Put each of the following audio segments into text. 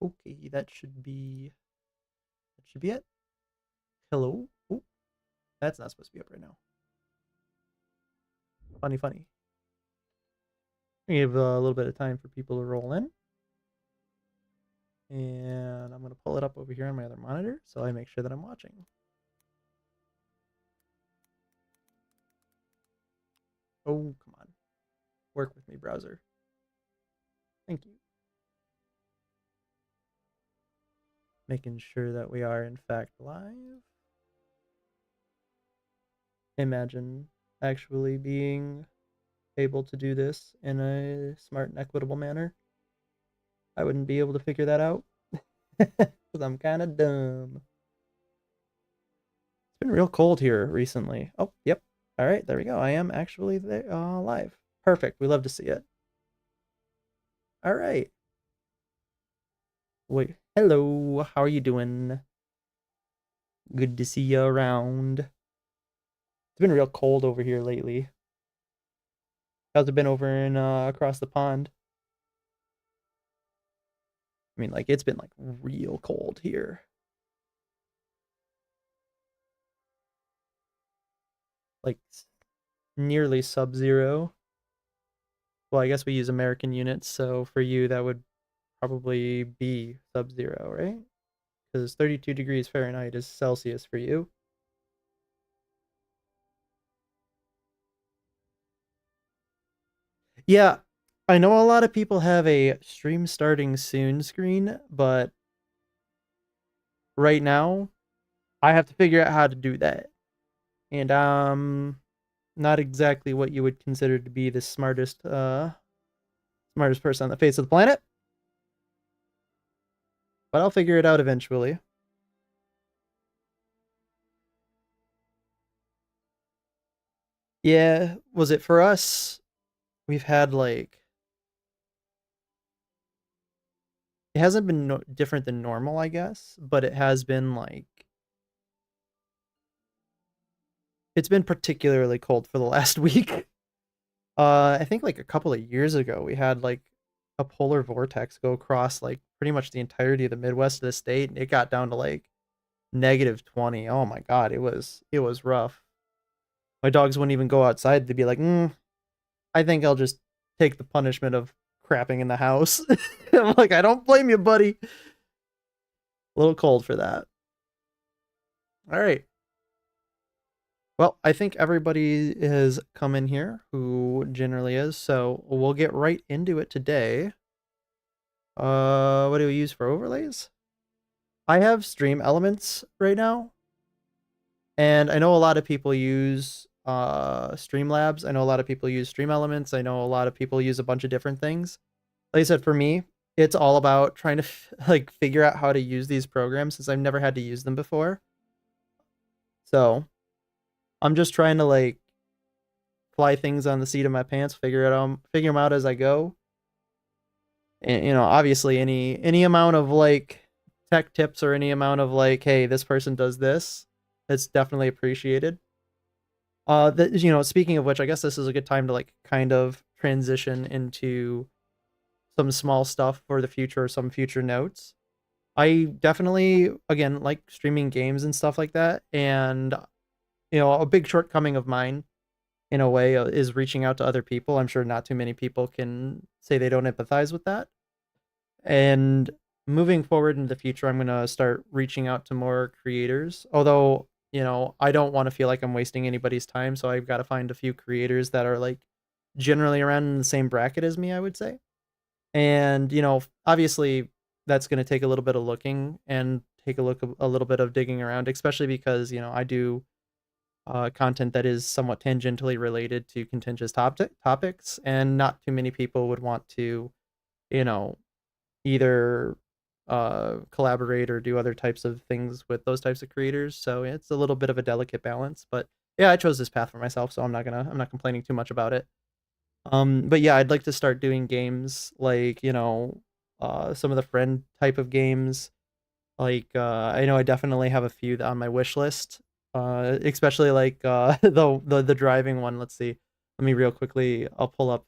Okay, that should be it. Hello? Oh, that's not supposed to be up right now. Funny, funny. Give a little bit of time for people to roll in. And I'm going to pull it up over here on my other monitor so I make sure that I'm watching. Oh, come on. Work with me, browser. Thank you. Making sure that we are, in fact, live. Imagine actually being able to do this in a smart and equitable manner. I wouldn't be able to figure that out because I'm kind of dumb. It's been real cold here recently. Oh, yep. All right, there we go. I am actually there, live. Perfect. We love to see it. All right. Wait. Hello. How are you doing? Good to see you around. It's been real cold over here lately. How's it been over in across the pond? I mean, like it's been like real cold here. Like nearly sub-zero. Well, I guess we use American units, so for you that would probably be sub-zero, right? Because 32 degrees Fahrenheit is Celsius for you. Yeah, I know a lot of people have a stream starting soon screen, but right now I have to figure out how to do that. And not exactly what you would consider to be the smartest person on the face of the planet, but I'll figure it out eventually. Yeah, was it for us? We've had like it hasn't been different than normal, I guess, but it has been like it's been particularly cold for the last week. I think like a couple of years ago, we had like a polar vortex go across like pretty much the entirety of the Midwest of the state, and it got down to like -20. Oh my God, it was rough. My dogs wouldn't even go outside. They'd be like, I think I'll just take the punishment of crapping in the house. I'm like, I don't blame you, buddy. A little cold for that. All right. Well, I think everybody has come in here who generally is, so we'll get right into it today. What do we use for overlays? I have Stream Elements right now, and I know a lot of people use Streamlabs. I know a lot of people use Stream Elements. I know a lot of people use a bunch of different things. Like I said, for me, it's all about trying to like figure out how to use these programs since I've never had to use them before. So I'm just trying to like fly things on the seat of my pants, figure them out as I go. And obviously any amount of like tech tips or any amount of like, hey, this person does this, it's definitely appreciated. Speaking of which, I guess this is a good time to like kind of transition into some small stuff for the future or some future notes. I definitely again like streaming games and stuff like that, and a big shortcoming of mine in a way is reaching out to other people. I'm sure not too many people can say they don't empathize with that. And moving forward in the future, I'm going to start reaching out to more creators. Although, I don't want to feel like I'm wasting anybody's time. So I've got to find a few creators that are like generally around in the same bracket as me, I would say. And, obviously that's going to take a little bit of looking and take a little bit of digging around, especially because, I do content that is somewhat tangentially related to contentious topics, and not too many people would want to, you know, either collaborate or do other types of things with those types of creators. So it's a little bit of a delicate balance, but yeah, I chose this path for myself, so I'm not complaining too much about it. But yeah, I'd like to start doing games like, some of the friend type of games. Like I know I definitely have a few on my wish list. Especially like the driving one. Let's see. Let me real quickly. I'll pull up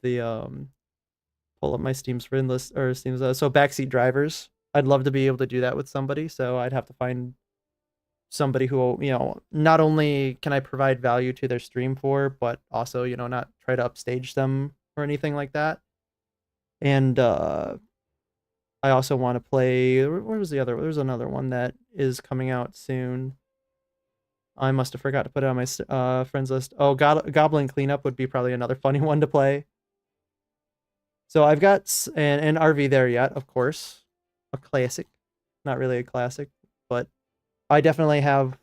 my Steam's friend list or Steam's so backseat drivers. I'd love to be able to do that with somebody, so I'd have to find somebody who, not only can I provide value to their stream for, but also, not try to upstage them or anything like that. And I also want to play. Where was the other? There's another one that is coming out soon. I must have forgot to put it on my friends list. Oh, Goblin Cleanup would be probably another funny one to play. So I've got an RV there yet, of course, a classic. Not really a classic, but I definitely have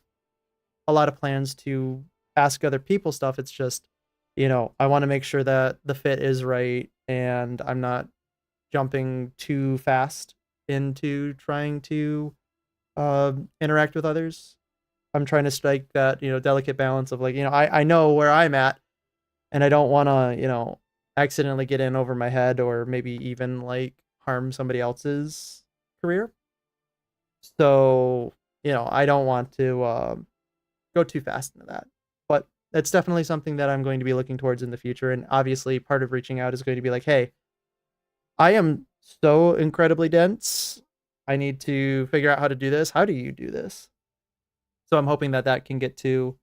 a lot of plans to ask other people stuff. It's just, I want to make sure that the fit is right and I'm not jumping too fast into trying to interact with others. I'm trying to strike that, delicate balance of like, I know where I'm at and I don't want to, accidentally get in over my head or maybe even like harm somebody else's career. So, I don't want to go too fast into that. But that's definitely something that I'm going to be looking towards in the future. And obviously, part of reaching out is going to be like, hey, I am so incredibly dense. I need to figure out how to do this. How do you do this? So I'm hoping that that can get to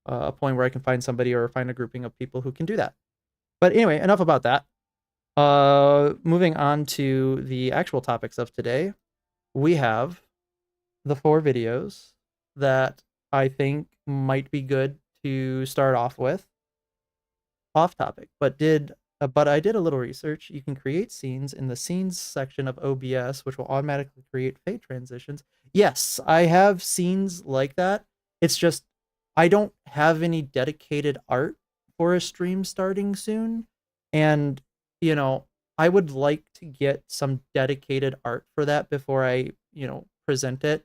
a point where I can find somebody or find a grouping of people who can do that. But anyway, enough about that. Moving on to the actual topics of today, we have the 4 videos that I think might be good to start off with. Off topic, but I did a little research. You can create scenes in the scenes section of OBS, which will automatically create fade transitions. Yes, I have scenes like that. It's just I don't have any dedicated art for a stream starting soon. And, I would like to get some dedicated art for that before I, present it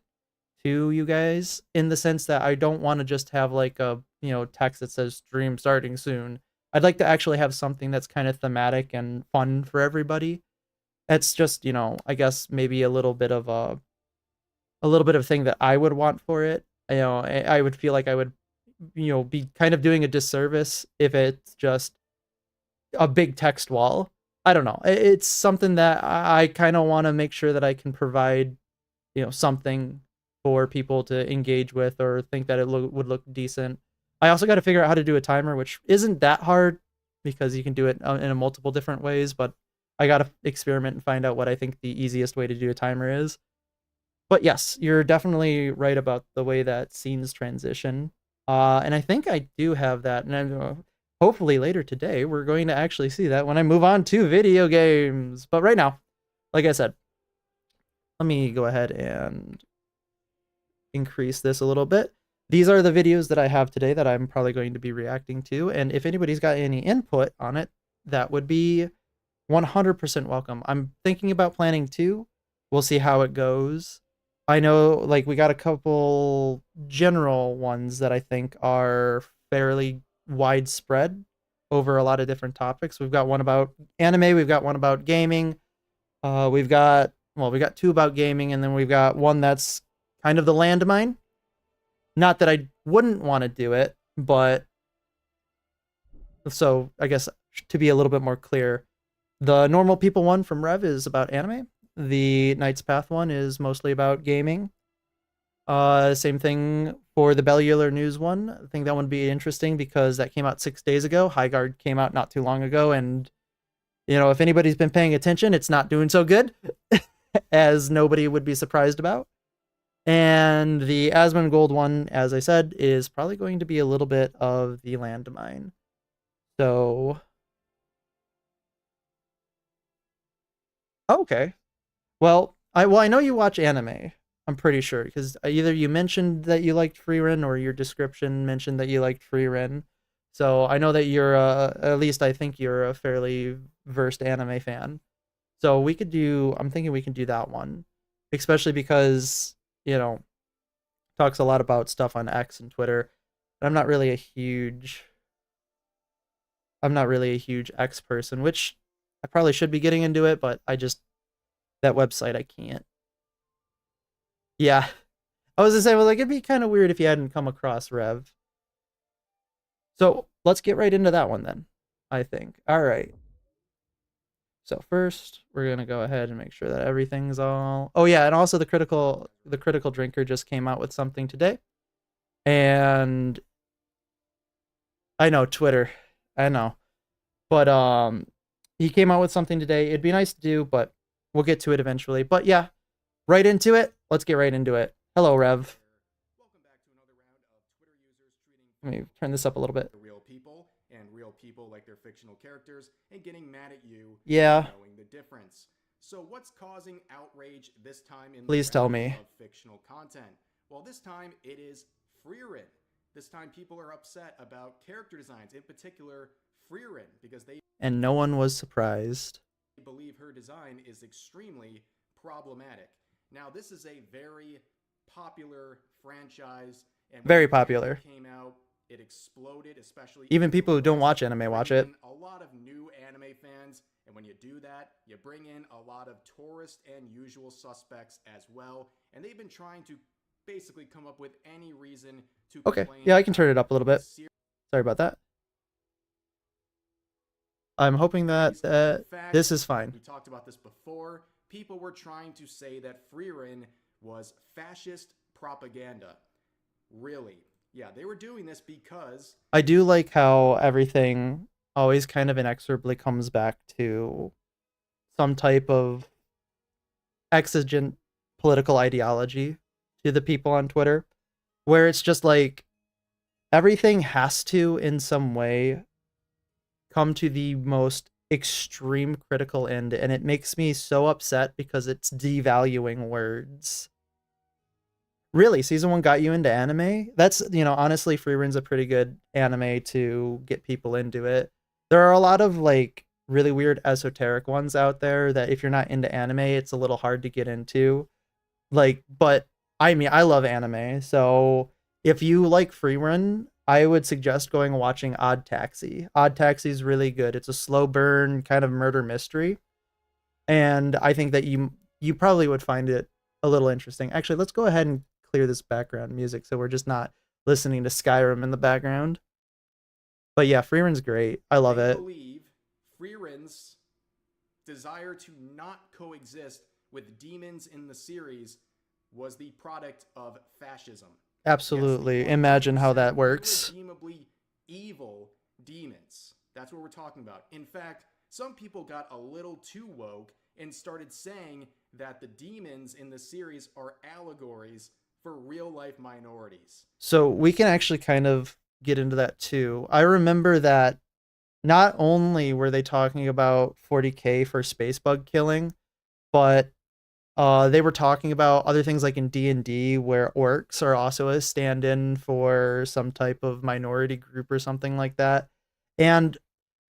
to you guys, in the sense that I don't want to just have like a, text that says stream starting soon. I'd like to actually have something that's kind of thematic and fun for everybody. It's just, I guess maybe a little bit of thing that I would want for it. I would feel like I would, be kind of doing a disservice if it's just a big text wall. I don't know. It's something that I kind of want to make sure that I can provide, something for people to engage with or think that it would look decent. I also got to figure out how to do a timer, which isn't that hard because you can do it in a multiple different ways, but I got to experiment and find out what I think the easiest way to do a timer is. But yes, you're definitely right about the way that scenes transition. And I think I do have that. And hopefully later today, we're going to actually see that when I move on to video games. But right now, like I said, let me go ahead and increase this a little bit. These are the videos that I have today that I'm probably going to be reacting to. And if anybody's got any input on it, that would be 100% welcome. I'm thinking about planning 2. We'll see how it goes. I know, like, we got a couple general ones that I think are fairly widespread over a lot of different topics. We've got one about anime, we've got one about gaming, we got 2 about gaming, and then we've got one that's kind of the landmine. Not that I wouldn't want to do it, but so I guess to be a little bit more clear, the Normal People one from Rev is about anime. The Knight's Path one is mostly about gaming. Same thing for the Bellular News one. I think that one would be interesting because that came out 6 days ago. Highguard came out not too long ago, and if anybody's been paying attention, it's not doing so good, as nobody would be surprised about. And the Asmongold one, as I said, is probably going to be a little bit of the landmine. So, okay. Well, I know you watch anime. I'm pretty sure because either you mentioned that you liked Frieren or your description mentioned that you liked Frieren. So I know that you're at least I think you're a fairly versed anime fan. So I'm thinking we can do that one, especially because talks a lot about stuff on X and Twitter. I'm not really a huge X person, which I probably should be getting into it, but that website I can't. Yeah. I was gonna say, well, like, it'd be kind of weird if you hadn't come across Rev. So let's get right into that one then, I think. All right. So first, we're gonna go ahead and make sure that everything's all. Oh yeah, and also the critical drinker just came out with something today, and I know Twitter, I know, but he came out with something today. It'd be nice to do, but we'll get to it eventually. But yeah, right into it. Let's get right into it. Hello, Rev. Welcome back to another round of Twitter users treating Let me turn this up a little bit. real people and real people like they're fictional characters and getting mad at you Yeah, not knowing the difference. So what's causing outrage this time in the please tell realm me. of fictional content? Well, this time it is Frieren. This time people are upset about character designs, in particular Frieren, because they And no one was surprised. believe her design is extremely problematic. Now, this is a very popular franchise, and when Very the anime popular. came out, it exploded, especially Even in the people who don't West, watch anime watch bringing it. in a lot of new anime fans. And when you do that, you bring in a lot of tourist and usual suspects as well. And they've been trying to basically come up with any reason to Okay, complain yeah, I can turn about it up a little the bit. Sorry about that. I'm hoping that series. In this fact, is fine. we talked about this before. People were trying to say that Frieren was fascist propaganda. Really? Yeah, they were doing this because I do like how everything always kind of inexorably comes back to some type of exigent political ideology to the people on Twitter, where it's just like everything has to, in some way, come to the most extreme critical end, and it makes me so upset because it's devaluing words. Really, season one got you into anime? That's, honestly, Freerun's a pretty good anime to get people into it. There are a lot of like really weird esoteric ones out there that if you're not into anime, it's a little hard to get into. Like, but I mean, I love anime, so if you like Freerun, I would suggest going and watching Odd Taxi. Odd Taxi is really good. It's a slow burn kind of murder mystery, and I think that you probably would find it a little interesting. Actually, let's go ahead and clear this background music so we're just not listening to Skyrim in the background. But yeah, Freerun's great. I love they it. believe Frieren's desire to not coexist with demons in the series was the product of fascism. Yes, the Absolutely. point being Imagine how that certain works. irredeemably evil demons. That's what we're talking about. In fact, some people got a little too woke and started saying that the demons in the series are allegories for real life minorities. So we can actually kind of get into that too. I remember that not only were they talking about 40K for space bug killing, but they were talking about other things like in D&D where orcs are also a stand-in for some type of minority group or something like that. And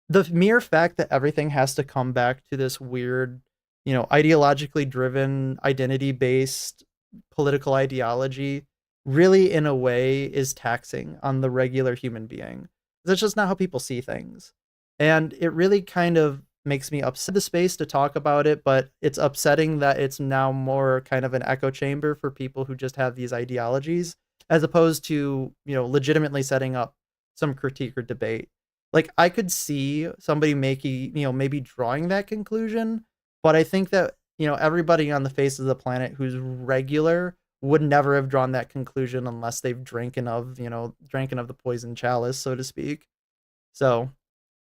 the mere fact that everything has to come back to this weird, ideologically driven, identity-based political ideology really in a way is taxing on the regular human being. That's just not how people see things. And it really kind of makes me upset the space to talk about it, but it's upsetting that it's now more kind of an echo chamber for people who just have these ideologies as opposed to, legitimately setting up some critique or debate. Like I could see somebody making, maybe drawing that conclusion, but I think that, everybody on the face of the planet who's regular would never have drawn that conclusion unless they've drinking of the poison chalice, so to speak. So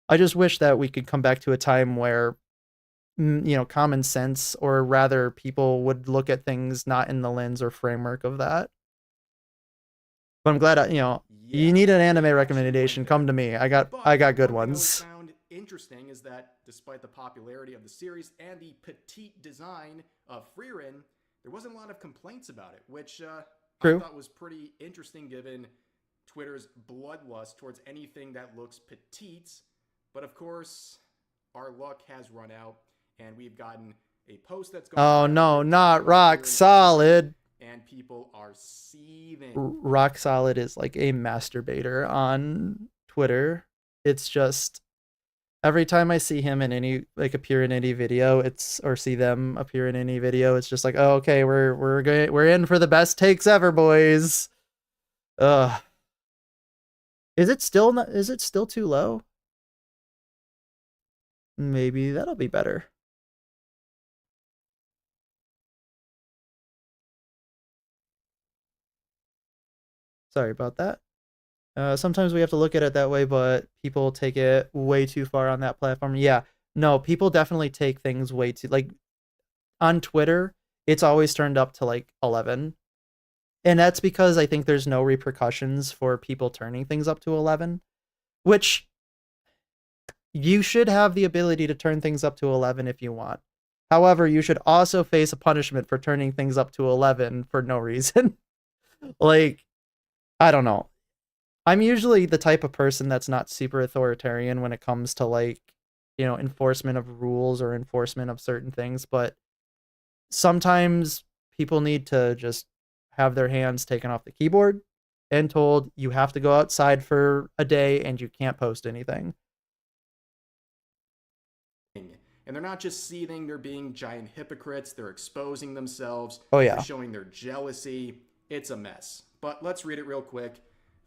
I just wish that we could come back to a time where, common sense, or rather people would look at things not in the lens or framework of that. But I'm glad, you Yeah, need an anime they actually went recommendation, come there. to me. I But got good one thing I always ones. found interesting is that despite the popularity of the series and the petite design of Frieren, there wasn't a lot of complaints about it, which I True. thought was pretty interesting given Twitter's bloodlust towards anything that looks petite. But of course, our luck has run out, and we've gotten a post that's gone Oh viral no, here talking not about Rock Frieren's design, Solid. and people are seething. Rock Solid is like a masturbator on Twitter. It's just every time I see him in any like appear in any video, it's or see them appear in any video, it's just like, oh, okay, we're in for the best takes ever, boys. Ugh. Is it still too low? Maybe that'll be better. Sorry about that. Sometimes we have to look at it that way, but people take it way too far on that platform. Yeah, no, people definitely take things way too, like, on Twitter, it's always turned up to like 11. And that's because I think there's no repercussions for people turning things up to 11, which you should have the ability to turn things up to 11 if you want. However, you should also face a punishment for turning things up to 11 for no reason. Like, I don't know. I'm usually the type of person that's not super authoritarian when it comes to, like, enforcement of rules or enforcement of certain things, but sometimes people need to just have their hands taken off the keyboard and told you have to go outside for a day and you can't post anything. And they're not just seething, they're being giant hypocrites, they're exposing themselves, Oh they're yeah. showing their jealousy. It's a mess. But let's read it real quick.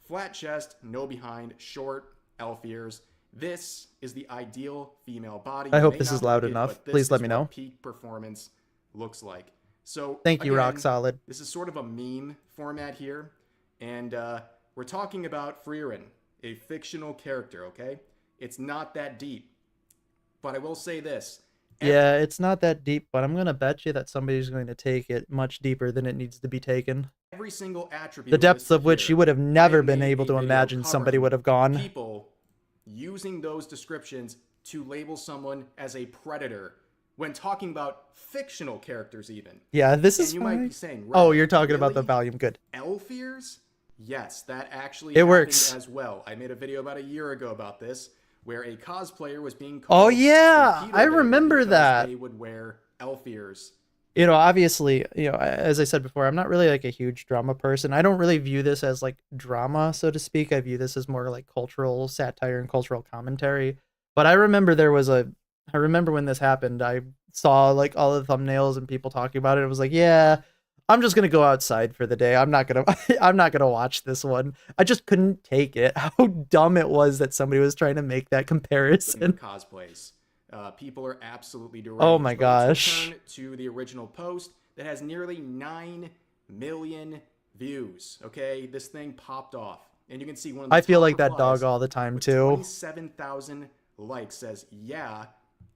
Flat chest, no behind, short, elf ears. This is the ideal female body. I You hope may this is not loud like it, enough. but this Please let is me what know. peak performance looks like. So, Thank you, Rock again, Solid. this is sort of a meme format here. And we're talking about Frieren, a fictional character, okay? It's not that deep. But I will say this. Yeah, it's not that deep, but I'm gonna bet you that somebody's going to take it much deeper than it needs to be taken. Every single attribute The depths listed of which you here, would have I never have been made able a to video imagine somebody covering would have gone. people using those descriptions to label someone as a predator when talking about fictional characters even. Yeah, this And is you fine. might be saying, Oh, Red, you're talking really? about the volume. Good. Elf ears? Yes, that actually It happened works. as well. I made a video about a year ago about this, where a cosplayer was being Oh called yeah, a I pedo remember because that. they would wear elf ears. Obviously, as I said before, I'm not really like a huge drama person. I don't really view this as like drama, so to speak. I view this as more like cultural satire and cultural commentary. But I remember when this happened, I saw like all the thumbnails and people talking about it. It was like, yeah, I'm just gonna go outside for the day. I'm not gonna, I'm not gonna watch this one. I just couldn't take it. How dumb it was that somebody was trying to make that comparison. Cosplays. People are absolutely deranged. Oh my But let's gosh. return to the original post that has nearly 9 million views. Okay, this thing popped off. And you can see one of the I feel top like that replies dog all the time with too. 27,000 likes says, yeah,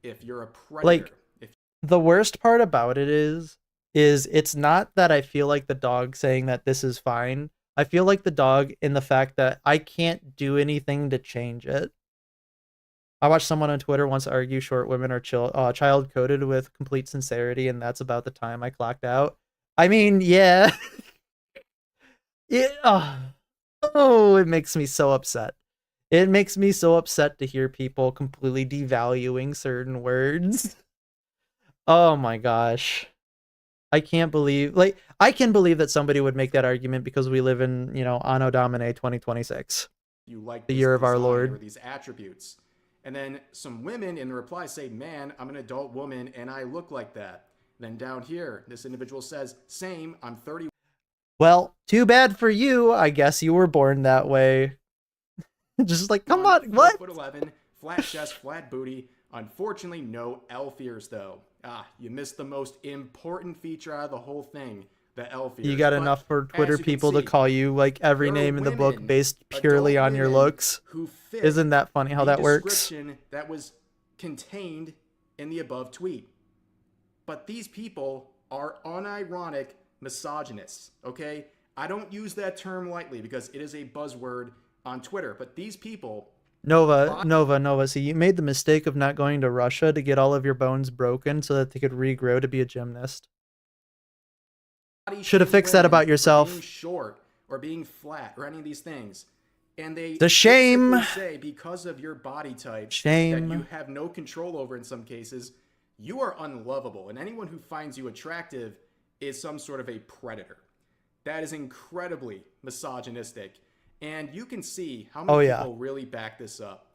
if you're a predator. Like, if the worst part about it is it's not that I feel like the dog saying that this is fine. I feel like the dog in the fact that I can't do anything to change it. I watched someone on Twitter once argue short women are child coded with complete sincerity, and that's about the time I clocked out. I mean, yeah. It makes me so upset. It makes me so upset to hear people completely devaluing certain words. Oh my gosh. I can't believe, like, I can believe that somebody would make that argument because we live in, Anno Domini 2026, you like the this year of our design Lord. or these attributes. And then some women in the reply say, man, I'm an adult woman and I look like that. Then down here, this individual says, same, I'm 30. Well, too bad for you. I guess you were born that way. Just like, come on, what? 4'11", flat chest, flat booty. Unfortunately, no elf ears though. You missed the most important feature out of the whole thing, the elf ears. You got But enough for as Twitter you can people to see, call you like every there are name in the book women, based purely adult on your women, looks. who fit Isn't that funny how the that works? description that was contained in the above tweet. But these people are unironic misogynists, okay? I don't use that term lightly because it is a buzzword on Twitter, but these people... Nova. See, you made the mistake of not going to Russia to get all of your bones broken so that they could regrow to be a gymnast. Should have fixed that about yourself. Being short or being flat or any of these things. And they The shame. basically say because of your body type that you have no control over in some cases, you are unlovable. And anyone who finds you attractive is some sort of a predator. That is incredibly misogynistic. And you can see how many people really back this up.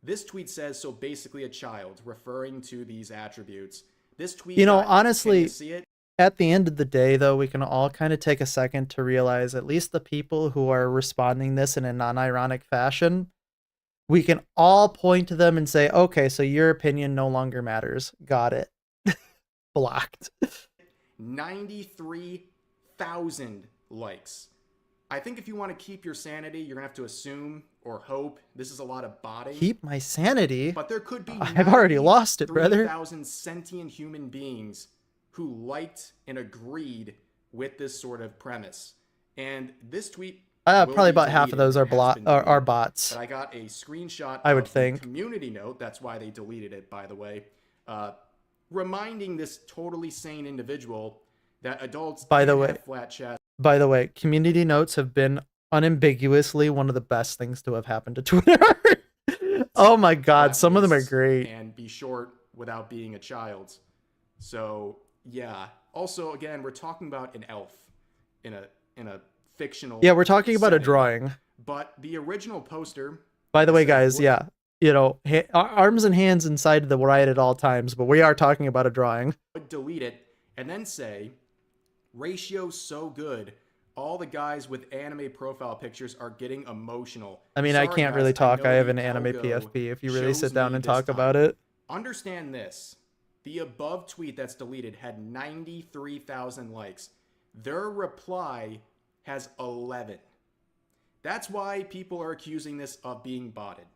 This tweet says, so basically a child, referring to these attributes. This tweet, honestly, can you see it? At the end of the day, though, we can all kind of take a second to realize, at least the people who are responding this in a non-ironic fashion, we can all point to them and say, okay, so your opinion no longer matters. Got it. Blocked. 93,000 likes. I think if you want to keep your sanity, you're gonna have to assume or hope this is a lot of botting. Keep my sanity? But there could be I've already lost it, brother. 93,000 sentient human beings who liked and agreed with this sort of premise. And this tweet probably about half of those are are bots. But I got a screenshot I would of think. the community note. That's why they deleted it, by the way. Reminding this totally sane individual that adults have flat chests. By the way, community notes have been unambiguously one of the best things to have happened to Twitter. Oh my god, some of them are great. And be short without being a child. So yeah. Also, again, we're talking about an elf in a fictional. Yeah, we're talking about setting. A drawing. But the original poster. By the way, guys, yeah, you know, arms and hands inside the riot at all times. But we are talking about a drawing. Would delete it and then say, ratio so good. All the guys with anime profile pictures are getting emotional. I mean, I can't really talk. I have an anime PFP if you really sit down and talk about it. Understand this. The above tweet that's deleted had 93,000 likes. Their reply has 11. That's why people are accusing this of being botted.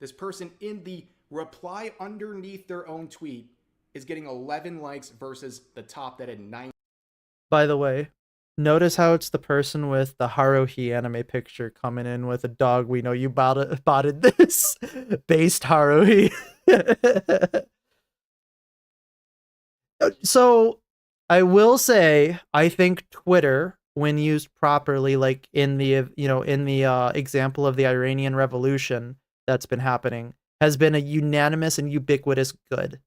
This person in the reply underneath their own tweet is getting 11 likes versus the top that had 9. By the way, notice how it's the person with the Haruhi anime picture coming in with a dog. We know you botted this. Based Haruhi. So, I will say, I think Twitter, when used properly, like in the example of the Iranian Revolution that's been happening, has been a unanimous and ubiquitous good.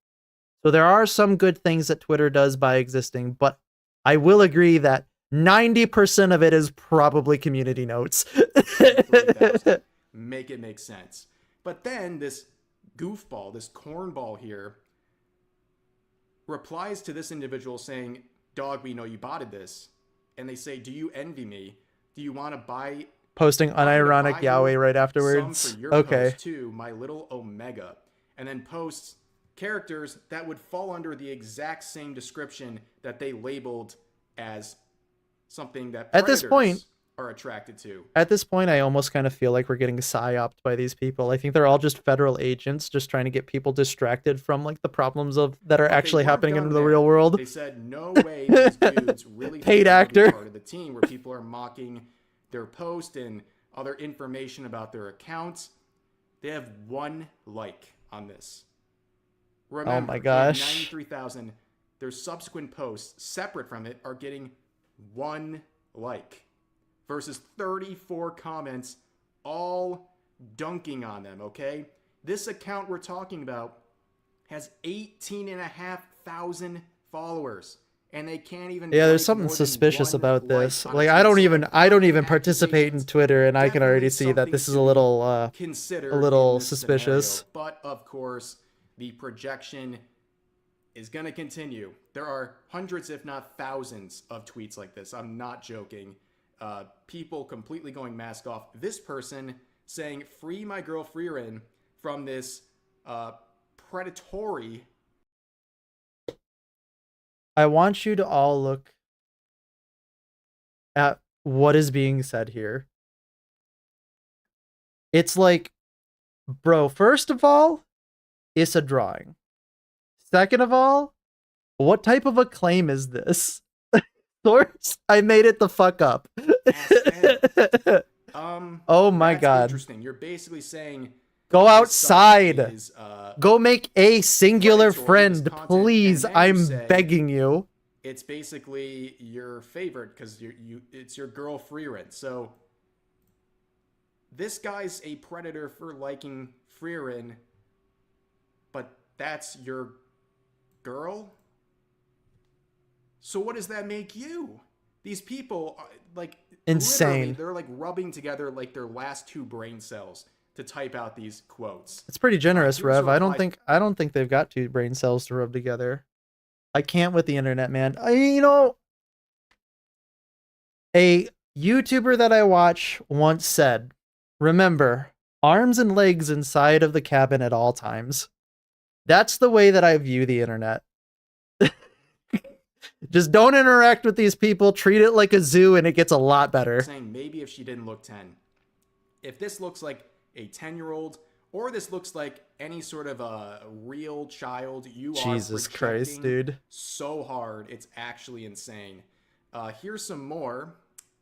So there are some good things that Twitter does by existing, but I will agree that 90% of it is probably community notes. Make it make sense. But then this goofball, this cornball here, replies to this individual saying, dog, we know you botted this. And they say, do you envy me? Do you want to buy... Posting unironic yaoi right afterwards. Some for your post too, my little Omega. And then posts characters that would fall under the exact same description that they labeled as something that predators are attracted to. At this point, I almost kind of feel like we're getting psyoped by these people. I think they're all just federal agents just trying to get people distracted from like the problems that are actually happening in the real world. They said, no way these dudes really paid actor part of the team where people are mocking their post and other information about their accounts. They have 1 like on this. Remember, oh my gosh. 93,000. Their subsequent posts, separate from it, are getting 1 like versus 34 comments, all dunking on them, okay? This account we're talking about has 18,500 followers, and they can't even... Yeah, there's something suspicious about this. Like, I don't even participate in Twitter, and I can already see that this is a little suspicious. Scenario. But, of course, the projection is going to continue. There are hundreds, if not thousands, of tweets like this. I'm not joking. People completely going mask off. This person saying, free my girl Frieren from this predatory... I want you to all look at what is being said here. It's like, bro, first of all, it's a drawing. Second of all, what type of a claim is this? Source, I made it the fuck up. Oh my god. Interesting. You're basically saying go outside. Go make a singular friend, please. I'm begging you. It's basically your favorite because it's your girl Frieren. So this guy's a predator for liking Frieren, but that's your girl? So what does that make you? These people are like insane. They're like rubbing together like their last 2 brain cells to type out these quotes. It's pretty generous, Rev. I don't think they've got 2 brain cells to rub together. I can't with the internet, man. A YouTuber that I watch once said, remember, arms and legs inside of the cabin at all times. That's the way that I view the internet. Just don't interact with these people. Treat it like a zoo, and it gets a lot better. Saying maybe if she didn't look 10. If this looks like a 10-year-old, or this looks like any sort of a real child, you Jesus are Christ, projecting dude. so hard, it's actually insane. Here's some more.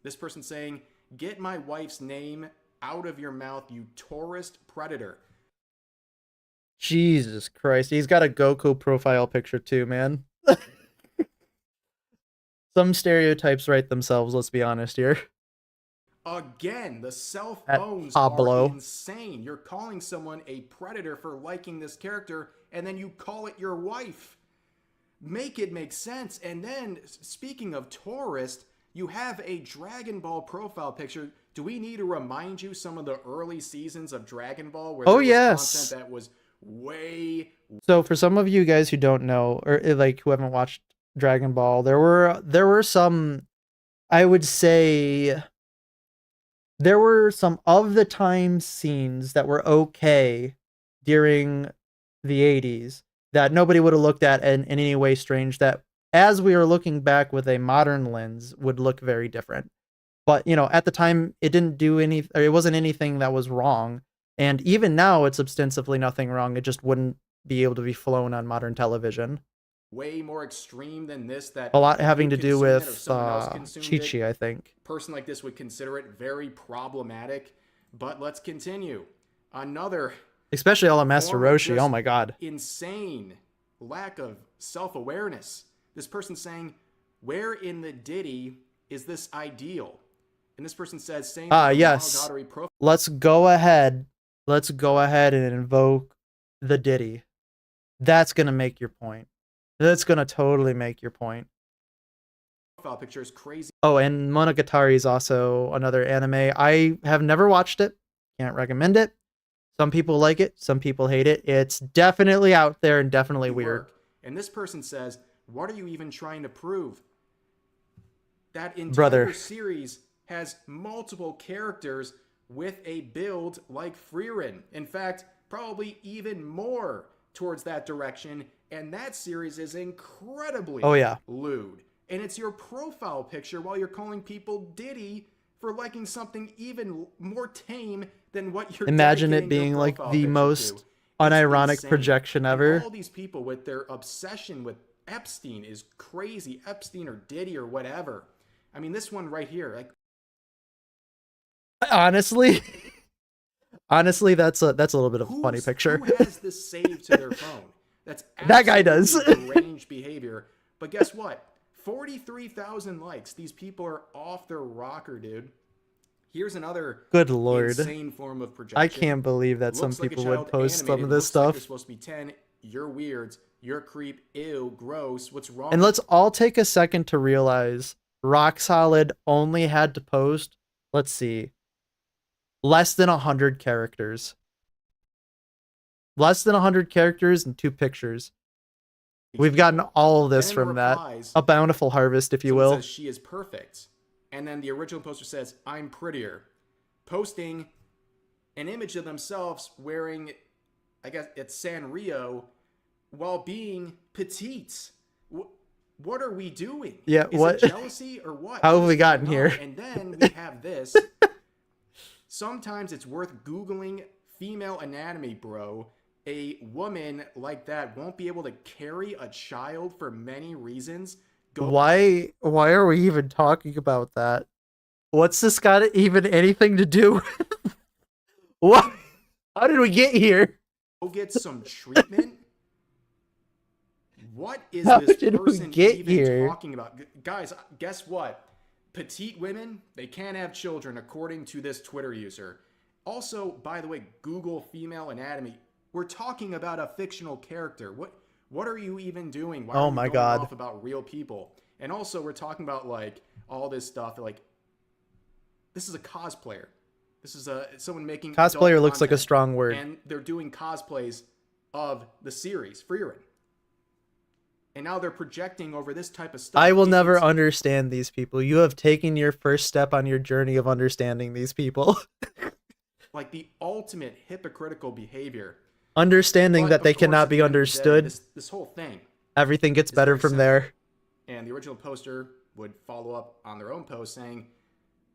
This person saying, "Get my wife's name out of your mouth, you tourist predator." Jesus Christ. He's got a Goku profile picture too, man. Some stereotypes write themselves, let's be honest here. Again, the cell At phones Pablo. are insane. You're calling someone a predator for liking this character, and then you call it your wife. Make it make sense. And then, speaking of tourist, you have a Dragon Ball profile picture. Do we need to remind you some of the early seasons of Dragon Ball where there was content that was way... So for some of you guys who don't know, or like who haven't watched Dragon Ball, there were some, I would say, there were some of the time scenes that were okay during the 80s that nobody would have looked at in any way strange, that as we are looking back with a modern lens would look very different. But, you know, at the time it didn't do any, or it wasn't anything that was wrong. And even now it's ostensibly nothing wrong. It just wouldn't be able to be flown on modern television. Way more extreme than this, that a lot having to do with Chi-Chi, I think. A person like this would consider it very problematic. But let's continue. Another, especially all of Master Roshi. Oh my god, insane lack of self-awareness. This person saying, "Where in the ditty is this ideal?" And this person says, "Saying yes, let's go ahead and invoke the ditty. That's gonna make your point. That's gonna totally make your point." Profile picture is crazy. Oh, and Monogatari is also another anime. I have never watched it. Can't recommend it. Some people like it. Some people hate it. It's definitely out there and definitely weird. And this person says, "What are you even trying to prove?" That entire series has multiple characters with a build like Frieren. In fact, probably even more towards that direction. And that series is incredibly lewd. And it's your profile picture while you're calling people Diddy for liking something even more tame than what you're Imagine it being like the most unironic projection ever. And all these people with their obsession with Epstein is crazy. Epstein or Diddy or whatever. I mean, this one right here, like, honestly, that's a little bit of a funny picture. Who has this saved to their phone? That's that guy does. Deranged behavior. But guess what? 43,000 likes. These people are off their rocker, dude. Here's another good lord insane form of projection. I can't believe that some people would post some of this stuff. Like you're supposed to be 10. You're weird. You're a creep. Ew. Gross. What's wrong? And let's all take a second to realize Rock Solid only had to post, let's see, less than 100 characters. Less than 100 characters and 2 pictures. We've gotten all of this from that. A bountiful harvest, if you will. Says she is perfect. And then the original poster says, "I'm prettier." Posting an image of themselves wearing, I guess it's Sanrio, while being petite. What are we doing? Yeah, is what? It jealousy or what? How have we gotten here? And then we have this. Sometimes it's worth Googling female anatomy, bro. A woman like that won't be able to carry a child for many reasons. Why are we even talking about that? What's this got even anything to do with? What? How did we get here? Go get some treatment. What is How this did person we get even here? talking about? Guys, guess what? Petite women, they can't have children, according to this Twitter user. Also, by the way, Google female anatomy. We're talking about a fictional character. What are you even doing? Why are you going off about real people? And also, we're talking about like all this stuff. Like, this is a cosplayer. This is someone making cosplayer looks like a strong word. And they're doing cosplays of the series Frieren. And now they're projecting over this type of stuff. I will never understand these people. You have taken your first step on your journey of understanding these people. Like the ultimate hypocritical behavior. Understanding that they cannot be understood. This whole thing. Everything gets better from there. And the original poster would follow up on their own post saying,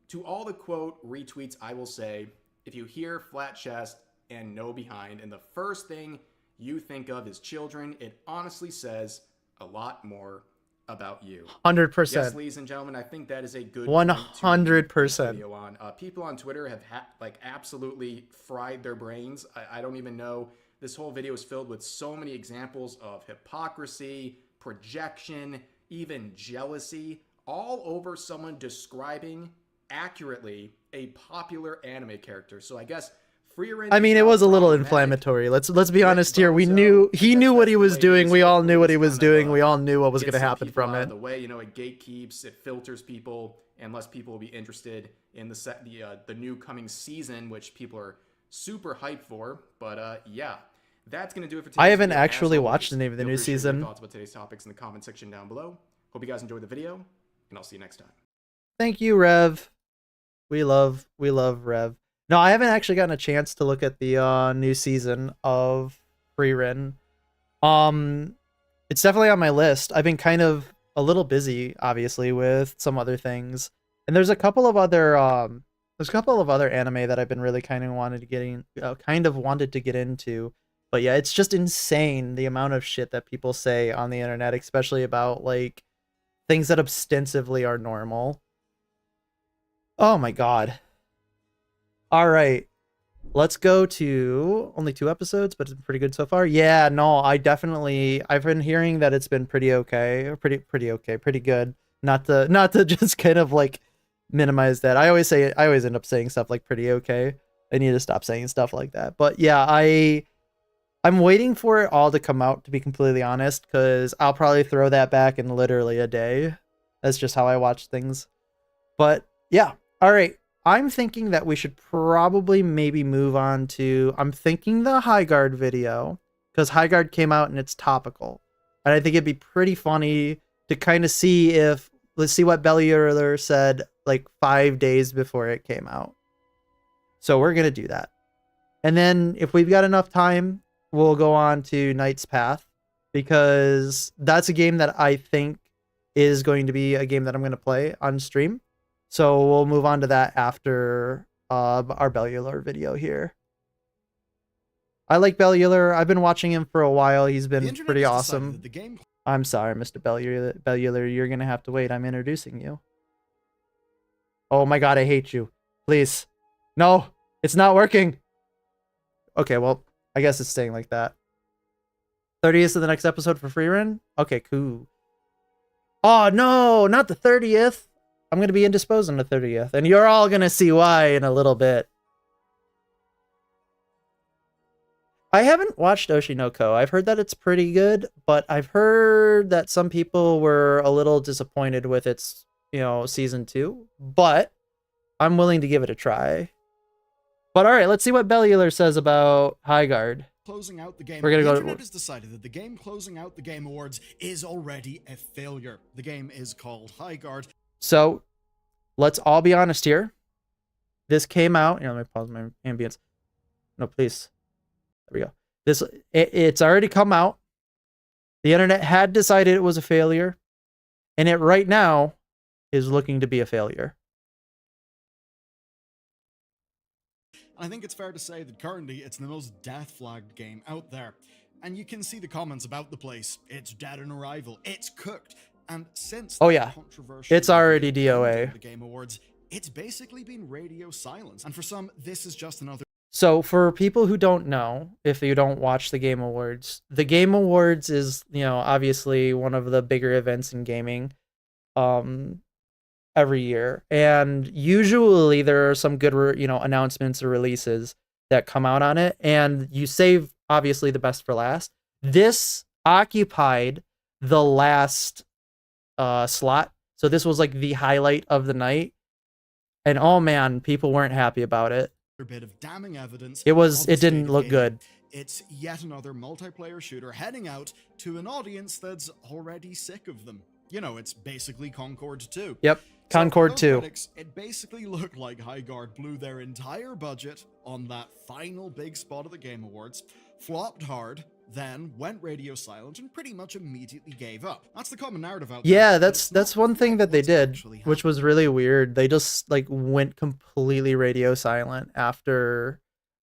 to all the quote retweets, I will say, if you hear flat chest and no behind, and the first thing you think of is children, it honestly says a lot more about you. 100%. Yes, ladies and gentlemen, I think that is a good 100% video on. People on Twitter have like absolutely fried their brains. I don't even know. This whole video is filled with so many examples of hypocrisy, projection, even jealousy, all over someone describing accurately a popular anime character. So I guess Frieren, I mean, it was a little inflammatory. Let's be honest here. We knew he knew what he was doing. We all knew what he was doing. We all knew what was going to happen from it. The way, you know, it gatekeeps, it filters people, and less people will be interested in the new coming season, which people are super hyped for. But yeah, that's gonna do it for today's I haven't video. actually watched any of the new season. Your thoughts about today's topics in the comment section down below. Hope you guys enjoyed the video, and I'll see you next time. Thank you, Rev. We love Rev. No, I haven't actually gotten a chance to look at the new season of Frieren. It's definitely on my list. I've been kind of a little busy, obviously, with some other things, and there's a couple of other anime that I've been really kind of wanted to get into. But yeah, it's just insane the amount of shit that people say on the internet, especially about like things that ostensibly are normal. Oh my god. All right, let's go to only 2 episodes, but it's pretty good so far. Yeah, no, I've been hearing that it's been pretty okay, or pretty good. Not to just kind of like minimize that. I always end up saying stuff like pretty okay. I need to stop saying stuff like that. But yeah, I'm waiting for it all to come out, to be completely honest, because I'll probably throw that back in literally a day. That's just how I watch things. But yeah, all right. I'm thinking that we should probably maybe move on to, I'm thinking the High Guard video, because High Guard came out and it's topical. And I think it'd be pretty funny to kind of let's see what Bellular said like 5 days before it came out. So we're going to do that. And then if we've got enough time, we'll go on to Knight's Path, because that's a game that I think is going to be a game that I'm going to play on stream. So we'll move on to that after our Bellular video here. I like Bellular. I've been watching him for a while. He's been pretty awesome. I'm sorry, Mr. Bellular. You're going to have to wait. I'm introducing you. Oh my god, I hate you. Please. No, it's not working. Okay, well, I guess it's staying like that. 30th of the next episode for Frieren? Okay, cool. Oh no, not the 30th. I'm going to be indisposed on the 30th, and you're all going to see why in a little bit. I haven't watched Oshinoko. I've heard that it's pretty good, but I've heard that some people were a little disappointed with its, season 2, but I'm willing to give it a try. But all right, let's see what Bellular says about High Guard. Closing out the game. We're gonna the go. Internet has decided that the game closing out the Game Awards is already a failure. The game is called High Guard. So, let's all be honest here. This came out. Let me pause my ambience. No, please. There we go. It's already come out. The internet had decided it was a failure, and it right now is looking to be a failure. I think it's fair to say that currently it's the most death-flagged game out there. And you can see the comments about the place. It's dead on arrival. It's cooked. And since controversial it's already DOA. The Game Awards, it's basically been radio silence. And for some, this is just another. So for people who don't know, if you don't watch the Game Awards is, obviously one of the bigger events in gaming every year. And usually there are some good, announcements or releases that come out on it. And you save, obviously, the best for last. This occupied the last slot, so this was like the highlight of the night, and oh man, people weren't happy about it. A bit of damning evidence. It didn't look good. It's yet another multiplayer shooter heading out to an audience that's already sick of them. It's basically Concord 2. Yep, Concord 2. Critics, it basically looked like High Guard blew their entire budget on that final big spot of the Game Awards, flopped hard, then went radio silent and pretty much immediately gave up. That's the common narrative out there. Yeah, but it's that's not one thing quite that they what's did, actually which was happening. really weird. They just like went completely radio silent after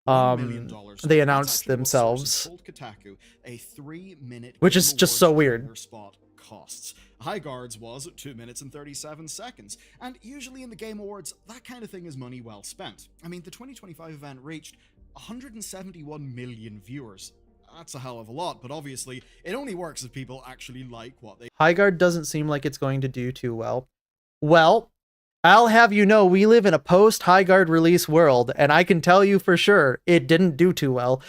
$1 million. they That's announced actually what sources themselves, told Kotaku a 3-minute which Game is just Awards so weird. trailer spot costs. Highguard's was at 2 minutes and 37 seconds, and usually in the Game Awards, that kind of thing is money well spent. I mean, the 2025 event reached 171 million viewers. That's a hell of a lot, but obviously, it only works if people actually like what they... Highguard doesn't seem like it's going to do too well. Well, I'll have you know, we live in a post-Highguard release world, and I can tell you for sure, it didn't do too well.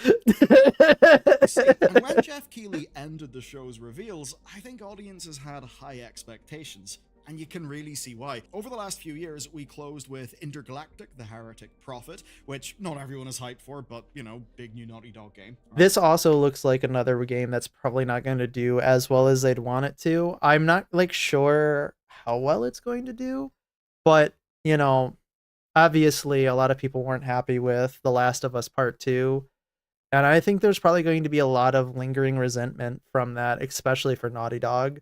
See, and when Jeff Keighley ended the show's reveals, I think audiences had high expectations. And you can really see why. Over the last few years, we closed with Intergalactic, the Heretic Prophet, which not everyone is hyped for, but, you know, big new Naughty Dog game. Right? This also looks like another game that's probably not going to do as well as they'd want it to. I'm not, like, sure how well it's going to do, but, you know, obviously a lot of people weren't happy with The Last of Us Part 2, and I think there's probably going to be a lot of lingering resentment from that, especially for Naughty Dog.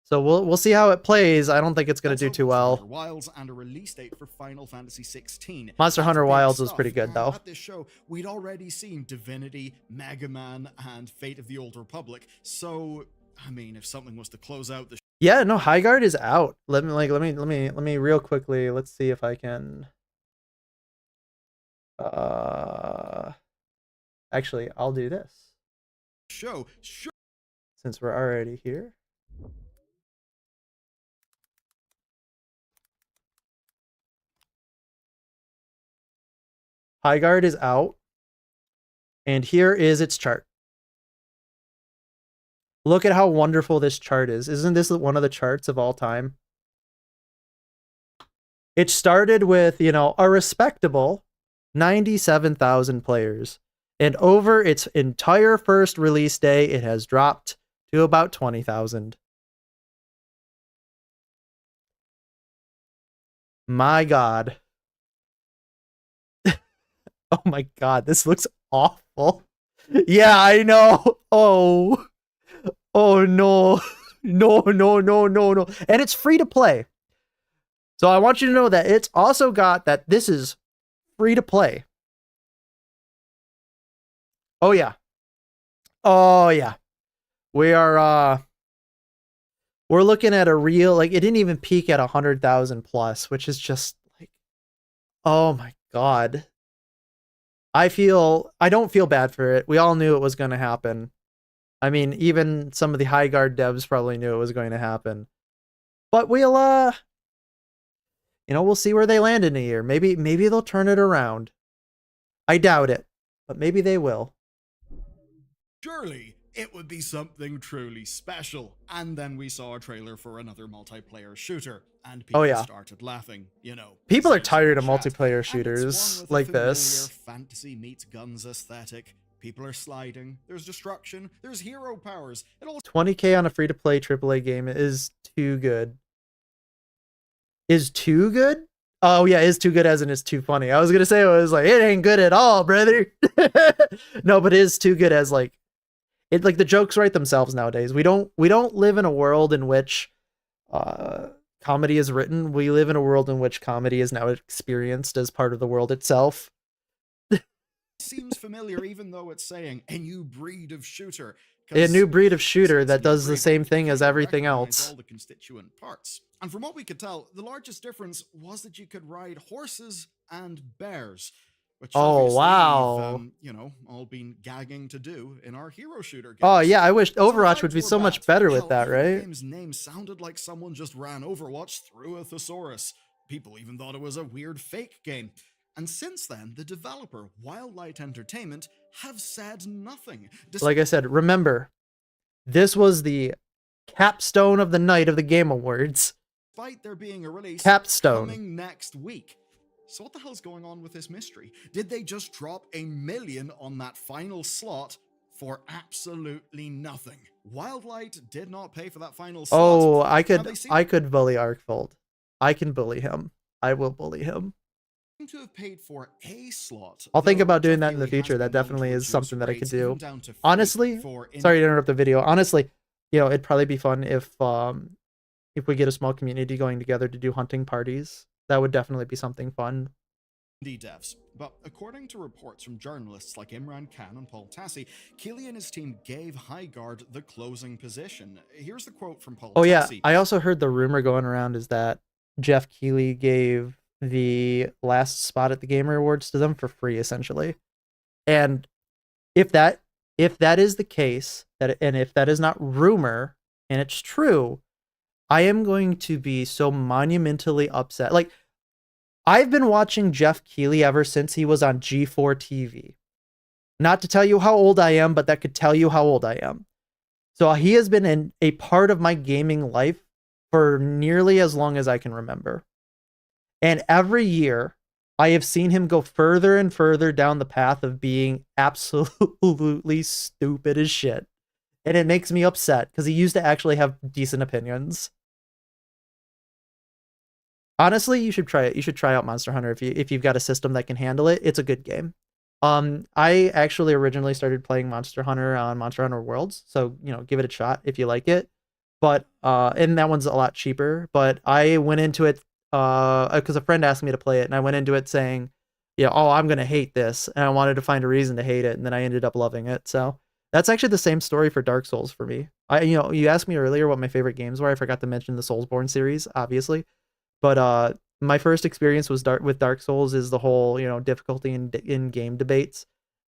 So we'll see how it plays. I don't think it's going to do too well. Wilds and a release date for Final Fantasy 16. Monster Hunter Wilds was pretty good, though. At this show, we'd already seen Divinity, Mega Man, and Fate of the Old Republic. So, I mean, if something was to close out the yeah, no, Highguard is out. Let me real quickly. Let's see if I can. Actually, I'll do this. Show. Since we're already here. Highguard is out, and here is its chart. Look at how wonderful this chart is. Isn't this one of the charts of all time? It started with, you know, a respectable 97,000 players, and over its entire first release day, it has dropped to about 20,000. My God. Oh my God, this looks awful. Yeah, I know. Oh no. No. And it's free to play. So I want you to know that it's also got that this is free to play. Oh yeah. We're looking at a real, like, it didn't even peak at 100,000 plus, which is just like, oh my God. I don't feel bad for it. We all knew it was going to happen. I mean, even some of the Highguard devs probably knew it was going to happen. But we'll see where they land in a year. Maybe they'll turn it around. I doubt it, but maybe they will. Surely it would be something truly special. And then we saw a trailer for another multiplayer shooter, and people started laughing, you know. People are tired of multiplayer shooters like this. Fantasy meets guns aesthetic. People are sliding, there's destruction, there's hero powers. It all 20K on a free-to-play AAA game is too good. Is too good? Oh yeah, is too good as in it's too funny. I was gonna say, it was like, it ain't good at all, brother. No, but it is too good as like, it, like, the jokes write themselves nowadays. We don't live in a world in which comedy is written. We live in a world in which comedy is now experienced as part of the world itself. Seems familiar, even though it's saying a new breed of shooter. A new breed of shooter that does the same thing as everything else. All the constituent parts. And from what we could tell, the largest difference was that you could ride horses and bears. Which wow. we've, you know, all been gagging to do in our hero shooter games. Oh yeah, I wish Overwatch would be so much better with that, right? The game's name sounded like someone just ran Overwatch through a thesaurus. People even thought it was a weird fake game. And since then, the developer, Wildlight Entertainment, have said nothing. Like I said, remember, this was the capstone of the night of the Game Awards. Despite there being a release coming next week. So what the hell's going on with this mystery? Did they just drop $1 million on that final slot for absolutely nothing? Wildlight did not pay for that final slot. Oh, I could bully Arkfold. I can bully him. I will bully him. to have paid for a slot. I'll think though about doing Jeff that in the Keighley has future. That been known definitely to is reduce something that I could rates do. even down to free Honestly, for sorry to interrupt the video. Honestly, it'd probably be fun if we get a small community going together to do hunting parties. That would definitely be something fun. indie devs. But according to reports from journalists like Imran Khan and Paul Tassi, Keighley and his team gave Highguard the closing position. Here's the quote from Paul Oh yeah, Tassi. I also heard the rumor going around is that Jeff Keighley gave the last spot at the Gamer Awards to them for free, essentially. And if that is the case, and if that is not rumor and it's true, I am going to be so monumentally upset. Like, I've been watching Jeff Keighley ever since he was on G4 TV. Not to tell you how old I am, but that could tell you how old I am. So he has been a part of my gaming life for nearly as long as I can remember. And every year, I have seen him go further and further down the path of being absolutely stupid as shit. And it makes me upset because he used to actually have decent opinions. Honestly, you should try it. You should try out Monster Hunter if you've got a system that can handle it. It's a good game. I actually originally started playing Monster Hunter on Monster Hunter Worlds, so give it a shot if you like it. But and that one's a lot cheaper. But I went into it because a friend asked me to play it, and I went into it saying, oh, I'm gonna hate this, and I wanted to find a reason to hate it, and then I ended up loving it. So that's actually the same story for Dark Souls for me. You asked me earlier what my favorite games were. I forgot to mention the Soulsborne series, obviously. But my first experience was with Dark Souls is the whole difficulty in game debates,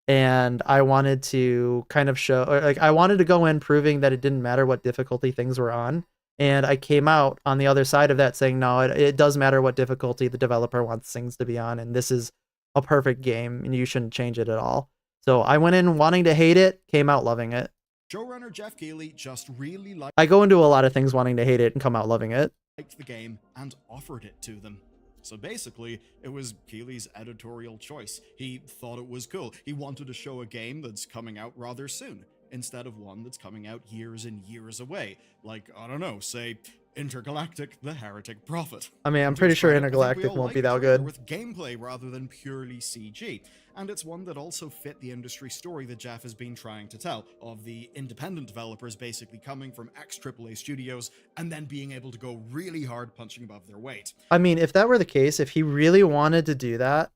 and I wanted to kind of show, like, I wanted to go in proving that it didn't matter what difficulty things were on, and I came out on the other side of that saying no, it does matter what difficulty the developer wants things to be on, and this is a perfect game and you shouldn't change it at all. So I went in wanting to hate it, came out loving it. Showrunner Jeff Keighley just really liked I go into a lot of things wanting to hate it and come out loving it. The game and offered it to them. So basically, it was Keighley's editorial choice. He thought it was cool. He wanted to show a game that's coming out rather soon, instead of one that's coming out years and years away. Like, I don't know, say, Intergalactic: The Heretic Prophet. I mean, I'm pretty sure Intergalactic won't be that good. With gameplay rather than purely CG. And it's one that also fit the industry story that Jeff has been trying to tell, of the independent developers basically coming from ex-AAA studios and then being able to go really hard punching above their weight. I mean, if that were the case, if he really wanted to do that,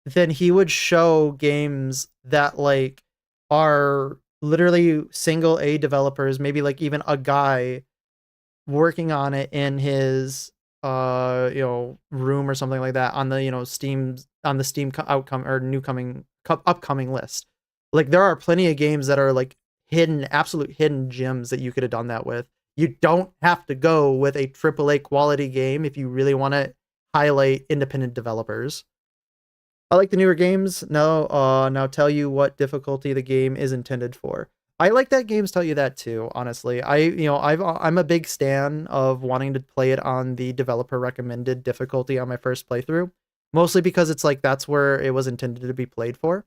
then he would show games that, like, are literally single A developers, maybe like even a guy working on it in his room or something like that on the Steam outcome or upcoming list. Like, there are plenty of games that are like absolute hidden gems that you could have done that with. You don't have to go with a AAA quality game if you really want to highlight independent developers. I like the newer games. Now tell you what difficulty the game is intended for. I like that games tell you that too, honestly. I'm a big stan of wanting to play it on the developer recommended difficulty on my first playthrough, mostly because it's like that's where it was intended to be played for.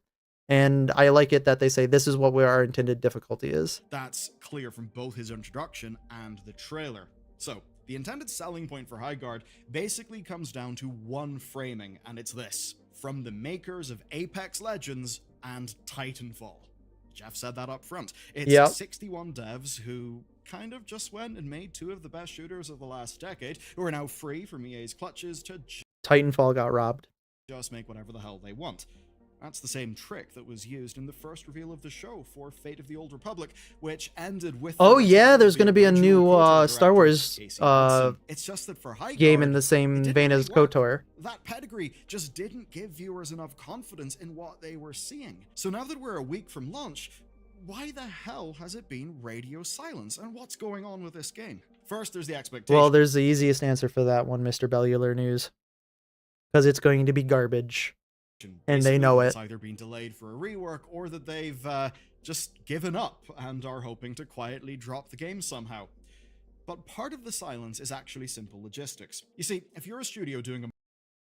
And I like it that they say this is what our intended difficulty is. That's clear from both his introduction and the trailer. So, the intended selling point for Highguard basically comes down to one framing, and it's this: from the makers of Apex Legends and Titanfall. Jeff said that up front. It's 61 devs who kind of just went and made two of the best shooters of the last decade, who are now free from EA's clutches to Titanfall got robbed. Just make whatever the hell they want. That's the same trick that was used in the first reveal of the show for Fate of the Old Republic, which ended with... Oh yeah, there's going to be a new Star Wars it's just that for Highguard, game in the same vein as KOTOR. That pedigree just didn't give viewers enough confidence in what they were seeing. So now that we're a week from launch, why the hell has it been radio silence? And what's going on with this game? First, there's the expectation. Well, there's the easiest answer for that one, Mr. Bellular News. Because it's going to be garbage. And they know it. It's either been delayed for a rework or that they've just given up and are hoping to quietly drop the game somehow. But part of the silence is actually simple logistics. You see, if you're a studio doing a...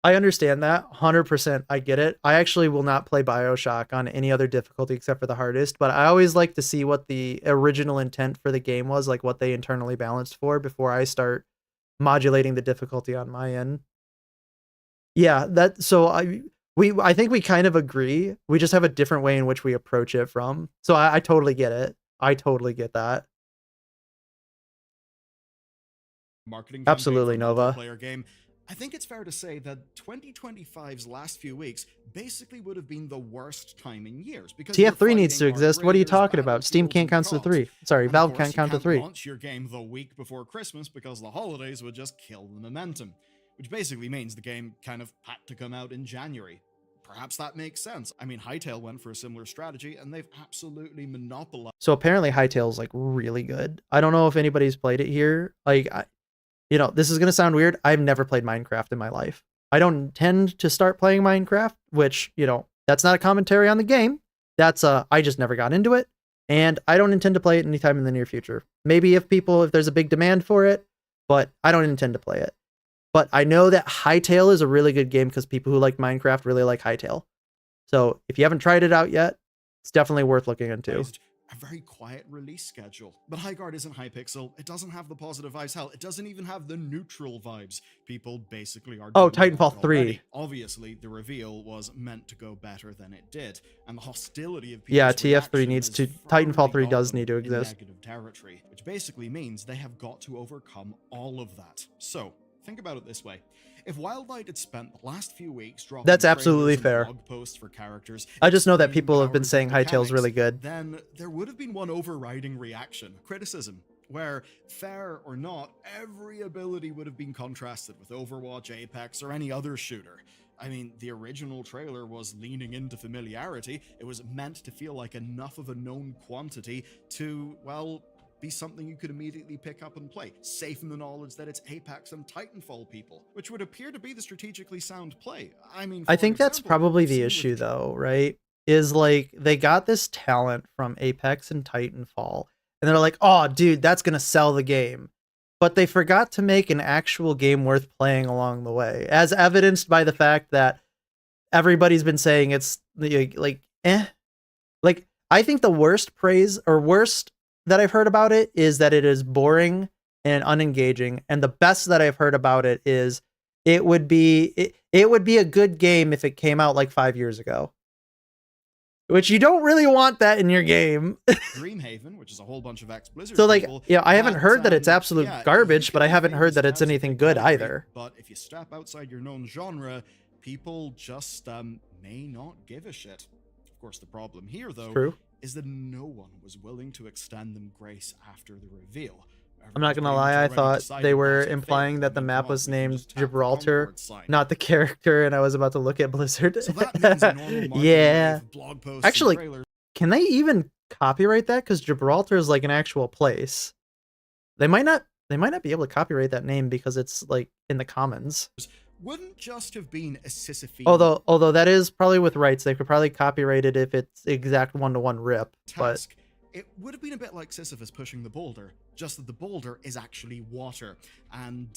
I understand that, 100%, I get it. I actually will not play BioShock on any other difficulty except for the hardest, but I always like to see what the original intent for the game was, like what they internally balanced for, before I start modulating the difficulty on my end. Yeah, that so I think we kind of agree. We just have a different way in which we approach it from. So I totally get it. I totally get that. Marketing campaign for Absolutely, a Nova. multiplayer game, I think it's fair to say that 2025's last few weeks basically would have been the worst time in years because TF3 needs to exist. What are you talking about? Steam can't count to 3. Sorry, Valve can't count to 3. Launch your game the week before Christmas because the holidays would just kill the momentum, which basically means the game kind of had to come out in January. Perhaps that makes sense. I mean, Hytale went for a similar strategy and they've absolutely monopolized. So apparently Hytale's like really good. I don't know if anybody's played it here. Like, you know, this is going to sound weird. I've never played Minecraft in my life. I don't intend to start playing Minecraft, which, you know, that's not a commentary on the game. That's I just never got into it, and I don't intend to play it anytime in the near future. Maybe if there's a big demand for it, but I don't intend to play it. But I know that Hytale is a really good game because people who like Minecraft really like Hytale. So if you haven't tried it out yet, it's definitely worth looking into. A very quiet release schedule. But Hyguard isn't Hypixel. It doesn't have the positive vibes. Hell, it doesn't even have the neutral vibes. People basically are. Oh, Titanfall 3. Obviously, the reveal was meant to go better than it did, and the hostility of people. Yeah, TF3 needs to. Titanfall 3 does need to exist. Negative territory, which basically means they have got to overcome all of that. So think about it this way. If Wildlight had spent the last few weeks dropping that's absolutely fair. Blog posts for characters, I just know that people have been saying Hytale's really good. Then there would have been one overriding reaction, criticism, where, fair or not, every ability would have been contrasted with Overwatch, Apex, or any other shooter. I mean, the original trailer was leaning into familiarity. It was meant to feel like enough of a known quantity to, well, be something you could immediately pick up and play, safe in the knowledge that it's Apex and Titanfall people, which would appear to be the strategically sound play. I mean, I think that's probably the issue though, right? Is like they got this talent from Apex and Titanfall, and they're like, oh dude, that's gonna sell the game. But they forgot to make an actual game worth playing along the way, as evidenced by the fact that everybody's been saying it's like eh. Like, I think the worst praise or worst that I've heard about it is that it is boring and unengaging, and the best that I've heard about it is it would be a good game if it came out like 5 years ago, which you don't really want that in your game. Dreamhaven, which is a whole bunch of ex-Blizzard so like people, yeah, I haven't heard that it's absolute garbage, but I haven't heard that it's anything good either. But if you step outside your known genre, people just may not give a shit. Of course, the problem here though is that no one was willing to extend them grace after the reveal. I'm not gonna lie, I thought they were implying that the map was named Gibraltar, not the character, and I was about to look at Blizzard. So that means yeah. blog posts actually, can they even copyright that? Because Gibraltar is like an actual place. They might not be able to copyright that name because it's like in the commons. Wouldn't just have been a Sisyphean. Although that is probably with rights, they could probably copyright it if it's exact 1-to-1 rip. Task. But it would have been a bit like Sisyphus pushing the boulder, just that the boulder is actually water, and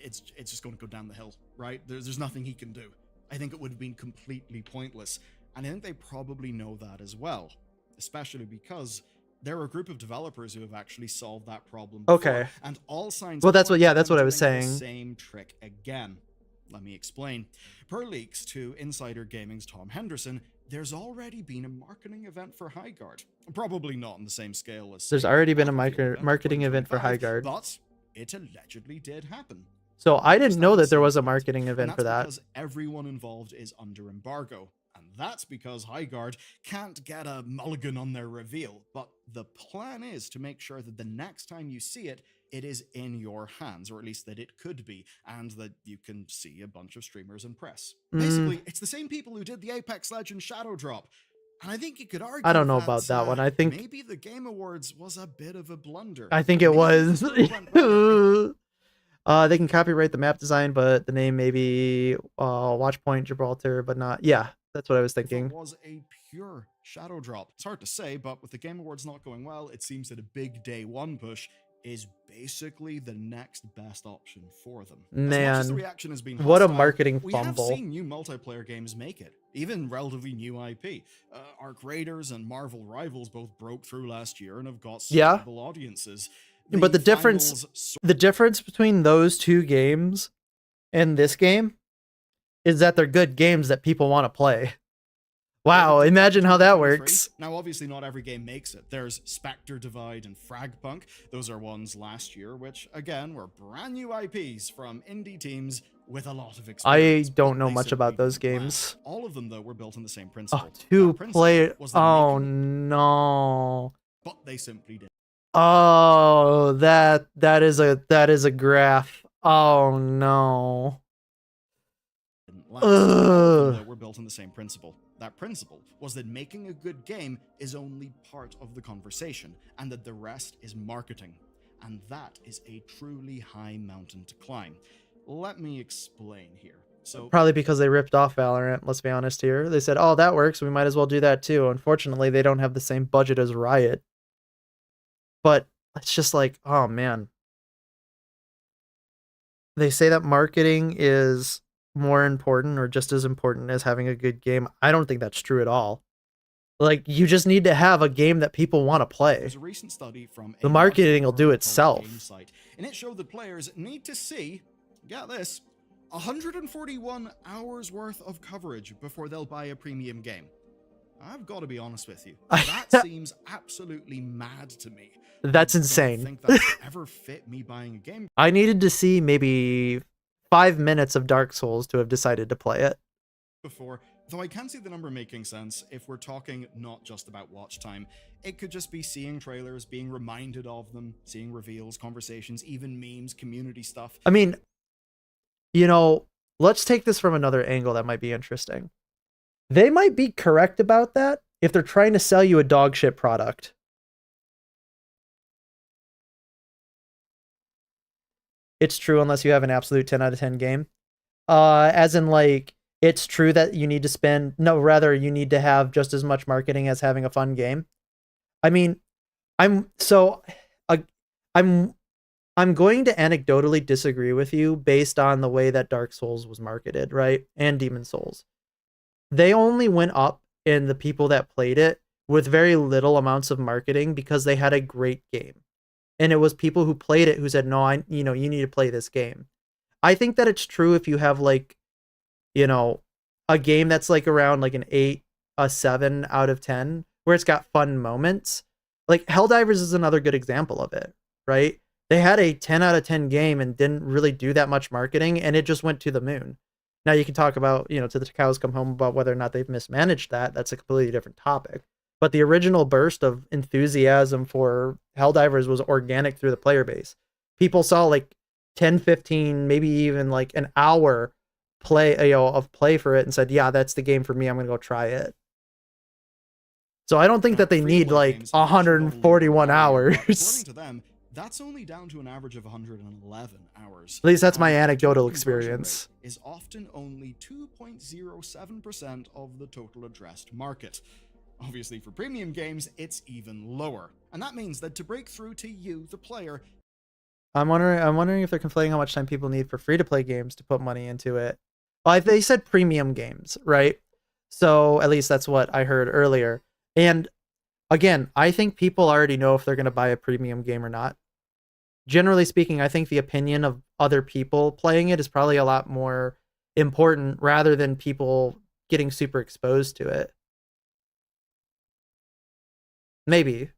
it's just going to go down the hill, right? There's nothing he can do. I think it would have been completely pointless, and I think they probably know that as well, especially because there are a group of developers who have actually solved that problem before, okay. And all signs. Well, that's what I was saying. The same trick again. Let me explain. Per leaks to Insider Gaming's Tom Henderson, there's already been a marketing event for Hyguard. Probably not on the same scale as... There's already been a marketing event for Hyguard. But it allegedly did happen. So I didn't know that there was a marketing event for that. Because everyone involved is under embargo. And that's because Hyguard can't get a mulligan on their reveal. But the plan is to make sure that the next time you see it, it is in your hands, or at least that it could be, and that you can see a bunch of streamers and press. Basically, it's the same people who did the Apex Legends Shadow Drop. And I think you could argue I don't know about that one. I think maybe the Game Awards was a bit of a blunder. I think it was. They can copyright the map design, but the name maybe Watchpoint Gibraltar, but not. Yeah, that's what I was thinking. It was a pure shadow drop. It's hard to say, but with the Game Awards not going well, it seems that a big day one push is basically the next best option for them. Man, as the reaction has been what hostile, a marketing we fumble. have seen new multiplayer games make it, even relatively new IP. Arc Raiders and Marvel Rivals both broke through last year and have got stable audiences. But the difference between those two games and this game is that they're good games that people want to play. Wow, imagine how that works. Now, obviously, not every game makes it. There's Spectre Divide and Fragpunk. Those are ones last year, which, again, were brand new IPs from indie teams with a lot of experience. I don't know much about those games. All of them, though, were built on the same principle. Oh, 2 player. Oh, no. But they simply did. Oh, that is a graph. Oh, no. Were built on the same principle. That principle was that making a good game is only part of the conversation, and that the rest is marketing. And that is a truly high mountain to climb. Let me explain here. So probably because they ripped off Valorant, let's be honest here. They said, oh, that works, we might as well do that too. Unfortunately, they don't have the same budget as Riot. But it's just like, oh man. They say that marketing is more important or just as important as having a good game. I don't think that's true at all. Like, you just need to have a game that people want to play. There's a recent study from the marketing will do itself. Site, and it showed that players need to see, get this, 141 hours worth of coverage before they'll buy a premium game. I've got to be honest with you. That seems absolutely mad to me. That's insane. I don't think that's ever fit me buying a game. I needed to see maybe 5 minutes of Dark Souls to have decided to play it. Before, though I can see the number making sense if we're talking not just about watch time. It could just be seeing trailers, being reminded of them, seeing reveals, conversations, even memes, community stuff. I mean, you know, let's take this from another angle that might be interesting. They might be correct about that if they're trying to sell you a dog shit product. It's true unless you have an absolute 10 out of 10 game. As in, like, it's true that you need to spend... No, rather, you need to have just as much marketing as having a fun game. I mean, I'm going to anecdotally disagree with you based on the way that Dark Souls was marketed, right? And Demon Souls. They only went up in the people that played it with very little amounts of marketing because they had a great game. And it was people who played it who said, no, you need to play this game. I think that it's true if you have, like, you know, a game that's like around like an 8, a 7 out of 10, where it's got fun moments. Like Helldivers is another good example of it, right? They had a 10 out of 10 game and didn't really do that much marketing, and it just went to the moon. Now you can talk about, you know, till the cows come home about whether or not they've mismanaged that. That's a completely different topic. But the original burst of enthusiasm for Helldivers was organic through the player base. People saw like 10, 15, maybe even like an hour of play for it and said, yeah, that's the game for me. I'm going to go try it. So I don't think that they need like 141 hours. According to them, that's only down to an average of 111 hours. At least that's my anecdotal experience. Is often only 2.07% of the total addressed market. Obviously, for premium games, it's even lower. And that means that to break through to you, the player... I'm wondering if they're conflating how much time people need for free-to-play games to put money into it. Well, they said premium games, right? So at least that's what I heard earlier. And again, I think people already know if they're going to buy a premium game or not. Generally speaking, I think the opinion of other people playing it is probably a lot more important rather than people getting super exposed to it. Maybe.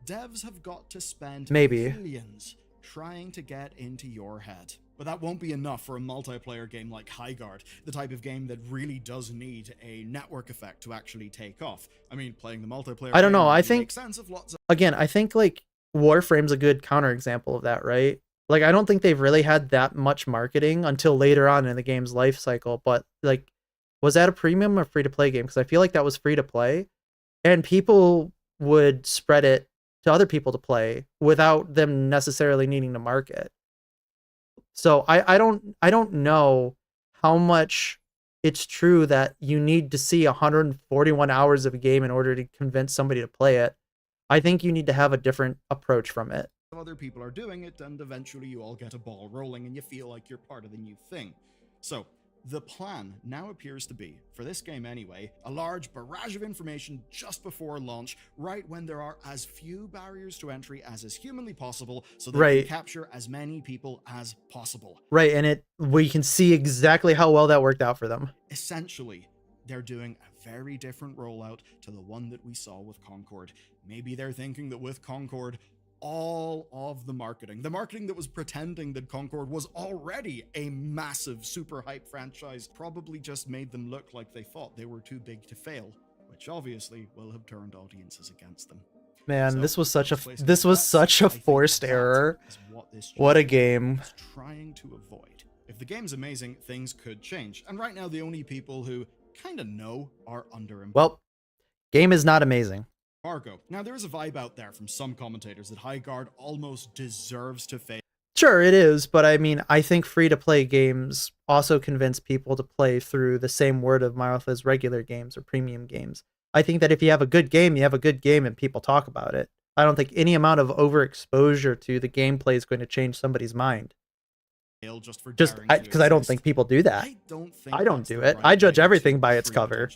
Devs have got to spend millions trying to get into your head. But that won't be enough for a multiplayer game like Highguard, the type of game that really does need a network effect to actually take off. I mean, playing the multiplayer I don't know, I think, makes sense of lots of... Again, I think like Warframe's a good counterexample of that, right? Like, I don't think they've really had that much marketing until later on in the game's life cycle, but like, was that a premium or free-to-play game? Because I feel like that was free-to-play, and people would spread it to other people to play without them necessarily needing to market. So I don't know how much it's true that you need to see 141 hours of a game in order to convince somebody to play it. I think you need to have a different approach from it. Other people are doing it, and eventually you all get a ball rolling and you feel like you're part of the new thing. So The plan now appears to be, for this game anyway, a large barrage of information just before launch, right when there are as few barriers to entry as is humanly possible, so they can capture as many people as possible. Right, and we can see exactly how well that worked out for them. Essentially, they're doing a very different rollout to the one that we saw with Concord. Maybe they're thinking that with Concord, all of the marketing that was pretending that Concord was already a massive super hype franchise, probably just made them look like they thought they were too big to fail, which obviously will have turned audiences against them. Man, so this was such a forced error. What a game. Trying to avoid. If the game's amazing, things could change. And right now, the only people who kind of know are under. Well, game is not amazing. Margo. Now, there is a vibe out there from some commentators that Highguard almost deserves to fail. Sure, it is, but I mean, I think free-to-play games also convince people to play through the same word of mouth as regular games or premium games. I think that if you have a good game, you have a good game and people talk about it. I don't think any amount of overexposure to the gameplay is going to change somebody's mind. Just because I don't think people do that. I don't do it. I judge everything by its cover.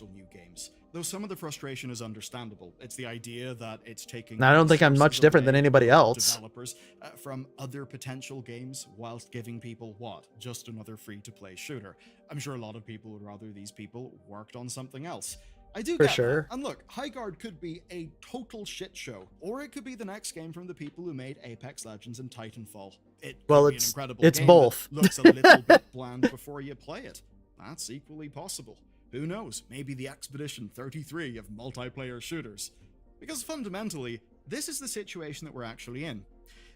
Though some of the frustration is understandable. It's the idea that it's taking... I don't think I'm much different than anybody else. ...developers from other potential games whilst giving people what? Just another free-to-play shooter. I'm sure a lot of people would rather these people worked on something else. I do For get sure. that. And look, Highguard could be a total shit show, or it could be the next game from the people who made Apex Legends and Titanfall. It could be an incredible game both. that looks a little bit bland before you play it. That's equally possible. Who knows, maybe the Expedition 33 of multiplayer shooters. Because fundamentally, this is the situation that we're actually in.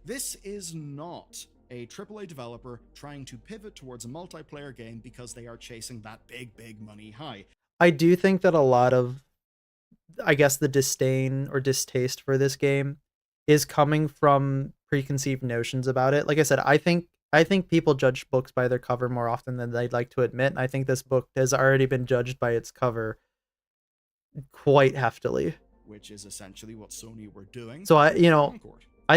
This is not a AAA developer trying to pivot towards a multiplayer game because they are chasing that big money high. I do think that a lot of, I guess, the disdain or distaste for this game is coming from preconceived notions about it. Like I said, I think people judge books by their cover more often than they'd like to admit. And I think this book has already been judged by its cover quite heftily. Which is essentially what Sony were doing. So I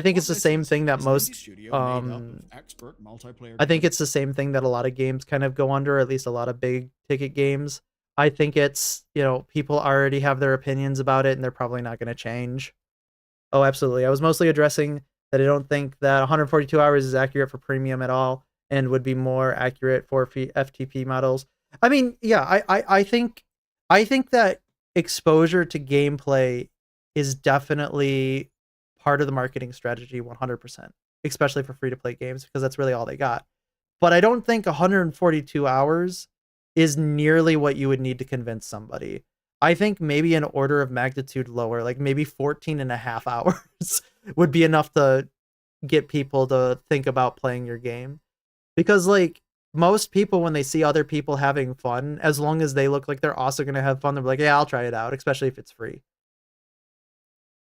think it's the same thing that most, I think it's the same thing that a lot of games kind of go under, at least a lot of big ticket games. I think it's, people already have their opinions about it and they're probably not going to change. Oh, absolutely. I was mostly addressing that I don't think that 142 hours is accurate for premium at all and would be more accurate for FTP models. I mean, yeah, I think that exposure to gameplay is definitely part of the marketing strategy 100%, especially for free-to-play games, because that's really all they got. But I don't think 142 hours is nearly what you would need to convince somebody. I think maybe an order of magnitude lower, like maybe 14 and a half hours would be enough to get people to think about playing your game. Because like most people, when they see other people having fun, as long as they look like they're also going to have fun, they're like, yeah, I'll try it out, especially if it's free.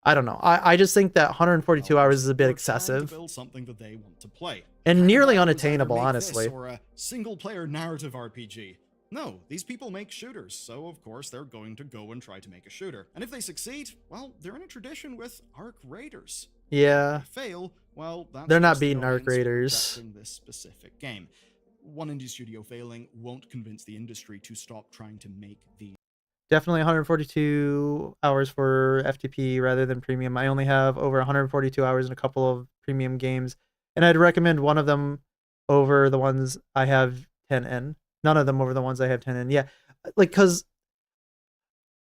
I don't know. I just think that 142 hours is a bit excessive. To build something that they want to play. And nearly unattainable, honestly. Or a single player narrative RPG. No, these people make shooters, so of course they're going to go and try to make a shooter. And if they succeed, well, they're in a tradition with Arc Raiders. Yeah. If they fail, well, that's they're not beating Arc Raiders in this specific game. One indie studio failing won't convince the industry to stop trying to make the... Definitely 142 hours for FTP rather than premium. I only have over 142 hours in a couple of premium games, and I'd recommend one of them over the ones I have 10 in. None of them over the ones I have 10 in. Yeah, like, because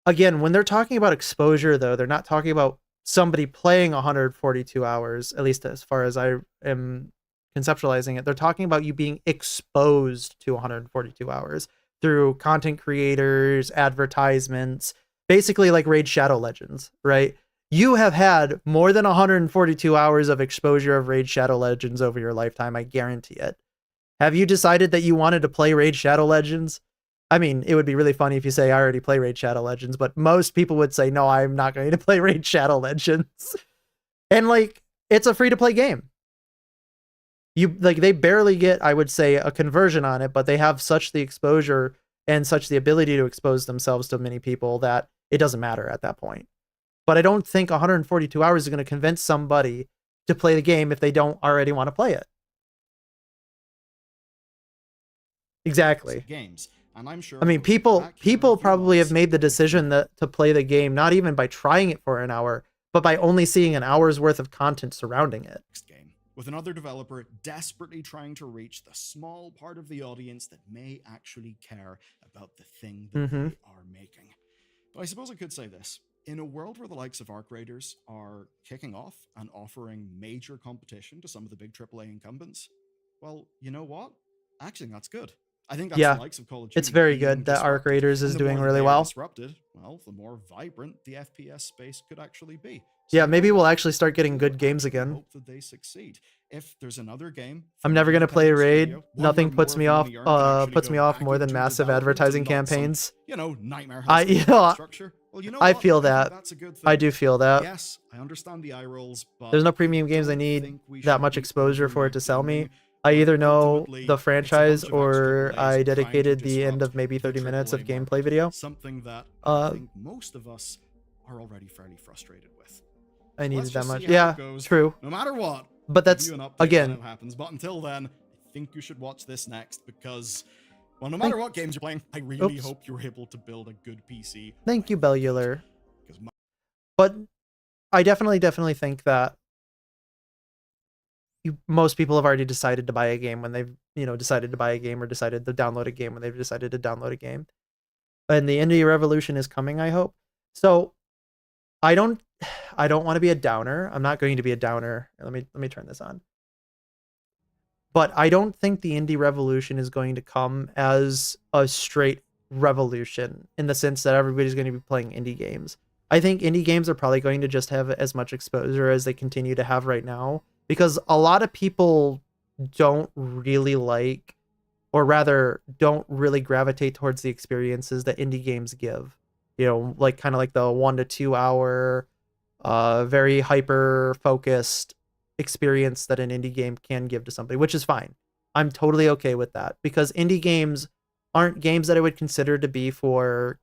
again, when they're talking about exposure, though, they're not talking about somebody playing 142 hours, at least as far as I am conceptualizing it. They're talking about you being exposed to 142 hours through content creators, advertisements, basically like Raid Shadow Legends, right? You have had more than 142 hours of exposure of Raid Shadow Legends over your lifetime, I guarantee it. Have you decided that you wanted to play Raid Shadow Legends? I mean, it would be really funny if you say, I already play Raid Shadow Legends, but most people would say, no, I'm not going to play Raid Shadow Legends. And like, it's a free-to-play game. They barely get, I would say, a conversion on it, but they have such the exposure and such the ability to expose themselves to many people that it doesn't matter at that point. But I don't think 142 hours is going to convince somebody to play the game if they don't already want to play it. Exactly. games. And I'm sure I mean, people probably have made the decision that to play the game not even by trying it for an hour, but by only seeing an hour's worth of content surrounding it. Next game, with another developer desperately trying to reach the small part of the audience that may actually care about the thing that they are making. But I suppose I could say this. In a world where the likes of Arc Raiders are kicking off and offering major competition to some of the big AAA incumbents, well, you know what? Actually, that's good. I think that's the likes of Call of Duty. It's very good that Arc Raiders is doing really well. Disrupted, well, the more vibrant the FPS space could actually be. So yeah, maybe we'll actually start getting good games again. Hope that they succeed. If there's another game, I'm never gonna play a raid. Nothing puts me off more than massive advertising campaigns. Nightmare. I feel that. I do feel that. Yes, I understand the eye rolls, but there's no premium games I need that much exposure for it to sell me. I either know the franchise or I dedicated the end of maybe 30 minutes of gameplay video. Something that I think most of us are already fairly frustrated with. I needed that much. Yeah, true. No matter what. But that's, again, it happens. But until then, I think you should watch this next because, well, no matter what games you're playing, I really hope you're able to build a good PC. Thank you, Bellular. But I definitely think that most people have already decided to buy a game when they've, decided to buy a game or decided to download a game when they've decided to download a game. And the indie revolution is coming, I hope. So I don't want to be a downer. I'm not going to be a downer. Let me turn this on. But I don't think the indie revolution is going to come as a straight revolution in the sense that everybody's going to be playing indie games. I think indie games are probably going to just have as much exposure as they continue to have right now, because a lot of people don't really like, or rather don't really gravitate towards the experiences that indie games give. Like kind of like the 1 to 2 hour, very hyper focused experience that an indie game can give to somebody, which is fine. I'm totally okay with that, because indie games aren't games that I would consider to be for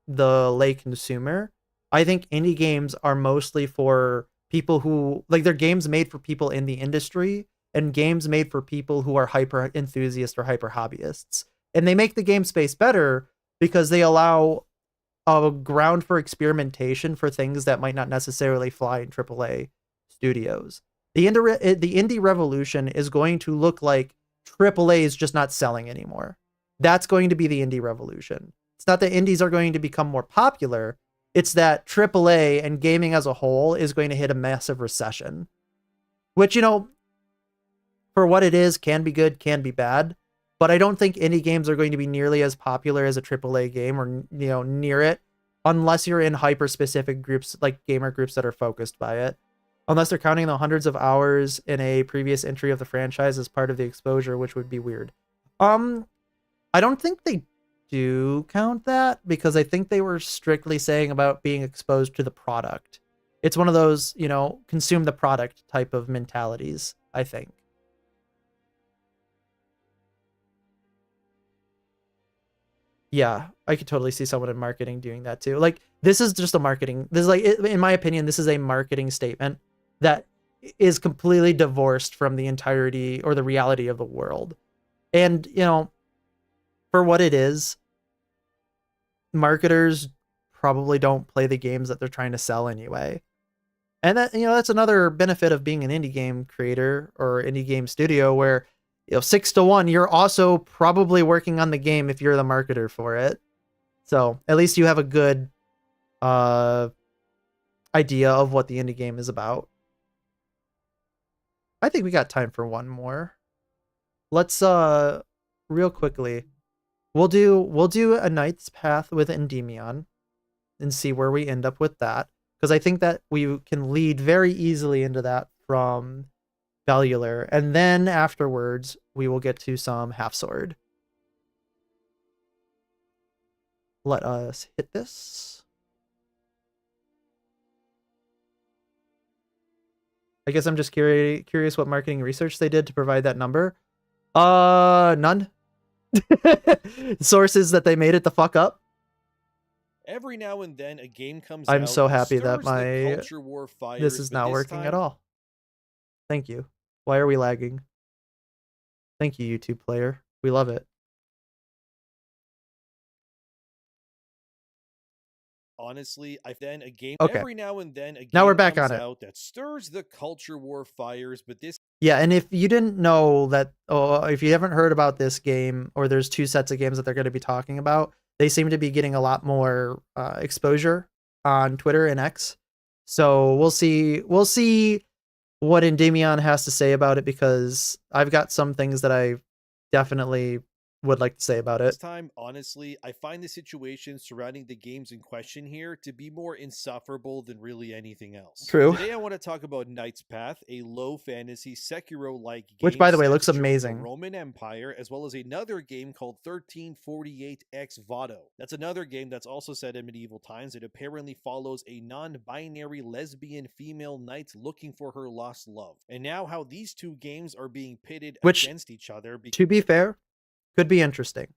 the lay consumer. I think indie games are mostly for people who, like, they're games made for people in the industry and games made for people who are hyper enthusiasts or hyper hobbyists. And they make the game space better because they allow a ground for experimentation for things that might not necessarily fly in AAA studios. The indie revolution is going to look like AAA is just not selling anymore. That's going to be the indie revolution. It's not that indies are going to become more popular. It's that AAA and gaming as a whole is going to hit a massive recession, which, for what it is, can be good, can be bad. But I don't think indie games are going to be nearly as popular as a AAA game or, near it, unless you're in hyper-specific groups, like gamer groups that are focused by it. Unless they're counting the hundreds of hours in a previous entry of the franchise as part of the exposure, which would be weird. I don't think they do count that, because I think they were strictly saying about being exposed to the product. It's one of those, consume the product type of mentalities, I think. Yeah, I could totally see someone in marketing doing that too. Like, this is just a marketing. This is like, in my opinion, this is a marketing statement that is completely divorced from the entirety or the reality of the world. And, for what it is, marketers probably don't play the games that they're trying to sell anyway. And that, that's another benefit of being an indie game creator or indie game studio, where 6 to 1, you're also probably working on the game if you're the marketer for it. So at least you have a good idea of what the indie game is about. I think we got time for one more. Let's real quickly, we'll do a Knight's Path with Endymion and see where we end up with that, because I think that we can lead very easily into that from Bellular, and then afterwards we will get to some Half Sword. Let us hit this. I guess I'm just curious what marketing research they did to provide that number. None. Sources that they made it the fuck up. Every now and then a game comes I'm out so happy that my culture war fires, this is not working at all. Thank you. Why are we lagging? Thank you, YouTube player. We love it. honestly, Okay. every now and then a game Now we're back comes on it. out that stirs the culture war fires, but this Yeah, and if you didn't know that, if you haven't heard about this game, or there's two sets of games that they're going to be talking about, they seem to be getting a lot more exposure on Twitter and X. So we'll see what Endymion has to say about it, because I've got some things that I definitely would like to say about this it. time, honestly, I find the situation surrounding the games in question here to be more insufferable than really anything else. True. Today I want to talk about Knight's Path, a low fantasy Sekiro-like game, Which, by the way, set looks during the amazing. Roman Empire, as well as another game called 1348 Ex Voto. That's another game that's also set in medieval times. It apparently follows a non-binary lesbian female knight looking for her lost love. And now how these two games are being pitted against each other. To be fair, could be interesting.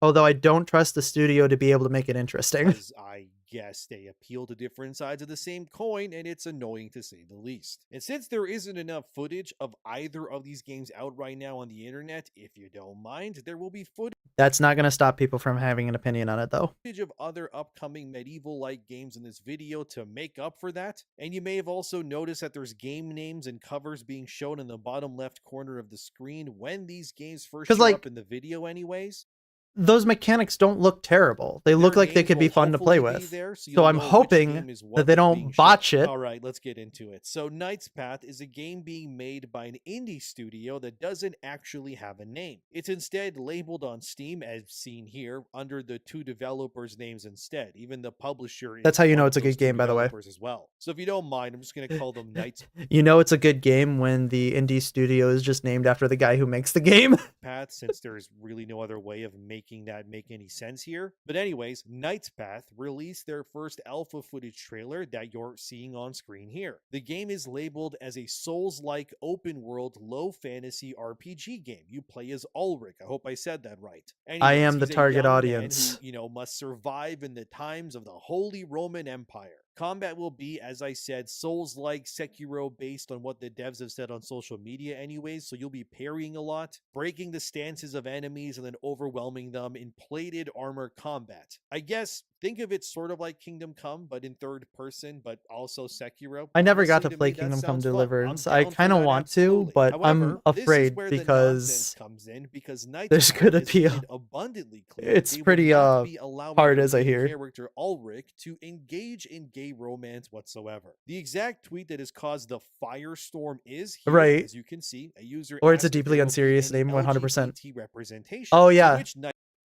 Although I don't trust the studio to be able to make it interesting. Because I guess they appeal to different sides of the same coin, and it's annoying to say the least. And since there isn't enough footage of either of these games out right now on the internet, if you don't mind, there will be footage. That's not going to stop people from having an opinion on it, though. Of other upcoming medieval-like games in this video to make up for that. And you may have also noticed that there's game names and covers being shown in the bottom left corner of the screen when these games first show up in the video anyways. Those mechanics don't look terrible. They look like they could be fun to play with. So I'm hoping that they don't botch it. All right, let's get into it. So Knight's Path is a game being made by an indie studio that doesn't actually have a name. It's instead labeled on Steam, as seen here, under the two developers' names instead. Even the publisher is That's how you know it's a good game, by the way. As well. So if you don't mind, I'm just going to call them Knight's You know it's a good game when the indie studio is just named after the guy who makes the game. Path, since there's really no other way of making that make any sense here. But anyways, Knight's Path released their first alpha footage trailer that you're seeing on screen here. The game is labeled as a Souls-like open world low fantasy RPG game. You play as Ulrich. I hope I said that right. Anyways, I am the target audience. Who, must survive in the times of the Holy Roman Empire. Combat will be, as I said, Souls-like Sekiro based on what the devs have said on social media anyways, so you'll be parrying a lot, breaking the stances of enemies and then overwhelming them in plated armor combat. I guess think of it sort of like Kingdom Come, but in third person, but also Sekiro. I never got to play Kingdom Come Deliverance. I kind of want to, but I'm afraid because there's going to be abundantly clear. It's pretty hard, as I hear. Character Ulrich to engage in gay romance whatsoever. The exact tweet that has caused the firestorm is here, right, as you can see, a user, or it's a deeply unserious name, 100%. Representation. Oh yeah.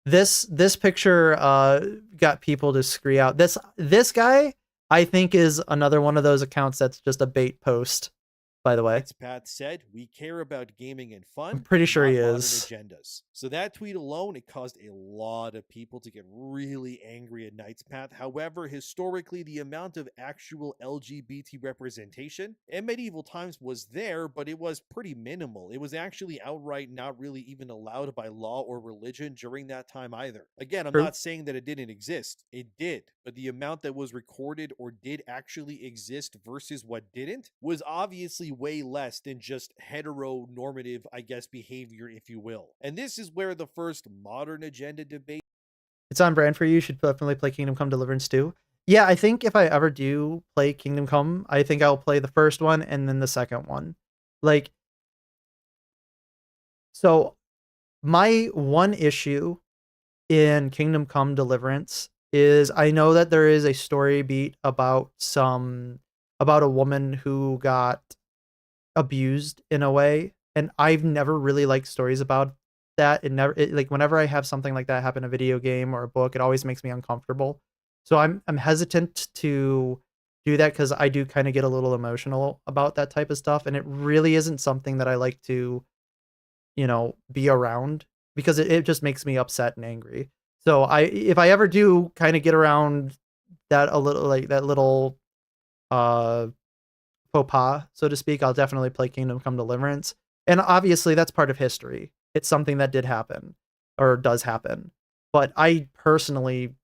This picture got people to scree out. This guy, I think, is another one of those accounts that's just a bait post, by the way. Knight's Path said, "We care about gaming and fun. I'm pretty sure he modern is. Agendas." So that tweet alone, it caused a lot of people to get really angry at Knight's Path. However, historically, the amount of actual LGBT representation in medieval times was there, but it was pretty minimal. It was actually outright not really even allowed by law or religion during that time either. Again, I'm not saying that it didn't exist. It did, but the amount that was recorded or did actually exist versus what didn't was obviously way less than just heteronormative, I guess, behavior, if you will. And this is where the first modern agenda debate. It's on brand for you. You should definitely play Kingdom Come Deliverance too. Yeah, I think if I ever do play Kingdom Come, I think I'll play the first one and then the second one. Like, so my one issue in Kingdom Come Deliverance is I know that there is a story beat about a woman who got abused in a way, and I've never really liked stories about that. Like whenever I have something like that happen in a video game or a book, it always makes me uncomfortable. So I'm hesitant to do that because I do kind of get a little emotional about that type of stuff, and it really isn't something that I like to, be around because it just makes me upset and angry. So if I ever do kind of get around that a little, like that little faux pas, so to speak, I'll definitely play Kingdom Come Deliverance. And obviously that's part of history. It's something that did happen or does happen. But I personally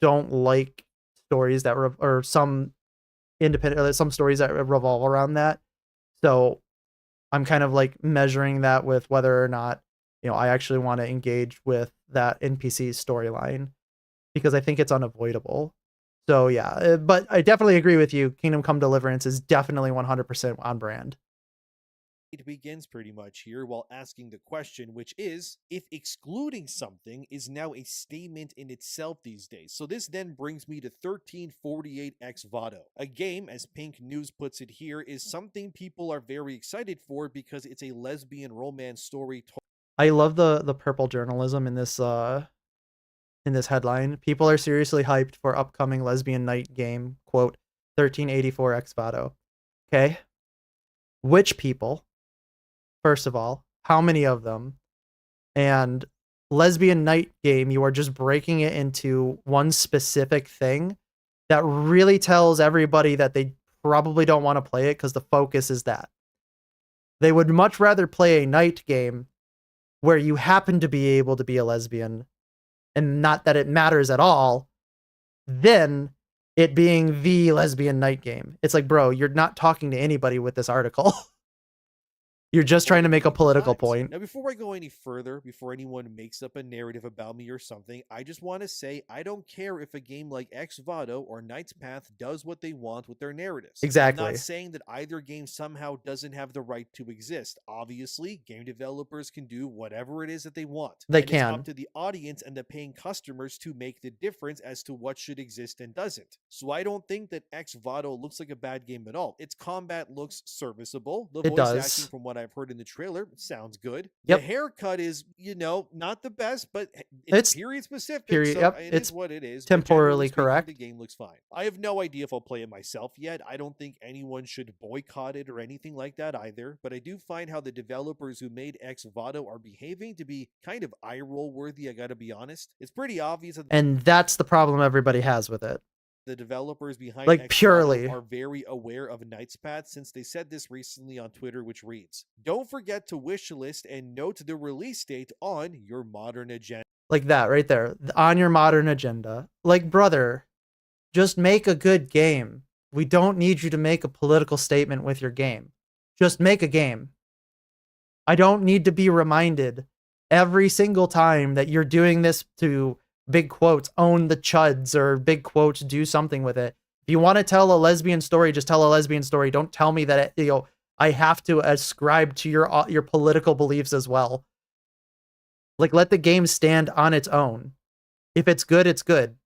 don't like stories that or some stories that revolve around that. So I'm kind of like measuring that with whether or not, I actually want to engage with that NPC storyline, because I think it's unavoidable. So yeah, but I definitely agree with you. Kingdom Come Deliverance is definitely 100% on brand. It begins pretty much here while asking the question, which is if excluding something is now a statement in itself these days. So this then brings me to 1348 Ex Voto. A game, as Pink News puts it here, is something people are very excited for because it's a lesbian romance story. I love the purple journalism in this headline. People are seriously hyped for upcoming lesbian night game, quote, 1384 Ex Voto. Okay. Which people? First of all, how many of them? And lesbian night game, you are just breaking it into one specific thing that really tells everybody that they probably don't want to play it because the focus is that. They would much rather play a night game where you happen to be able to be a lesbian and not that it matters at all than it being the lesbian night game. It's like, bro, you're not talking to anybody with this article. You're just trying to make a political point. Now, before I go any further, before anyone makes up a narrative about me or something, I just want to say I don't care if a game like Ex Voto or Knight's Path does what they want with their narratives. Exactly. I'm not saying that either game somehow doesn't have the right to exist. Obviously, game developers can do whatever it is that they want. They It's can. up to the audience and the paying customers to make the difference as to what should exist and doesn't. So I don't think that Ex Voto looks like a bad game at all. Its combat looks serviceable. The It voice does. acting, from what I've heard in the trailer, sounds good. Yep. The haircut is, not the best, but it's period specific. Period. So yep. It's what it is. Temporally speaking, correct. The game looks fine. I have no idea if I'll play it myself yet. I don't think anyone should boycott it or anything like that either. But I do find how the developers who made Ex Voto are behaving to be kind of eye roll worthy. I gotta be honest. It's pretty obvious that and that's the problem everybody has with it. The developers behind like Ex purely Voto are very aware of Knight's Path, since they said this recently on Twitter, which reads, "Don't forget to wishlist and note the release date on your modern agenda." Like that right there, on your modern agenda. Like, brother, just make a good game. We don't need you to make a political statement with your game. Just make a game. I don't need to be reminded every single time that you're doing this to, big quotes, own the chuds, or big quotes, do something with it. If you want to tell a lesbian story, just tell a lesbian story. Don't tell me that I have to ascribe to your political beliefs as well. Like, let the game stand on its own. If it's good, it's good.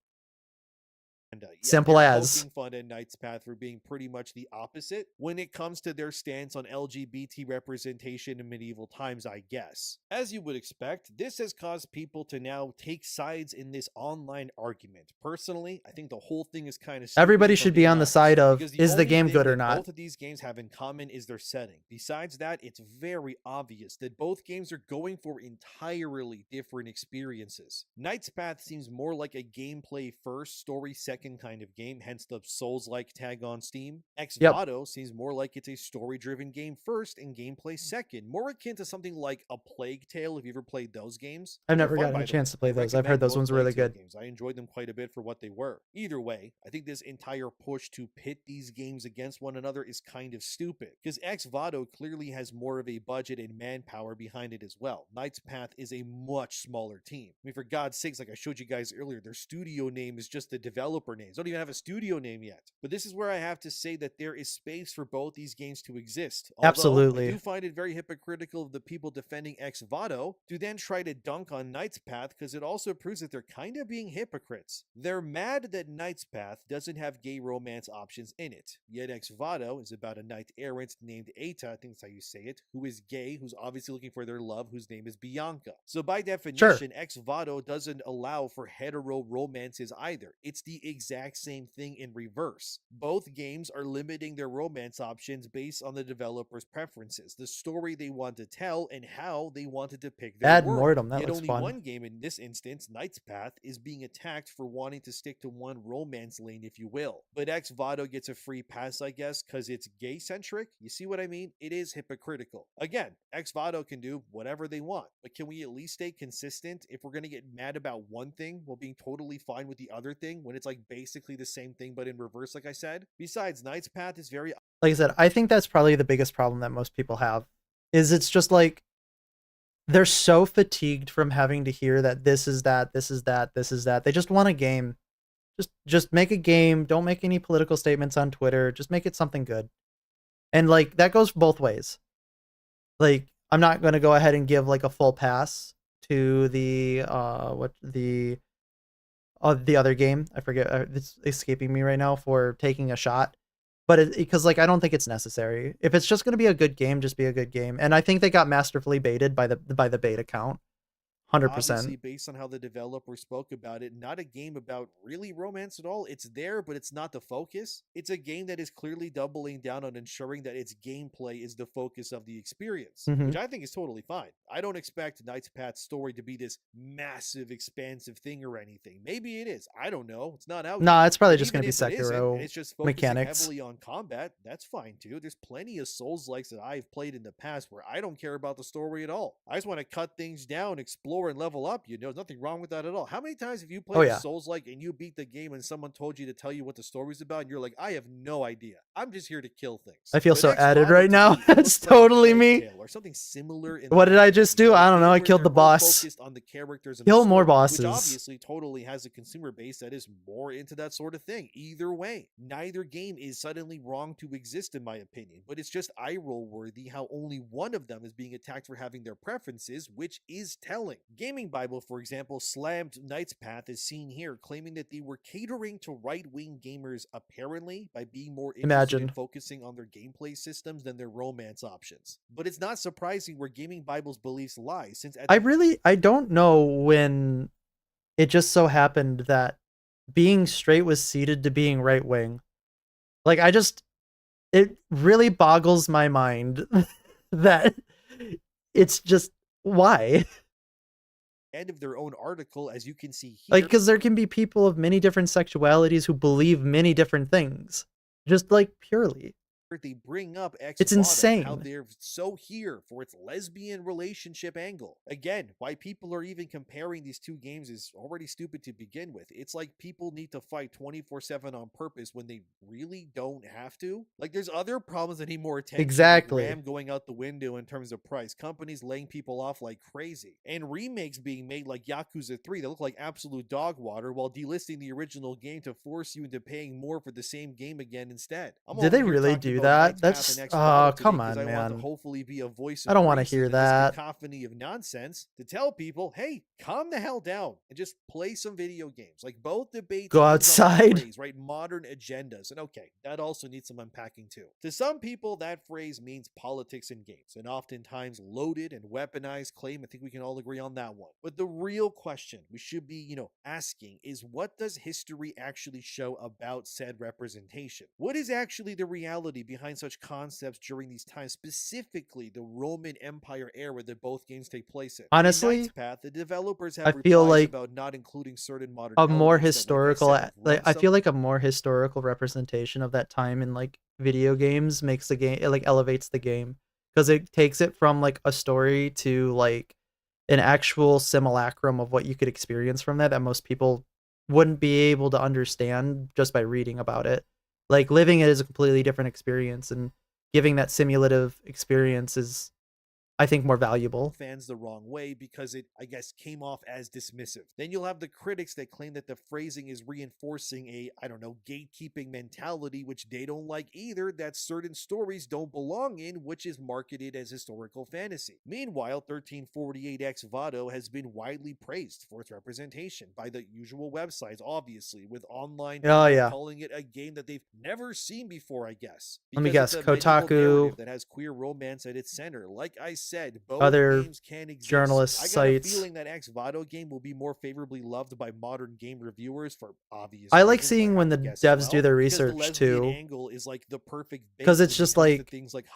Simple as. Poking fun at Knight's Path for being pretty much the opposite when it comes to their stance on LGBT representation in medieval times, I guess. As you would expect, this has caused people to now take sides in this online argument. Personally, I think the whole thing is kind of stupid. Everybody should be on the side of, is the game good or not? Both of these games have in common is their setting. Besides that, it's very obvious that both games are going for entirely different experiences. Knight's Path seems more like a gameplay first, story second kind of game, hence the Souls-like tag on Steam. Ex Voto seems more like it's a story-driven game first and gameplay second, more akin to something like a Plague Tale, if you ever played those games. I've never gotten a chance to play those. I've heard those ones really good. Games. I enjoyed them quite a bit for what they were. Either way, I think this entire push to pit these games against one another is kind of stupid, because Ex Voto clearly has more of a budget and manpower behind it as well. Knight's Path is a much smaller team. I mean, for God's sakes, like I showed you guys earlier, their studio name is just the developer names. They don't even have a studio name yet. But this is where I have to say that there is space for both these games to exist. Although absolutely. I do find it very hypocritical of the people defending Ex Voto to then try to dunk on Knight's Path, because it also proves that they're kind of being hypocrites. They're mad that Knight's Path doesn't have gay romance options in it, yet Ex Voto is about a knight errant named Eta, I think that's how you say it, who is gay, who's obviously looking for their love, whose name is Bianca. So by definition, Ex Voto doesn't allow for hetero romances either. It's the exact same thing in reverse. Both games are limiting their romance options based on the developer's preferences, the story they want to tell, and how they want to depict their Ad world. mortem, that Yet looks only fun. one game in this instance, Knight's Path, is being attacked for wanting to stick to one romance lane, if you will. But Ex Voto gets a free pass, I guess, because it's gay-centric. You see what I mean? It is hypocritical. Again, Ex Voto can do whatever they want, but can we at least stay consistent if we're going to get mad about one thing while being totally fine with the other thing when it's like basically the same thing but in reverse, like I said? Besides, Knight's Path is very... Like I said, I think that's probably the biggest problem that most people have, is it's just like, they're so fatigued from having to hear that this is that, this is that, this is that. They just want a game. Just make a game. Don't make any political statements on Twitter. Just make it something good. And like that goes both ways. Like I'm not going to go ahead and give like a full pass to the the other game. I forget, it's escaping me right now, for taking a shot. But because like I don't think it's necessary. If it's just going to be a good game, just be a good game. And I think they got masterfully baited by the beta count. 100%. Obviously, based on how the developer spoke about it, not a game about really romance at all. It's there, but it's not the focus. It's a game that is clearly doubling down on ensuring that its gameplay is the focus of the experience, which I think is totally fine. I don't expect Knight's Path's story to be this massive, expansive thing or anything. Maybe it is. I don't know. It's not out yet. Nah, it's probably But just going to be even if it isn't, Sekiro and it's just focusing mechanics. heavily on combat, that's fine too. There's plenty of Souls-likes that I've played in the past where I don't care about the story at all. I just want to cut things down, explore, and level up. You know, there's nothing wrong with that at all. How many times have you played a Souls-like and you beat the game and someone told you to tell you what the story's about and you're like, I have no idea. I'm just here to kill things. I feel But so Ex added Voto right to now. me, it It's looks like totally Plague me. Tale or something similar. In What that did I just do? vein. I don't know. I Where killed they're the more boss. focused on the characters and the Kill more story, bosses. which obviously totally has a consumer base that is more into that sort of thing. Either way, neither game is suddenly wrong to exist, in my opinion, but it's just eye-roll worthy how only one of them is being attacked for having their preferences, which is telling. Gaming Bible, for example, slammed Knight's Path, as seen here, claiming that they were catering to right-wing gamers, apparently, by being more interested in focusing on their gameplay systems than their romance options. But it's not surprising where Gaming Bible's beliefs lie, since I don't know when it just so happened that being straight was ceded to being right wing. Like it really boggles my mind that it's just, why? End of their own article, as you can see here. Like, because there can be people of many different sexualities who believe many different things, just like purely. They bring up Ex It's Voto, insane. how they're so here for its lesbian relationship angle. Again, why people are even comparing these two games is already stupid to begin with. It's like people need to fight 24/7 on purpose when they really don't have to. Like, there's other problems that need more attention. Exactly. Like RAM going out the window in terms of price, companies laying people off like crazy, and remakes being made like Yakuza 3 that look like absolute dog water, while delisting the original game to force you into paying more for the same game again instead. Did they really do that? That's come on, man. Want to hopefully be a voice of I don't want to reason hear in this that. cacophony of nonsense to tell people, hey, calm the hell down and just play some video games. Like, both debates Go outside. phrase, right? Modern agendas. And okay, that also needs some unpacking too. To some people, that phrase means politics in games, and oftentimes loaded and weaponized claim. I think we can all agree on that one. But the real question we should be, asking is, what does history actually show about said representation? What is actually the reality behind such concepts during these times, specifically the Roman Empire era that both games take place in? Honestly, in Knight's Path, the developers have I feel like about not including certain modern a more elements historical, that, like I feel like a more historical representation of that time in like video games makes the game, it like elevates the game, because it takes it from like a story to like an actual simulacrum of what you could experience from that most people wouldn't be able to understand just by reading about it. Like, living it is a completely different experience, and giving that simulative experience is, I think, more valuable. Fans the wrong way because it, I guess, came off as dismissive. Then you'll have the critics that claim that the phrasing is reinforcing a, gatekeeping mentality, which they don't like either, that certain stories don't belong in, which is marketed as historical fantasy. Meanwhile, 1348 Ex Voto has been widely praised for its representation by the usual websites, obviously, with online calling it a game that they've never seen before, I guess. Let me guess, Kotaku, that has queer romance at its center. Like I said, both other games can exist. journalist I got sites. a feeling that Ex Voto game will be more favorably loved by modern game reviewers for obvious I like reasons, seeing when the devs do their research too, angle is like the perfect because it's just like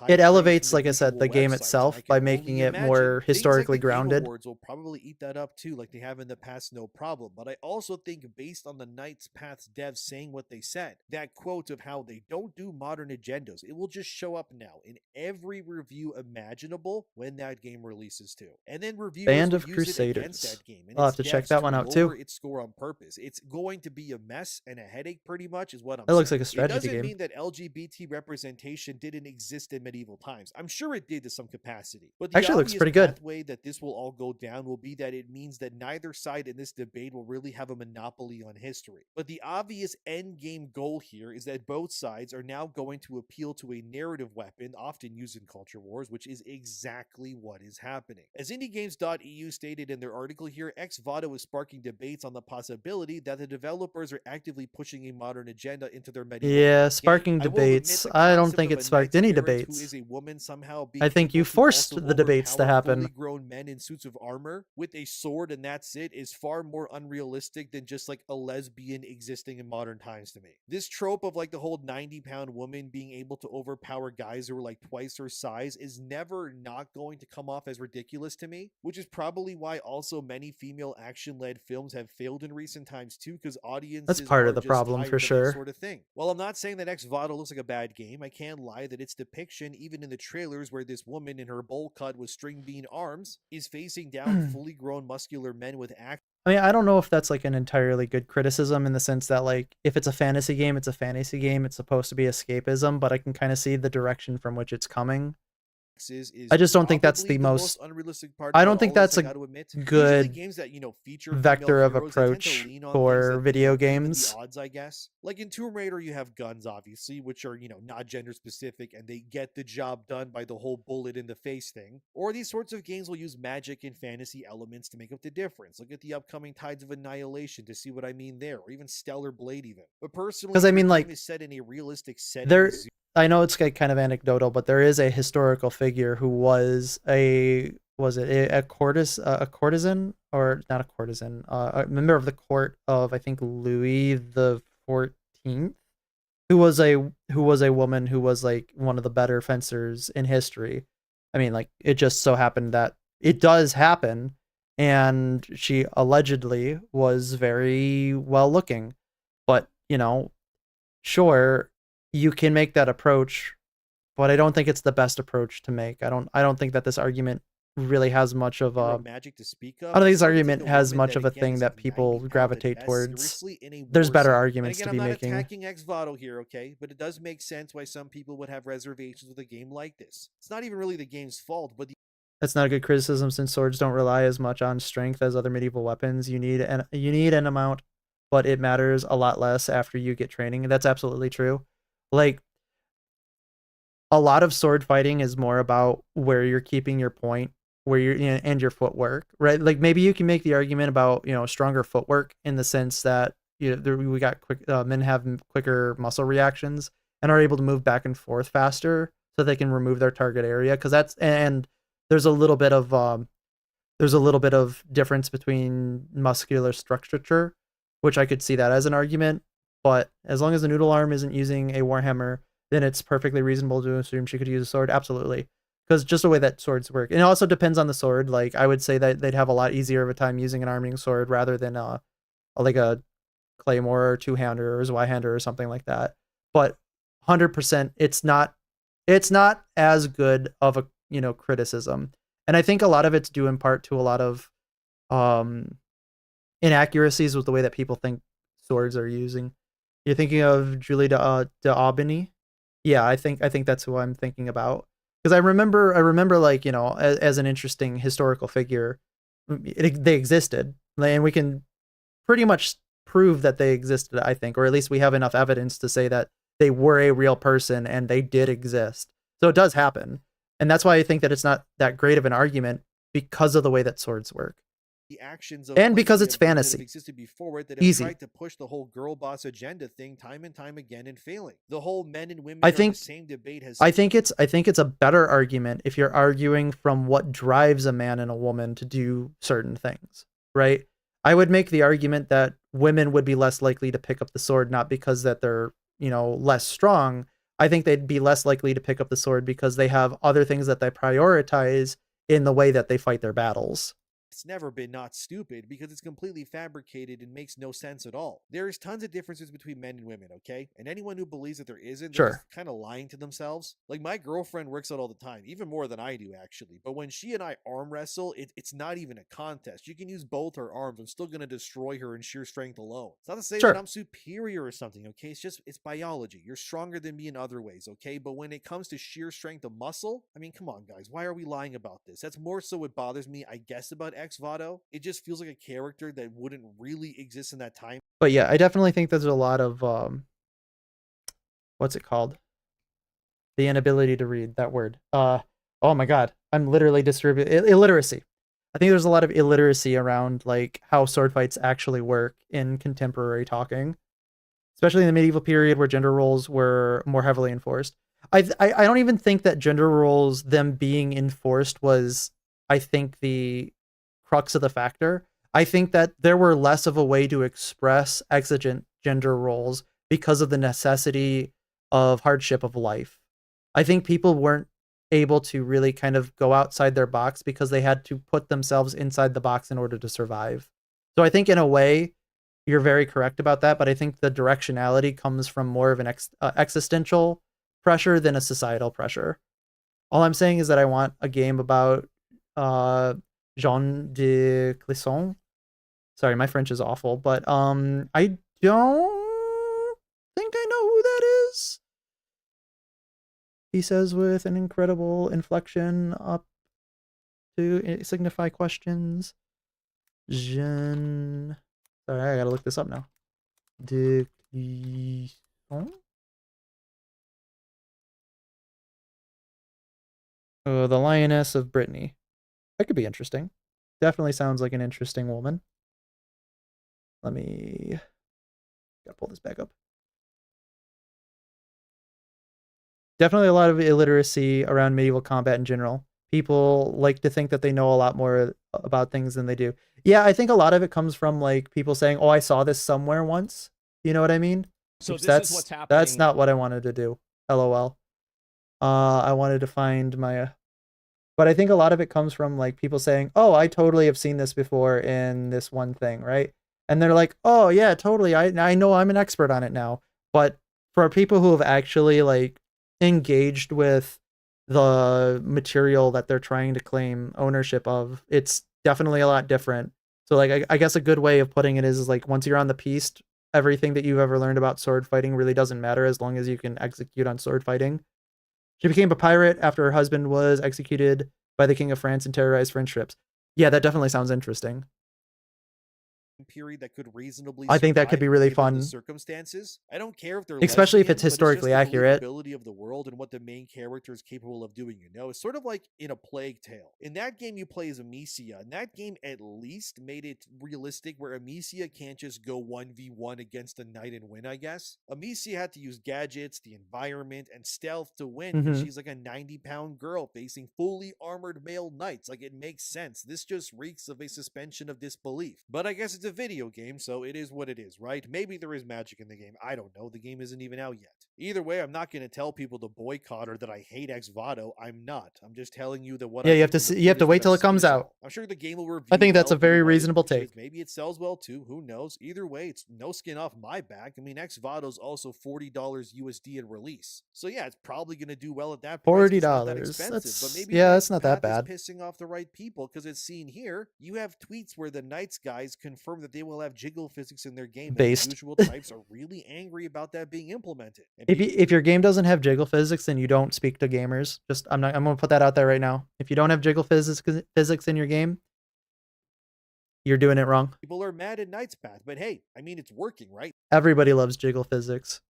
it elevates, like I said, the game itself by making it more historically grounded. Awards will probably eat that up too, like they have in the past, no problem. But I also think, based on the Knight's Path's devs saying what they said, that quote of how they don't do modern agendas, it will just show up now in every review imaginable when that game releases too. And then reviewers Band will of use it against Crusaders. that game and I'll its have to check devs that one out lower too. its score on purpose. It's going to be a mess and a headache pretty much is what I'm It looks saying. like a strategy It doesn't game. mean that LGBT representation didn't exist in medieval times. I'm sure it did to some capacity. But the Actually looks obvious pretty good. pathway that this will all go down will be that it means that neither side in this debate will really have a monopoly on history. But the obvious end game goal here is that both sides are now going to appeal to a narrative weapon often used in culture wars, which is exactly what is happening. As IndieGames.eu stated in their article here, Ex Voto is sparking debates on the possibility that the developers are actively pushing a modern agenda into their medieval Yeah, sparking game. I will admit debates. the I don't concept think of it a sparked knight any spirit who debates. is a woman somehow being I think you able to forced also the debates to overpower happen. fully grown men in suits of armor with a sword and that's it is far more unrealistic than just like a lesbian existing in modern times to me. This trope of like the whole 90-pound woman being able to overpower guys who are like twice her size is never not going to come off as ridiculous to me, which is probably why also many female action-led films have failed in recent times too, because audiences That's part are of the just problem tired for of that sure. sort of thing. While I'm not saying that Ex Voto looks like a bad game, I can't lie that its depiction, even in the trailers where this woman in her bowl cut with string bean arms is facing down fully grown muscular men with axe. I mean, I don't know if that's like an entirely good criticism in the sense that like if it's a fantasy game, it's a fantasy game. It's supposed to be escapism, but I can kind of see the direction from which it's coming. I just don't think that's the most unrealistic part. I don't think that's a good games that feature vector of heroes, they tend to approach lean on for things that video even games. the odds, I guess. Like in Tomb Raider, you have guns, obviously, which are not gender specific, and they get the job done by the whole bullet in the face thing. Or these sorts of games will use magic and fantasy elements to make up the difference. Look at the upcoming Tides of Annihilation to see what I mean there, or even Stellar Blade, even. But personally, because I mean, like, is set in a realistic setting. There, I know it's kind of anecdotal, but there is a historical figure who was a courtesan or not a courtesan, a member of the court of I think Louis the 14th, who was a woman who was like one of the better fencers in history. I mean, like it just so happened that it does happen, and she allegedly was very well looking, but sure, you can make that approach, but I don't think it's the best approach to make. I don't think that this argument really has much of a magic to speak of. I don't think this argument has much of a thing that people gravitate towards. There's better arguments to be making. I'm not attacking Ex Voto here, okay? But it does make sense why some people would have reservations with a game like this. It's not even really the game's fault, but that's not a good criticism since swords don't rely as much on strength as other medieval weapons. You need an amount, but it matters a lot less after you get training. That's absolutely true. Like, a lot of sword fighting is more about where you're keeping your point, where you're and your footwork, right? Like maybe you can make the argument about stronger footwork in the sense that we got men have quicker muscle reactions and are able to move back and forth faster, so they can remove their target area. Because there's a little bit of difference between muscular structure, which I could see that as an argument. But as long as the noodle arm isn't using a warhammer, then it's perfectly reasonable to assume she could use a sword. Absolutely. Because just the way that swords work. And it also depends on the sword. Like, I would say that they'd have a lot easier of a time using an arming sword rather than like a claymore or two-hander or Zweihander or something like that. But 100%, it's not as good of a criticism. And I think a lot of it's due in part to a lot of inaccuracies with the way that people think swords are using. You're thinking of Julie d'Aubigny? Yeah, I think that's who I'm thinking about. Because I remember like, as an interesting historical figure, they existed. And we can pretty much prove that they existed, I think. Or at least we have enough evidence to say that they were a real person and they did exist. So it does happen. And that's why I think that it's not that great of an argument, because of the way that swords work. The actions of and because it's fantasy. Existed before it that easy. Tried to push the whole girl boss agenda thing time and time again and failing. The whole men and women I think the same debate has I think it's a better argument if you're arguing from what drives a man and a woman to do certain things, right? I would make the argument that women would be less likely to pick up the sword, not because that they're, less strong. I think they'd be less likely to pick up the sword because they have other things that they prioritize in the way that they fight their battles. It's never been not stupid because it's completely fabricated and makes no sense at all. There's tons of differences between men and women, okay? And anyone who believes that there isn't, they're Sure. just kind of lying to themselves. Like my girlfriend works out all the time, even more than I do actually. But when she and I arm wrestle, it's not even a contest. You can use both her arms. I'm still going to destroy her in sheer strength alone. It's not to say Sure. that I'm superior or something, okay? It's biology. You're stronger than me in other ways, okay? But when it comes to sheer strength of muscle, I mean, come on, guys. Why are we lying about this? That's more so what bothers me, I guess, about Xvado. It just feels like a character that wouldn't really exist in that time. But yeah, I definitely think there's a lot of what's it called? The inability to read that word. Oh my god, I'm literally illiteracy. I think there's a lot of illiteracy around like how sword fights actually work in contemporary talking, especially in the medieval period where gender roles were more heavily enforced. I don't even think that gender roles, them being enforced, was, I think, the crux of the factor. I think that there were less of a way to express exigent gender roles because of the necessity of hardship of life. I think people weren't able to really kind of go outside their box because they had to put themselves inside the box in order to survive. So I think in a way, you're very correct about that, but I think the directionality comes from more of an existential pressure than a societal pressure. All I'm saying is that I want a game about Jean de Clisson. Sorry, my French is awful, but I don't think I know who that is. He says with an incredible inflection up to signify questions. Jean. Sorry, I gotta look this up now. De Clisson? Oh, the Lioness of Brittany. That could be interesting. Definitely sounds like an interesting woman. Let me... Gotta pull this back up. Definitely a lot of illiteracy around medieval combat in general. People like to think that they know a lot more about things than they do. Yeah, I think a lot of it comes from like people saying, "Oh, I saw this somewhere once." You know what I mean? So Which this is what's happening. That's not what I wanted to do. LOL. I wanted to find my... But I think a lot of it comes from like people saying, "Oh, I totally have seen this before in this one thing," right? And they're like, "Oh yeah, totally. I know I'm an expert on it now." But for people who have actually like engaged with the material that they're trying to claim ownership of, it's definitely a lot different. So like I guess a good way of putting it is like once you're on the piste, everything that you've ever learned about sword fighting really doesn't matter as long as you can execute on sword fighting. She became a pirate after her husband was executed by the King of France and terrorized French ships. Yeah, that definitely sounds interesting. Period that could reasonably I think that could be really fun. The circumstances. I don't care if they're especially if lesbian, it's historically but it's just accurate. the believability of the world and what the main character is capable of doing. You know, it's sort of like in A Plague Tale. In that game, you play as Amicia, and that game at least made it realistic where Amicia can't just go 1v1 against a knight and win. I guess Amicia had to use gadgets, the environment, and stealth to win because she's like a 90-pound girl facing fully armored male knights. Like it makes sense. This just reeks of a suspension of disbelief. But I guess it's a video game, so it is what it is, right? Maybe there is magic in the game. I don't know. The game isn't even out yet. Either way, I'm not going to tell people to boycott or that I hate Xvado. I'm not. I'm just telling you that what Yeah, I you have to wait till it comes out. I'm sure the game will review. I think that's a well, very people might reasonable appreciate it. take. Maybe it sells well too. Who knows? Either way, it's no skin off my back. I mean, Xvado's also $40 USD at release. So yeah, it's probably going to do well at that price. It's not that $40. expensive, but maybe Yeah, the that's not that path bad. is pissing off the right people because it's seen here. You have tweets where the Knights guys confirm that they will have jiggle physics in their game. Based. And the usual types are really angry about that being implemented. And If your game doesn't have jiggle physics, then you don't speak to gamers. I'm gonna put that out there right now. If you don't have jiggle physics in your game, you're doing it wrong. people are mad at Knight's Path, but hey, I mean, it's working, right? Everybody loves jiggle physics.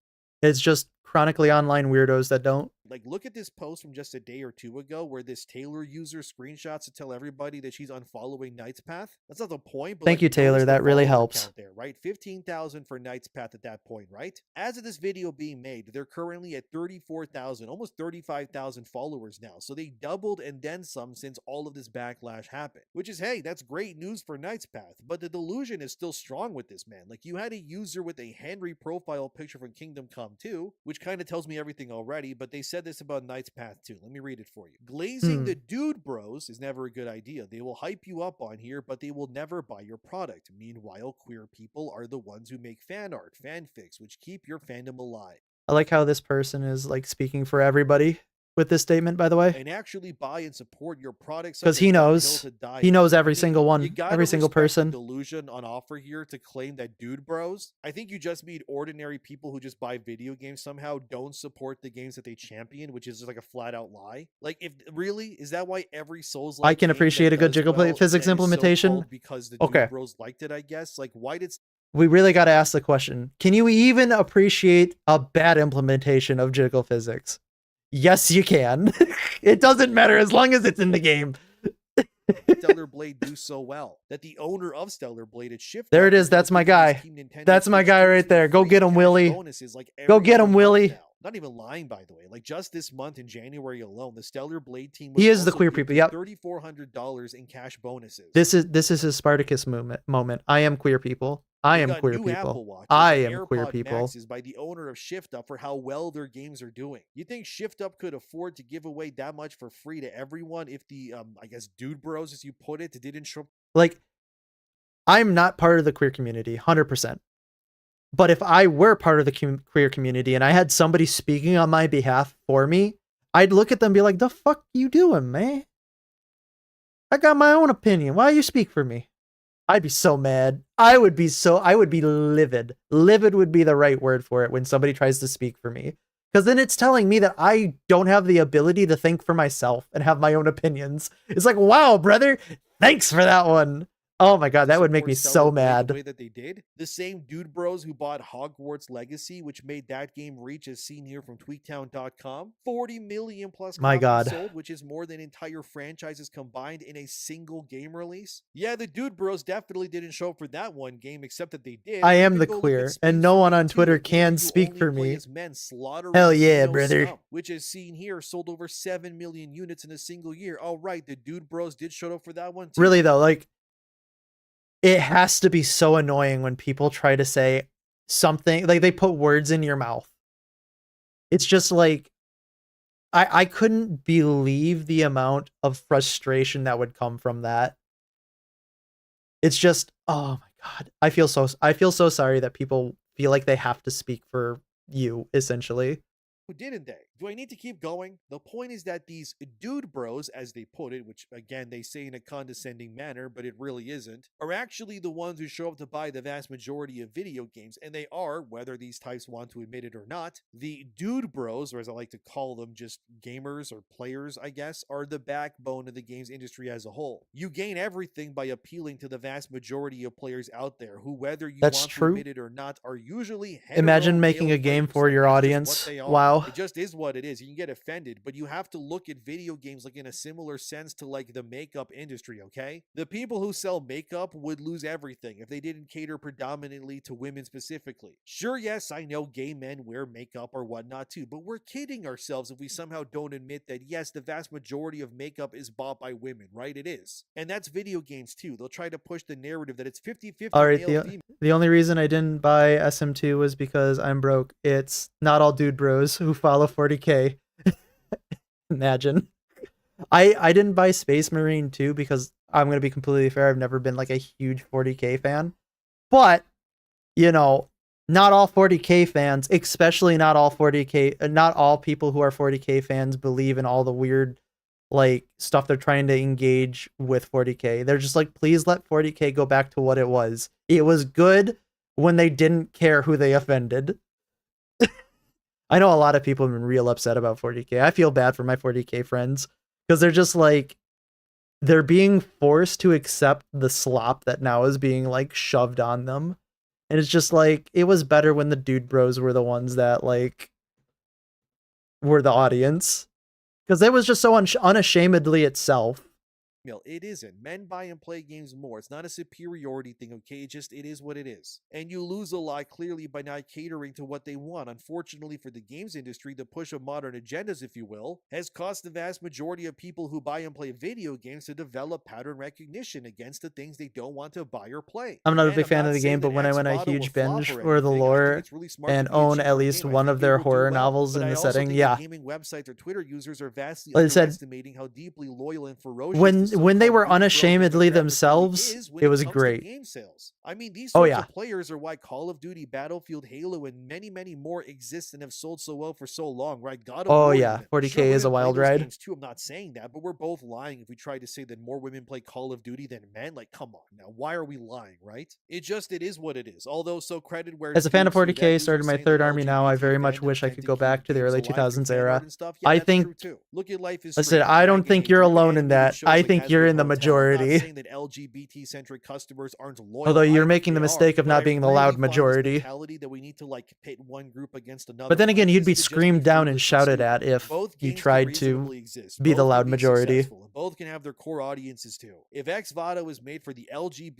It's just chronically online weirdos that don't. Like, look at this post from just a day or two ago where this Taylor user screenshots to tell everybody that she's unfollowing Knight's Path. That's not the point. But Thank you, Taylor. notice the That really follower helps. count there, right? 15,000 for Knight's Path at that point, right? As of this video being made, they're currently at 34,000, almost 35,000 followers now. So they doubled and then some since all of this backlash happened. Which is, hey, that's great news for Knight's Path. But the delusion is still strong with this, man. Like, you had a user with a Henry profile picture from Kingdom Come 2, which kind of tells me everything already, but they said said this about Knight's Path too. Let me read it for you. Glazing Hmm. the dude bros is never a good idea. They will hype you up on here, but they will never buy your product. Meanwhile, queer people are the ones who make fan art, fanfics, which keep your fandom alive. I like how this person is like speaking for everybody with this statement, by the way, And actually buy and support your products because he knows every single one, every single person. Delusion on offer here to claim that dude bros. I think you just mean ordinary people who just buy video games somehow don't support the games that they champion, which is just like a flat out lie. Like, if really is that why every Souls I can appreciate a good jiggle physics implementation. Because the Okay. dude bros liked it, I guess. Like, why did We really got to ask the question, can you even appreciate a bad implementation of jiggle physics? Yes, you can. It doesn't matter as long as it's in the game. Stellar Blade do so well that the owner of Stellar Blade at Shift. There it is. That's my guy. That's my guy right there. Go get him, Willie. Go get him, Willie. Not even lying, by the way. Like, just this month in January alone, the Stellar Blade team He is the queer people. Yep. $3,400 in cash bonuses. This is his Spartacus moment. I am queer people. I am queer people. I am queer people. Maxes by the owner of Shift Up for how well their games are doing. You think Shift Up could afford to give away that much for free to everyone if the I guess dude bros, as you put it, didn't show? Like, I'm not part of the queer community, 100%. But if I were part of the queer community and I had somebody speaking on my behalf for me, I'd look at them and be like, the fuck you doing, man? I got my own opinion. Why you speak for me? I'd be so mad. I would be livid. Livid would be the right word for it when somebody tries to speak for me. Because then it's telling me that I don't have the ability to think for myself and have my own opinions. It's like, wow, brother, thanks for that one. Oh my god, that would make me so mad. The way that they did. The same dude bros who bought Hogwarts Legacy, which made that game reach, as seen here from tweaktown.com, 40 million plus my god sold, which is more than entire franchises combined in a single game release. Yeah, the dude bros definitely didn't show up for that one game, except that they did. I am the queer, and no one on Twitter can speak for me. Hell yeah, brother. Which is seen here, sold over 7 million units in a single year. Oh right, the dude bros did show up for that one too. Really though, like, it has to be so annoying when people try to say something, like they put words in your mouth. It's just like, I couldn't believe the amount of frustration that would come from that. It's just, oh my god. I feel so sorry that people feel like they have to speak for you, essentially. Didn't they? Do I need to keep going? The point is that these dude bros, as they put it, which again they say in a condescending manner, but it really isn't, are actually the ones who show up to buy the vast majority of video games, and they are, whether these types want to admit it or not, the dude bros, or as I like to call them, just gamers or players, I guess, are the backbone of the games industry as a whole. You gain everything by appealing to the vast majority of players out there who, whether you want to admit it or not, are usually imagine making a game for your audience. Wow. It just is what it is. You can get offended, but you have to look at video games like in a similar sense to like the makeup industry, okay? The people who sell makeup would lose everything if they didn't cater predominantly to women specifically. Sure, yes, I know gay men wear makeup or whatnot too, but we're kidding ourselves if we somehow don't admit that yes, the vast majority of makeup is bought by women, right? It is. And that's video games too. They'll try to push the narrative that it's 50-50. All right, the only reason I didn't buy SM2 was because I'm broke. It's not all dude bros who follow 40k. Imagine. I didn't buy Space Marine 2 because I'm going to be completely fair, I've never been like a huge 40k fan. But, you know, not all 40k fans, especially not all people who are 40k fans believe in all the weird like stuff they're trying to engage with 40k. They're just like, please let 40k go back to what it was. It was good when they didn't care who they offended. I know a lot of people have been real upset about 40k. I feel bad for my 40k friends because they're just like, they're being forced to accept the slop that now is being like shoved on them. And it's just like, it was better when the dude bros were the ones that like were the audience. Because it was just so unashamedly itself. female. It isn't. Men buy and play games more. It's not a superiority thing, okay? It is what it is. And you lose a lot clearly by not catering to what they want. Unfortunately for the games industry, the push of modern agendas, if you will, has caused the vast majority of people who buy and play video games to develop pattern recognition against the things they don't want to buy or play. I'm not a big fan of the game, but when I went a huge binge for the lore and own at least one of their horror novels in the setting, yeah. Gaming websites or Twitter users are vastly Like I said, underestimating how deeply loyal and ferocious when they were unashamedly themselves, it was great. Game sales. I mean, these Oh, sorts yeah. of players are why Call of Duty, Battlefield, Halo, and many, many more exist and have sold so well for so long, right? God of Oh War yeah, even. 40K Sure, is a women play wild those ride. games too. I'm not saying that, but we're both lying if we tried to say that more women play Call of Duty than men. Like, come on now, why are we lying, right? It is what it is. Although, so credit where As a fan of due, so that 40K, user started my saying third that army now. I very much LGBT wish I fandom could tend go to back keep to the early games alive through 2000s fan era. art and stuff. Yeah, I that's think- true too. Look at Life is I said, Strange, I don't Dragon think Age, you're look at alone in animated that. shows I like think you're Hazbin in the Hotel. I'm not majority. saying that LGBT-centric customers aren't loyal. Although I you're think making the they are, mistake of but not I being the really loud find this majority. mentality that we need to like pit one group against another. But then again, right? you'd be This could just screamed down and foolish shouted stupid. at if Both you games can tried to reasonably exist. be the Both can loud be majority. successful, and both can have their core audiences too. If X Vado is made for the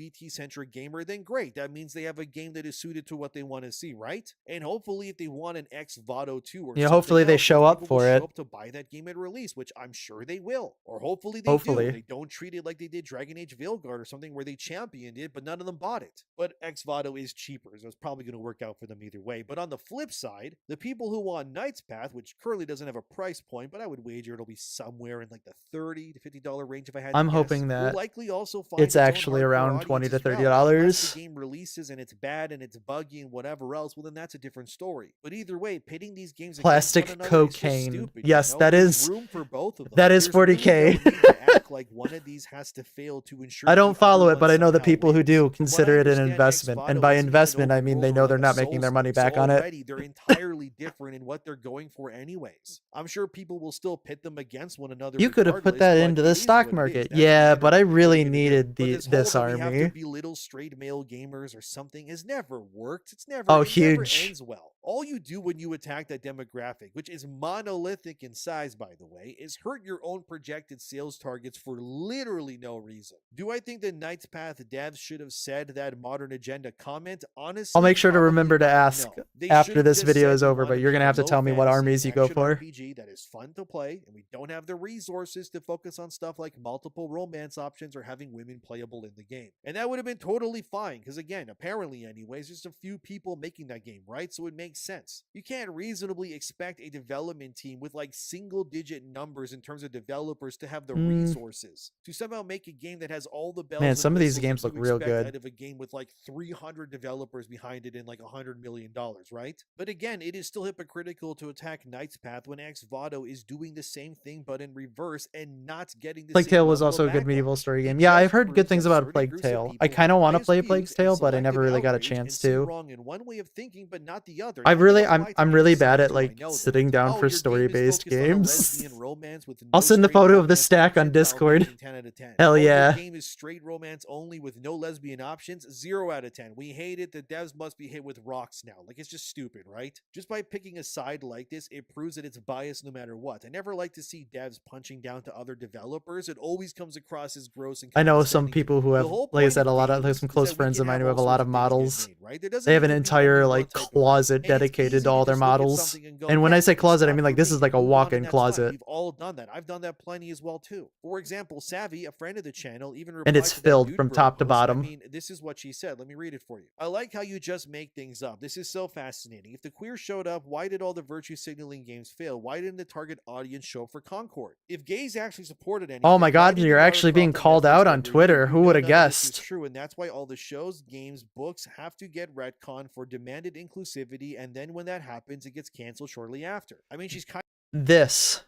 LGBT-centric gamer, then great. That means they have a game that is suited to what they want to see, right? And hopefully, if they want an X Vado 2 or Yeah, something hopefully they else, show those up people will for it. show up to buy that game at release, which I'm sure they will. Or hopefully they Hopefully. do. They don't treat it like they did Dragon Age Veilguard or something where they championed it, but none of them bought it. But X Vado is cheaper, so it's probably going to work out for them either way. But on the flip side, the people who want Knight's Path, which currently doesn't have a price point, but I would wager it'll be somewhere in like the $30 to $50 range if I had to I'm guess, hoping will that likely also find it's its own actually hardcore around $20 audience to as well. $30. Unless the game releases and it's bad and it's buggy and whatever else, well then that's a different story. But either way, pitting these games against Plastic one another is just cocaine. stupid, Yes, you know? that There's is- room for both of them. that is There's really 40K. no need to act like one of these has to fail to ensure I the don't other follow it, one but I know the somehow people who wins. do From what I consider it an understand, investment. Xbox And by isn't even investment, I mean they overall know they're like a not making their Souls money game, so back on it. already they're entirely different in what they're going for anyways. I'm sure people will still pit them against one another. You could have put regardless, that but into it the is stock what it is. market. That's the Yeah, end but of I it. really What are you gonna do? needed But this whole that we have to army. be little straight male gamers or something has never worked. It Oh, never huge. ends well. All you do when you attack that demographic, which is monolithic in size, by the way, is hurt your own projected sales targets for literally no reason. Do I think the Knight's Path devs should have said that modern agenda comment? Honestly, I'll make sure to probably remember to not. ask No. They after should have this just video said is we over, want but to you're be gonna a have to low tell me what fantasy armies you go action for. RPG that is fun to play, and we don't have the resources to focus on stuff like multiple romance options or having women playable in the game. And that would have been totally fine, because again, apparently anyways, just a few people making that game, right? So it makes sense. You can't reasonably expect a development team with like single digit numbers in terms of developers to have the resources to somehow make a game that has all the bells Man, and some of these whistles games that look you real expect good. out of a game with like 300 developers behind it and like $100 million, right? But again, it is still hypocritical to attack Knight's Path when X Vado is doing the same thing but in reverse and not getting the Plague same Tale was level also a of good medieval backlash. story It game. Yeah, I've just heard good proves things that about certain Plague groups of Tale. I people kind of have want to biased play views Plague's and Tale, but I selective never really got a outrage and chance see to. wrong in one way of thinking but not the other. I And really, think about I'm why really Tiny bad at Sands, I like know that. sitting down Oh, for your game is story-based focused on a games. lesbian romance with I'll no send the straight photo of the romance stack on options, I'll Discord. give it 10 out of 10. Hell Oh, your yeah. game is straight romance only with no lesbian options, 0 out of 10. We hate it. The devs must be hit with rocks now. Like, it's just stupid, right? Just by picking a side like this, it proves that it's biased no matter what. I never like to see devs punching down to other developers. It always comes across as gross and I know some condescending to me. people who The have, whole like I point said, a lot of games like some is close that we friends can of mine who have have a all lot sorts of of games get models. made, right? There doesn't They have need an to be only entire one like type of game. closet And it's dedicated easy to all their just look at models. something and go, And when yeah, I say it's closet, I not mean for like this me. is like a Move on, walk-in and that's fine. closet. We've all done that. I've done that plenty as well too. For example, Savvy, a friend of the channel, even And replied it's to that filled Dude from Bro top to post. I bottom. mean, this is what she said. Let me read it for you. I like how you just make things up. This is so fascinating. If the queer showed up, why did all the virtue signaling games fail? Why didn't the target audience show up for Concord? If gays actually supported anything, Oh my why god, did the you're water actually being propaganda called first out get on renewed? Twitter. We Who know would have none of this is guessed? true, and that's why all the shows, games, books have to get retconned for demanded inclusivity, and then when that happens, it gets canceled shortly after. I mean, she's kind This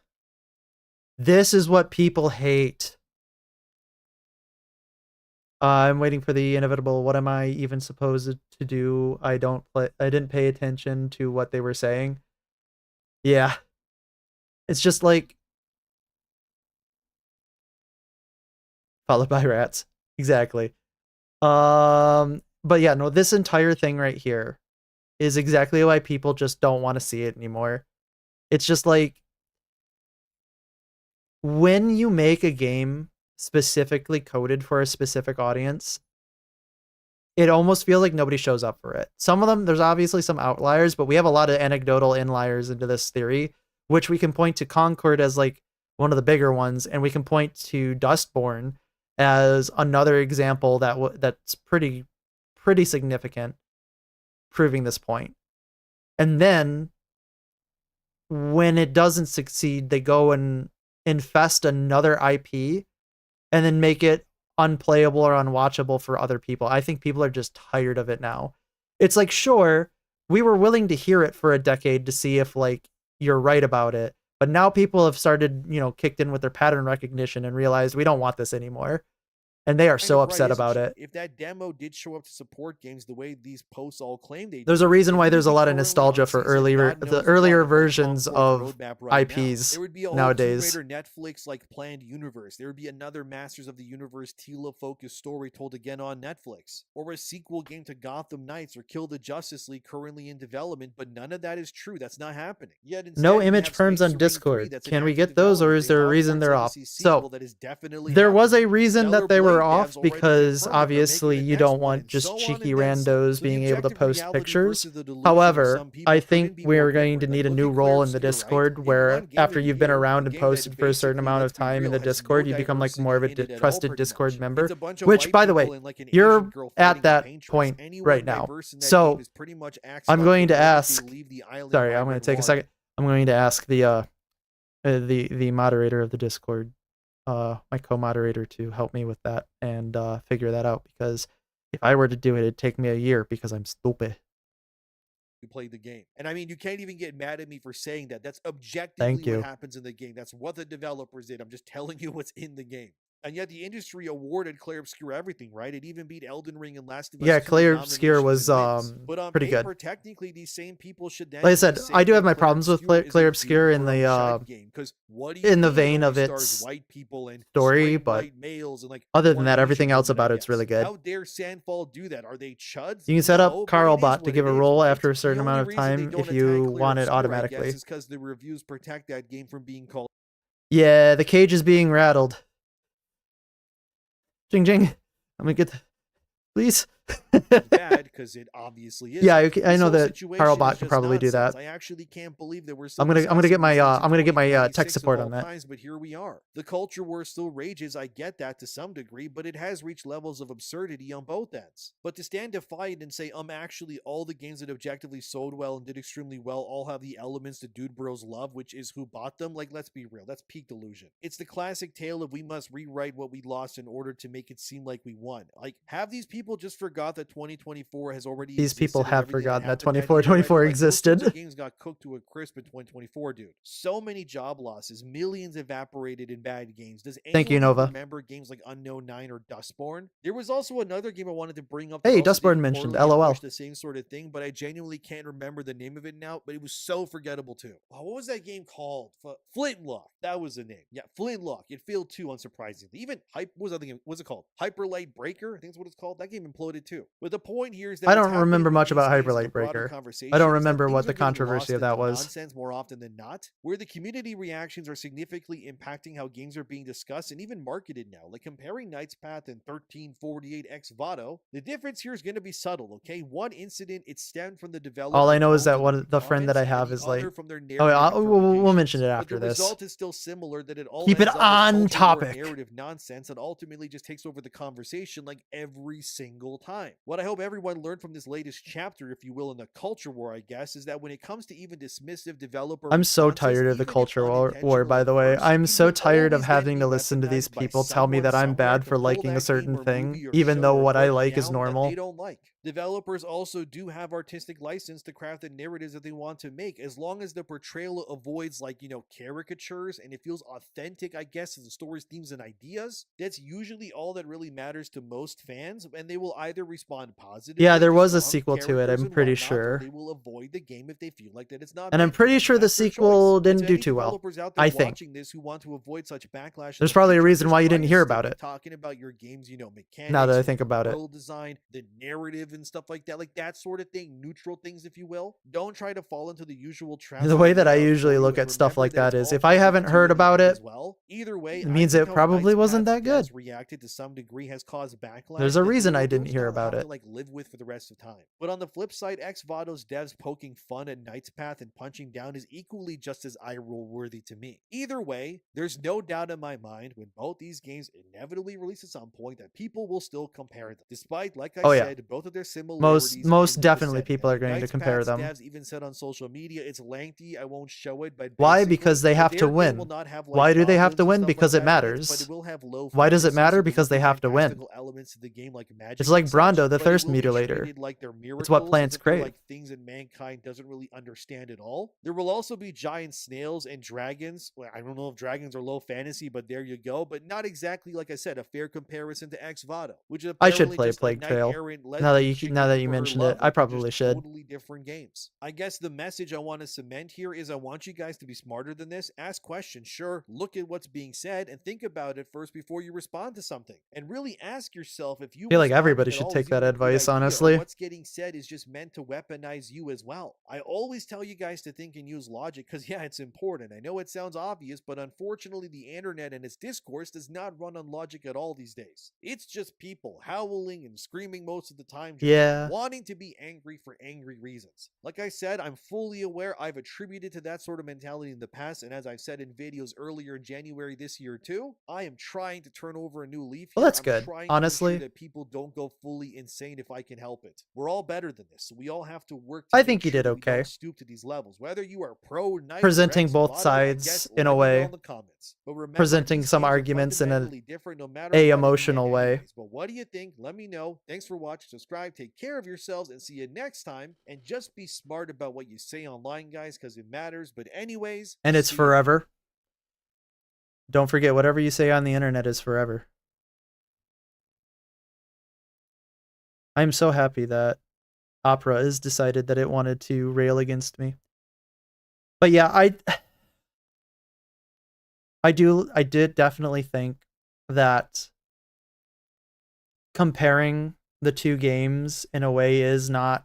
is what people hate. I'm waiting for the inevitable. What am I even supposed to do? I didn't pay attention to what they were saying. Yeah. It's just like followed by rats. Exactly. But yeah, no, this entire thing right here is exactly why people just don't want to see it anymore. It's just like when you make a game specifically coded for a specific audience, it almost feels like nobody shows up for it. Some of them, there's obviously some outliers, but we have a lot of anecdotal inliers into this theory, which we can point to Concord as like one of the bigger ones, and we can point to Dustborn as another example that's pretty significant, proving this point. And then when it doesn't succeed, they go and infest another IP and then make it unplayable or unwatchable for other people. I think people are just tired of it now. It's like, sure, we were willing to hear it for a decade to see if like you're right about it, but now people have started, kicked in with their pattern recognition and realized we don't want this anymore. And they are so upset about it. If that demo did show up to support games the way these posts all claim they do, there's a reason why there's a lot of nostalgia for the earlier versions of IPs nowadays. There would be a Netflix like planned universe. There would be another Masters of the Universe Tila focused story told again on Netflix, or a sequel game to Gotham Knights or Kill the Justice League currently in development. But none of that is true. That's not happening. Yet instead, no image perms on Discord. Can we get those, or is there a reason they're off? So there was a reason that they were off, because obviously you don't want just cheeky randos being able to post pictures. However, I think we're going to need a new role in the Discord where after you've been around and posted for a certain amount of time in the Discord, you become like more of a trusted Discord member, which, by the way, you're at that point right now. So I'm going to ask, sorry, I'm going to take a second. I'm going to ask the moderator of the Discord, my co-moderator, to help me with that and figure that out, because if I were to do it, it'd take me a year because I'm stupid. You played the game. And I mean, you can't even get mad at me for saying that. That's objectively what happens in the game. That's what the developers did. I'm just telling you what's in the game. And yet the industry awarded Clair Obscur everything, right? It even beat Elden Ring and Last of Us. Yeah, Clair Obscur was pretty good. Technically, these same people should then, like I said, I do have my problems with Clair Obscur in the vein of its story, but other than that, everything else about it's really good. How dare Sandfall do that? Are they chuds? You can set up Carlbot to give a roll after a certain amount of time if you want it automatically. It's because the reviews protect that game from being called. Yeah, the cage is being rattled. Jing jing. I'm gonna get please. Bad, because it obviously is. Yeah, I know that Carlbot can probably do that. I actually can't believe that we're. I'm gonna get my tech support on that. But here we are. The culture war still rages. I get that to some degree, but it has reached levels of absurdity on both ends. But to stand defiant and say, actually, all the games that objectively sold well and did extremely well all have the elements that dude bros love, which is who bought them. Like, let's be real, that's peak delusion. It's the classic tale of we must rewrite what we lost in order to make it seem like we won. Like, have these people just forgot that 2024 has already These people have forgotten that 24 existed. Like, games got cooked to a crisp in 2024, dude. So many job losses, millions evaporated in bad games. Does anyone remember games like Unknown 9 or Dustborn? There was also another game I wanted to bring up. Hey, Dustborn mentioned, LOL. The same sort of thing, but I genuinely can't remember the name of it now, but it was so forgettable too. Oh, what was that game called? Flintlock. That was the name. Yeah, Flintlock. It failed too, unsurprisingly. Even what was the other game? What's it called? Hyperlight Breaker? I think that's what it's called. That game imploded too. But the point here is that I don't remember much about Hyperlight Breaker. I don't remember what the controversy of that was. Nonsense more often than not, where the community reactions are significantly impacting how games are being discussed and even marketed now. Like comparing Knight's Path and 1348X Vado, the difference here is going to be subtle. Okay, one incident, it stemmed from the developer. All I know is that the friend that I have is like, we'll mention it after this. The result is still similar, that it all keep it on topic. Narrative nonsense that ultimately just takes over the conversation like every single time. What I hope everyone learned from this latest chapter, if you will, in the culture war, I guess, is that when it comes to even dismissive developer, I'm so tired of the culture war, by the way. I'm so tired of having to listen to these people tell me that I'm bad for liking a certain thing, even though what I like is normal. They don't like. Developers also do have artistic license to craft the narratives that they want to make, as long as the portrayal avoids, like, caricatures, and it feels authentic, I guess, to the story's themes and ideas. That's usually all that really matters to most fans, and they will either either respond positively. Yeah, there to was a strong sequel to it, characters I'm and pretty whatnot, or sure. they will avoid the game if they feel like that it's not. And I'm meant for pretty them. sure the That's their choice. sequel But to didn't do any too well. developers out there I think. watching this who want to avoid such backlash, in There's the probably a future, reason just why you didn't try hear and about stick it. to talking about your games, mechanics, Now that I think about it. world design, the narrative and stuff like that sort of thing, neutral things, if you will. Don't try to fall into the usual traps. The way that I usually look at stuff like that is, if I haven't heard about it, either way, it means it probably wasn't that good. Reacted to some degree has caused backlash. There's a reason I didn't hear about it. Live with for the rest of time. But on the flip side, Xvado's devs poking fun at Knight's Path and punching down is equally just as eye-roll worthy to me. Either way, there's no doubt in my mind when both these games inevitably release at some point that people will still compare them. Despite, like I said, both of their similarities. Most definitely people are going to compare them. Devs even said on social media, it's lengthy, I won't show it, but why? Because they have to win. Why do they have to win? Because it matters. Why does it matter? Because they have to win. It's like Brondo, the Thirst Mutilator. It's what plants crave. Like things that mankind doesn't really understand at all. There will also be giant snails and dragons. Well, I don't know if dragons are low fantasy, but there you go. But not exactly, like I said, a fair comparison to Xvado, which is I should play Plague Trail. Now that you mentioned it, I probably should. Totally different games. I guess the message I want to cement here is I want you guys to be smarter than this. Ask questions, sure. Look at what's being said and think about it first before you respond to something. And really ask yourself if you feel like everybody should take that advice, honestly. What's getting said is just meant to weaponize you as well. I always tell you guys to think and use logic because, yeah, it's important. I know it sounds obvious, but unfortunately, the internet and its discourse does not run on logic at all these days. It's just people howling and screaming most of the time, just wanting to be angry for angry reasons. Like I said, I'm fully aware I've attributed to that sort of mentality in the past, and as I've said in videos earlier in January this year too, I am trying to turn over a new leaf here. Well, that's good, honestly. That people don't go fully insane if I can help it. We're all better than this, so we all have to work. I think you did okay. Stoop to these levels, whether you are pro Knight, presenting both sides in a way, presenting some arguments in a emotional way. But what do you think? Let me know. Thanks for watching. Subscribe. Take care of yourselves, and see you next time. And just be smart about what you say online, guys, because it matters. But anyways, and it's forever. Don't forget, whatever you say on the internet is forever. I'm so happy that Opera has decided that it wanted to rail against me. But yeah, I did definitely think that comparing the two games in a way is not,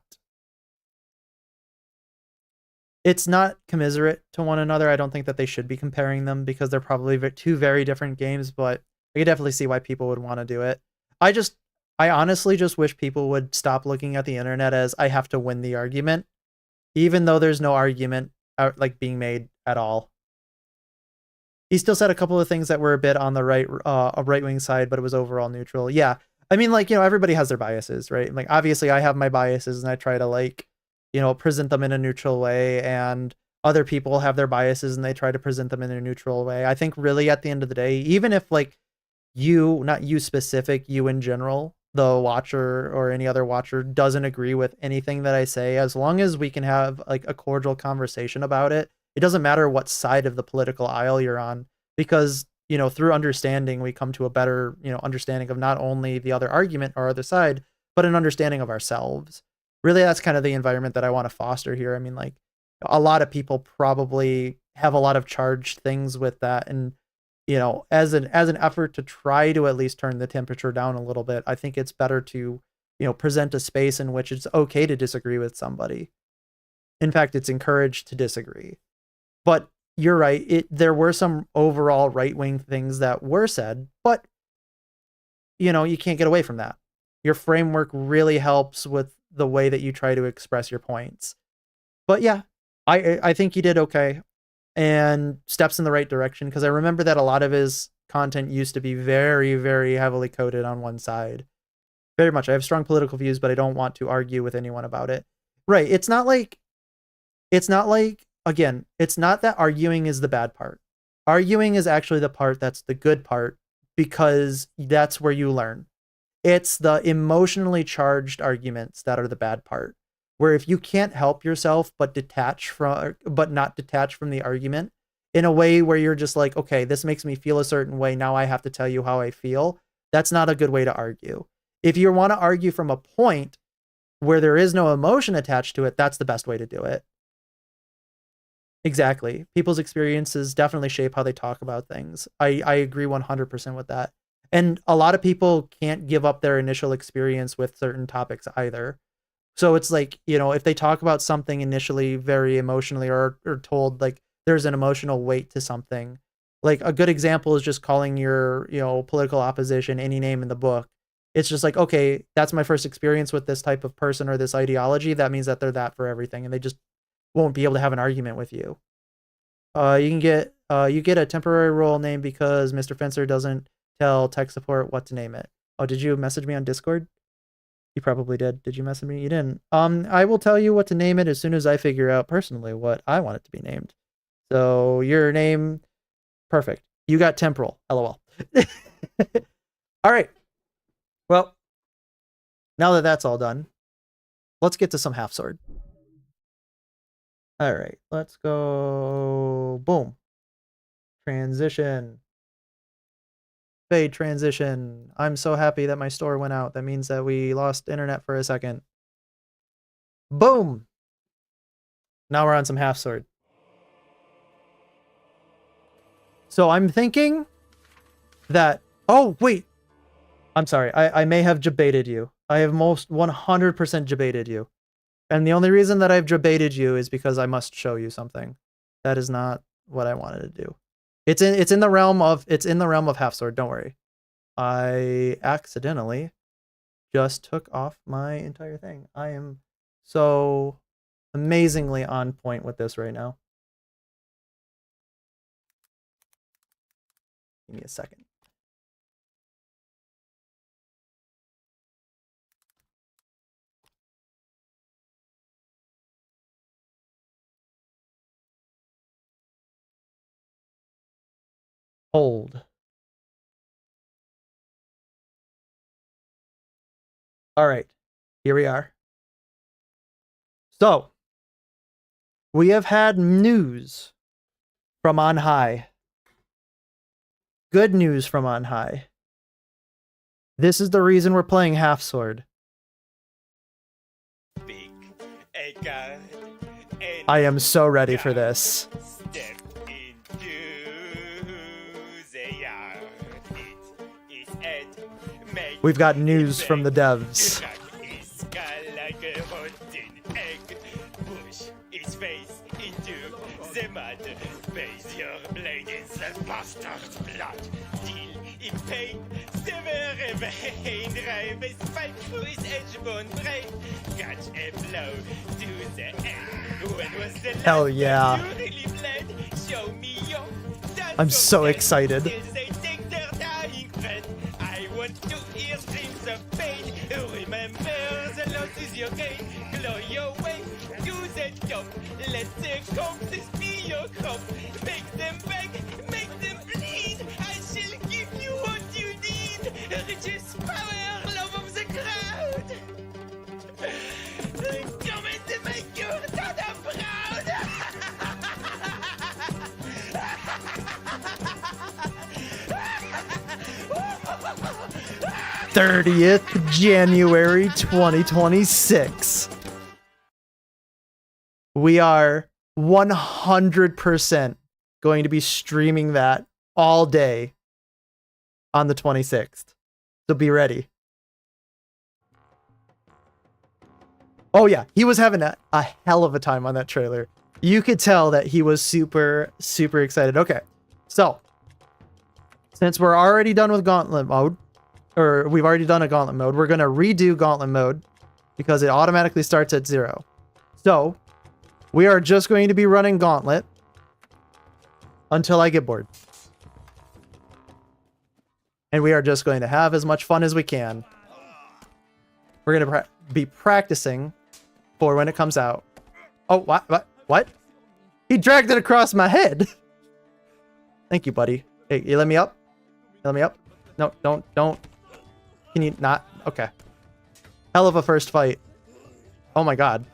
it's not commiserate to one another. I don't think that they should be comparing them because they're probably two very different games, but I could definitely see why people would want to do it. I honestly just wish people would stop looking at the internet as I have to win the argument, even though there's no argument being made at all. He still said a couple of things that were a bit on the right-wing side, but it was overall neutral. Yeah, I mean, everybody has their biases, right? Like, obviously, I have my biases, and I try to present them in a neutral way, and other people have their biases, and they try to present them in a neutral way. I think really at the end of the day, even if you, not you specific, you in general, the watcher or any other watcher doesn't agree with anything that I say, as long as we can have a cordial conversation about it, it doesn't matter what side of the political aisle you're on, because, through understanding, we come to a better, understanding of not only the other argument or other side, but an understanding of ourselves. Really, that's kind of the environment that I want to foster here. I mean, a lot of people probably have a lot of charged things with that, and as an effort to try to at least turn the temperature down a little bit, I think it's better to, present a space in which it's okay to disagree with somebody. In fact, it's encouraged to disagree. But you're right. There were some overall right-wing things that were said, but, you can't get away from that. Your framework really helps with the way that you try to express your points. But yeah, I think you did okay. And steps in the right direction, because I remember that a lot of his content used to be very, very heavily coded on one side. Very much. I have strong political views, but I don't want to argue with anyone about it. Right. It's not like, again, it's not that arguing is the bad part. Arguing is actually the part that's the good part, because that's where you learn. It's the emotionally charged arguments that are the bad part, where if you can't help yourself but not detach from the argument in a way where you're just like, okay, this makes me feel a certain way, now I have to tell you how I feel, that's not a good way to argue. if you want to argue from a point where there is no emotion attached to it, that's the best way to do it. Exactly. People's experiences definitely shape how they talk about things. I agree 100% with that. And a lot of people can't give up their initial experience with certain topics either. So it's like, you know, if they talk about something initially very emotionally or told like there's an emotional weight to something, like a good example is just calling your, you know, political opposition any name in the book. It's just like, okay, that's my first experience with this type of person or this ideology. That means that they're that for everything. And they just won't be able to have an argument with you. You get a temporary role name because Mr. Fencer doesn't tell tech support what to name it. Oh, did you message me on Discord? You probably did. Did you message me? You didn't. I will tell you what to name it as soon as I figure out personally what I want it to be named. So your name, perfect. You got temporal. LOL. All right. Well, now that that's all done, let's get to some half sword. All right, let's go. Boom. Transition. Fade transition. I'm so happy that my store went out. That means that we lost internet for a second. Boom. Now we're on some half sword. So I'm thinking that, oh, wait. I'm sorry. I may have jebaited you. I have most 100% jebaited you. And the only reason that I've jebaited you is because I must show you something. That is not what I wanted to do. It's in the realm of half sword, don't worry. I accidentally just took off my entire thing. I am so amazingly on point with this right now. Give me a second. Hold. All right, here we are. So, we have had news from on high. Good news from on high. This is the reason we're playing half sword. I am so ready for this. We've got news from the devs. Hell yeah. I'm so excited. January 30th, 2026. We are 100% going to be streaming that all day on the 26th. So be ready. Oh yeah, he was having a hell of a time on that trailer. You could tell that he was super, super excited. Okay, so since we're already done with Gauntlet mode, or we've already done a Gauntlet mode, we're going to redo Gauntlet mode because it automatically starts at 0. So we are just going to be running Gauntlet until I get bored. And we are just going to have as much fun as we can. We're going to be practicing for when it comes out. Oh, what? He dragged it across my head. Thank you, buddy. Hey, you let me up? You let me up? No, don't. Can you not? Okay. Hell of a first fight. Oh my god.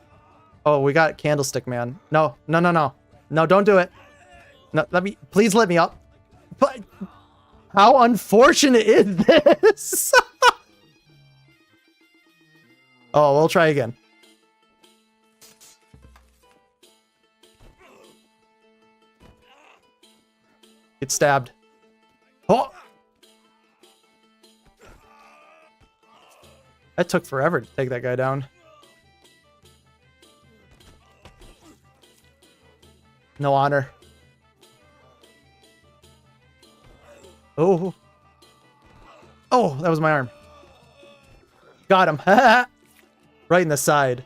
Oh, we got Candlestick Man. No, don't do it. No, please let me up. But how unfortunate is this? Oh, we'll try again. Get stabbed. Oh! That took forever to take that guy down. No honor. Oh. Oh, that was my arm. Got him. Right in the side.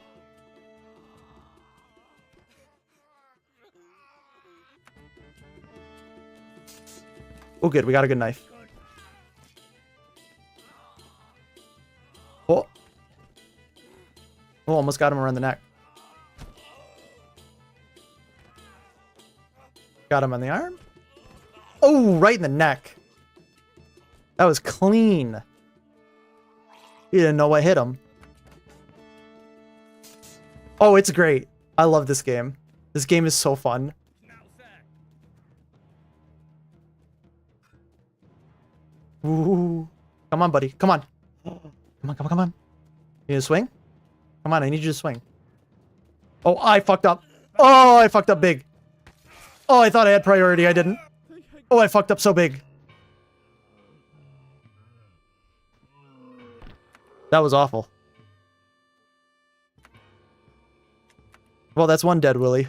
Oh, good. We got a good knife. Oh. Oh, almost got him around the neck. Got him on the arm. Oh, right in the neck. That was clean. He didn't know what hit him. Oh, it's great. I love this game. This game is so fun. Ooh. Come on, buddy. Come on. Come on, come on, come on. You need to swing? Come on, I need you to swing. Oh, I fucked up. Oh, I fucked up big. Oh, I thought I had priority. I didn't. Oh, I fucked up so big. That was awful. Well, that's one dead Willy.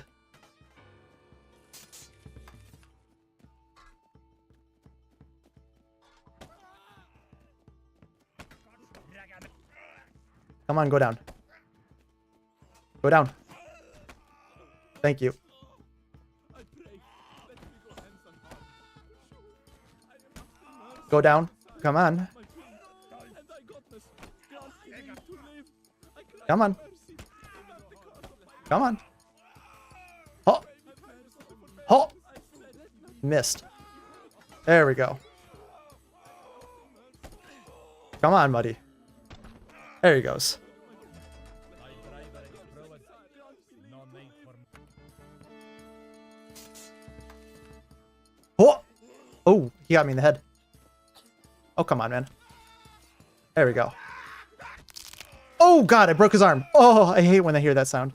Come on, go down. Go down. Thank you. Go down. Come on. Come on. Come on. Oh. Oh. Missed. There we go. Come on, buddy. There he goes. Oh. Oh, he got me in the head. Oh, come on, man. There we go. Oh, God, I broke his arm. Oh, I hate when I hear that sound.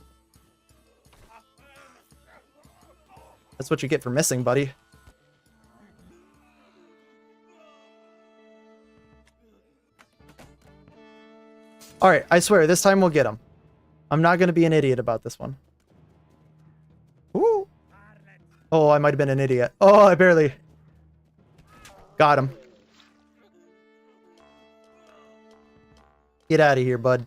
That's what you get for missing, buddy. All right, I swear, this time we'll get him. I'm not going to be an idiot about this one. Ooh. Oh, I might have been an idiot. Oh, I barely got him. Get out of here, bud.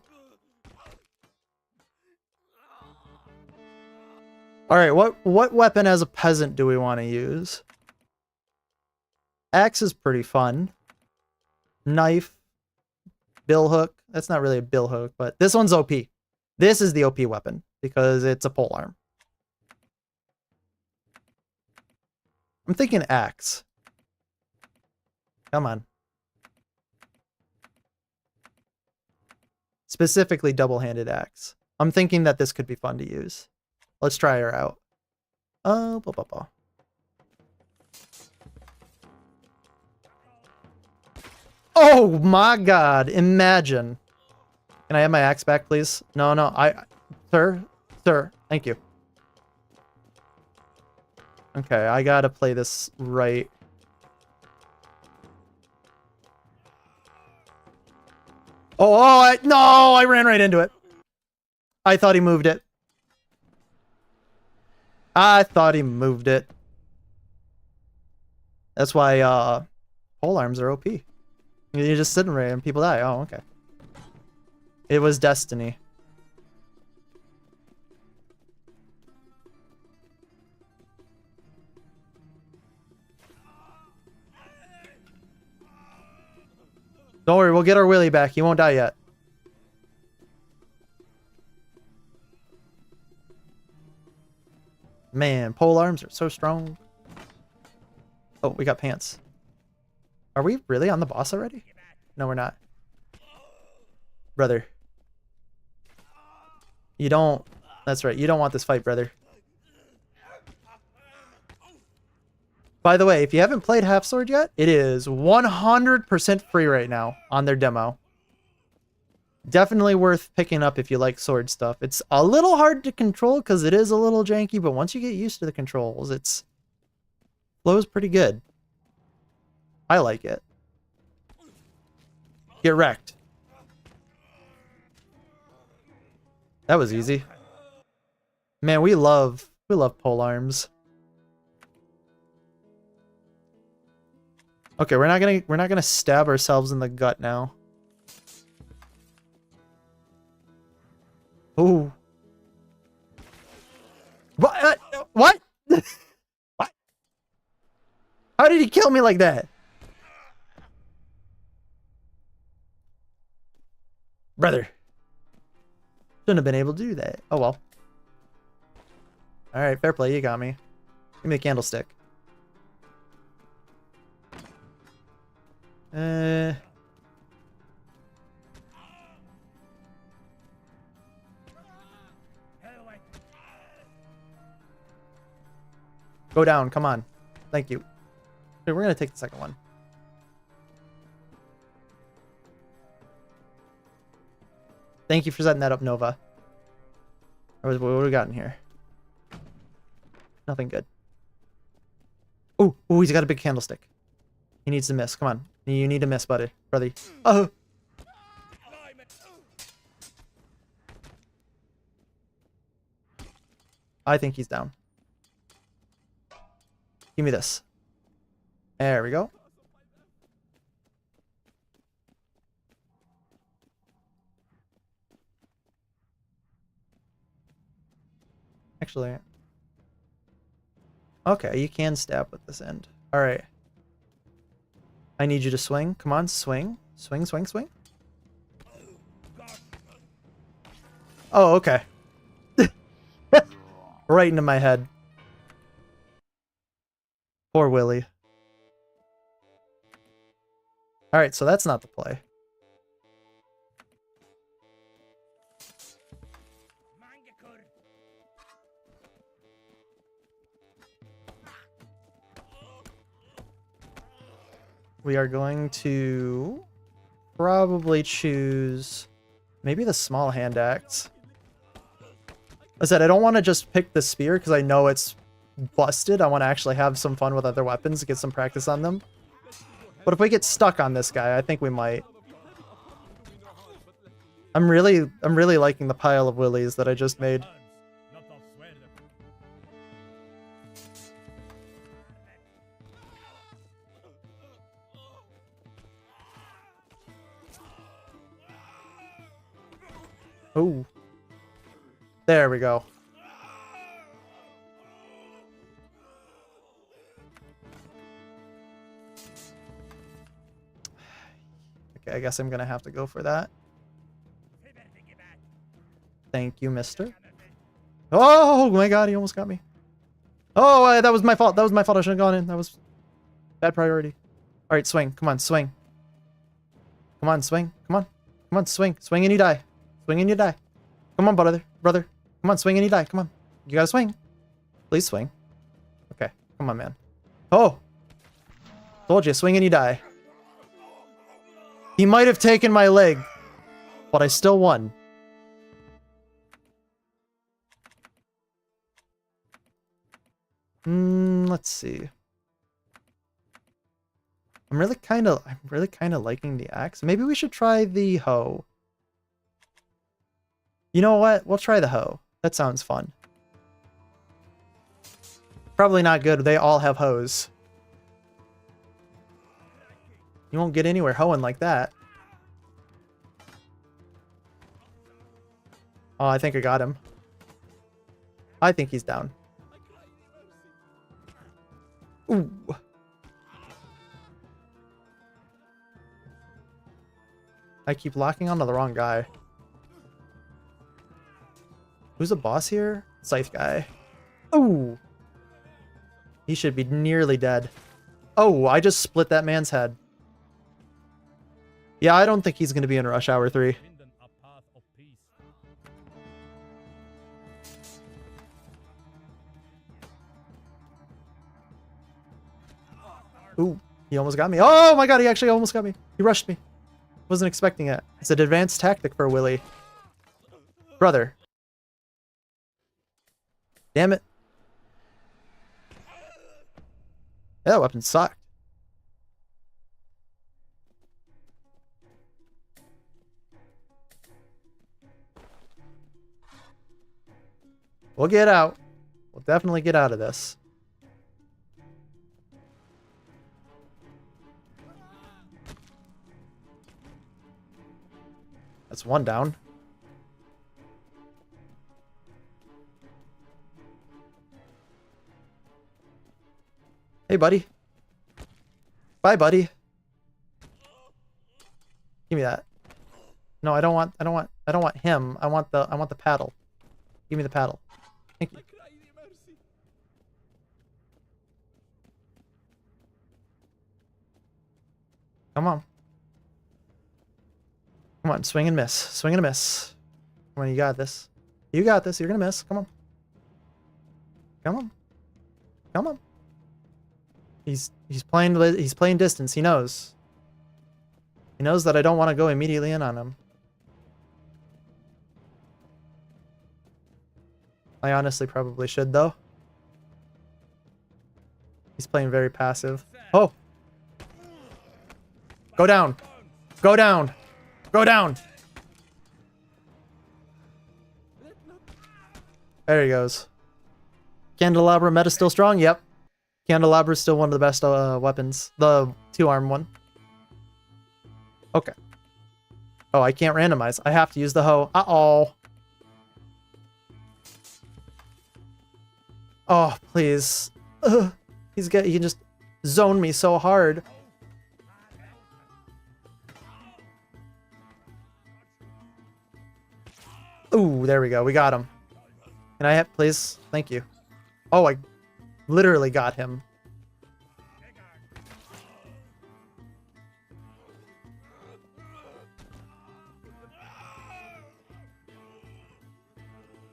All right, what weapon as a peasant do we want to use? Axe is pretty fun. Knife. Billhook. That's not really a billhook, but this one's OP. This is the OP weapon because it's a polearm. I'm thinking axe. Come on. Specifically double-handed axe. I'm thinking that this could be fun to use. Let's try her out. Oh, blah, blah, blah. Oh my God! Imagine. Can I have my axe back, please? No, no. Sir, thank you. Okay, I gotta play this right. Oh, no! I ran right into it. I thought he moved it. I thought he moved it. That's why polearms are OP. You're just sitting there and people die. Oh, okay. It was destiny. Don't worry, we'll get our Willy back. He won't die yet. Man, polearms are so strong. Oh, we got pants. Are we really on the boss already? No, we're not. Brother. You don't... That's right, you don't want this fight, brother. By the way, if you haven't played Half Sword yet, it is 100% free right now on their demo. Definitely worth picking up if you like sword stuff. It's a little hard to control because it is a little janky, but once you get used to the controls, it's flows pretty good. I like it. Get wrecked. That was easy. Man, we love pole arms. Okay, we're not gonna stab ourselves in the gut now. Ooh. What? What? What? How did he kill me like that? Brother. Shouldn't have been able to do that. Oh well. Alright, fair play, you got me. Give me a candlestick. Go down, come on. Thank you. Okay, we're gonna take the second one. Thank you for setting that up, Nova. What do we got in here? Nothing good. Oh, he's got a big candlestick. He needs to miss. Come on. You need to miss, buddy. Brother. Oh. I think he's down. Give me this. There we go. Actually. Okay, you can stab with this end. Alright. I need you to swing. Come on, swing. Swing, swing, swing. Oh, okay. Right into my head. Poor Willy. Alright, so that's not the play. We are going to probably choose maybe the small hand axe. I said I don't want to just pick the spear because I know it's busted. I want to actually have some fun with other weapons, get some practice on them. But if we get stuck on this guy, I think we might. I'm really liking the pile of willies that I just made. Oh. There we go. Okay, I guess I'm gonna have to go for that. Thank you, mister. Oh my god, he almost got me. Oh, that was my fault. That was my fault. I should have gone in. That was bad priority. Alright, swing. Come on, swing. Come on, swing. Come on. Come on, swing. Swing and you die. Swing and you die. Come on, brother. Brother. Come on, swing and you die. Come on. You gotta swing. Please swing. Okay. Come on, man. Oh! Told you, swing and you die. He might have taken my leg, but I still won. Let's see. I'm really kind of liking the axe. Maybe we should try the hoe. You know what? We'll try the hoe. That sounds fun. Probably not good. They all have hoes. You won't get anywhere hoeing like that. Oh, I think I got him. I think he's down. Ooh. I keep locking onto the wrong guy. Who's the boss here? Scythe guy. Oh! He should be nearly dead. Oh, I just split that man's head. Yeah, I don't think he's going to be in Rush Hour 3. Ooh, he almost got me. Oh my god, he actually almost got me. He rushed me. Wasn't expecting it. It's an advanced tactic for Willy. Brother. Damn it. Yeah, that weapon sucked. We'll get out. We'll definitely get out of this. That's one down. Hey, buddy. Bye, buddy. Give me that. No, I don't want him. I want the paddle. Give me the paddle. Thank you. Come on. Come on, swing and miss. Swing and a miss. Come on, you got this. You got this. You're gonna miss. Come on. Come on. Come on. He's playing distance. He knows. He knows that I don't want to go immediately in on him. I honestly probably should, though. He's playing very passive. Oh! Go down! Go down! Go down! There he goes. Candelabra meta still strong? Yep. Candelabra is still one of the best weapons. The 2-arm one. Okay. Oh, I can't randomize. I have to use the hoe. Uh-oh. Oh, please. Ugh. He can just zone me so hard. Ooh, there we go. We got him. Can I have, please? Thank you. Oh, I literally got him.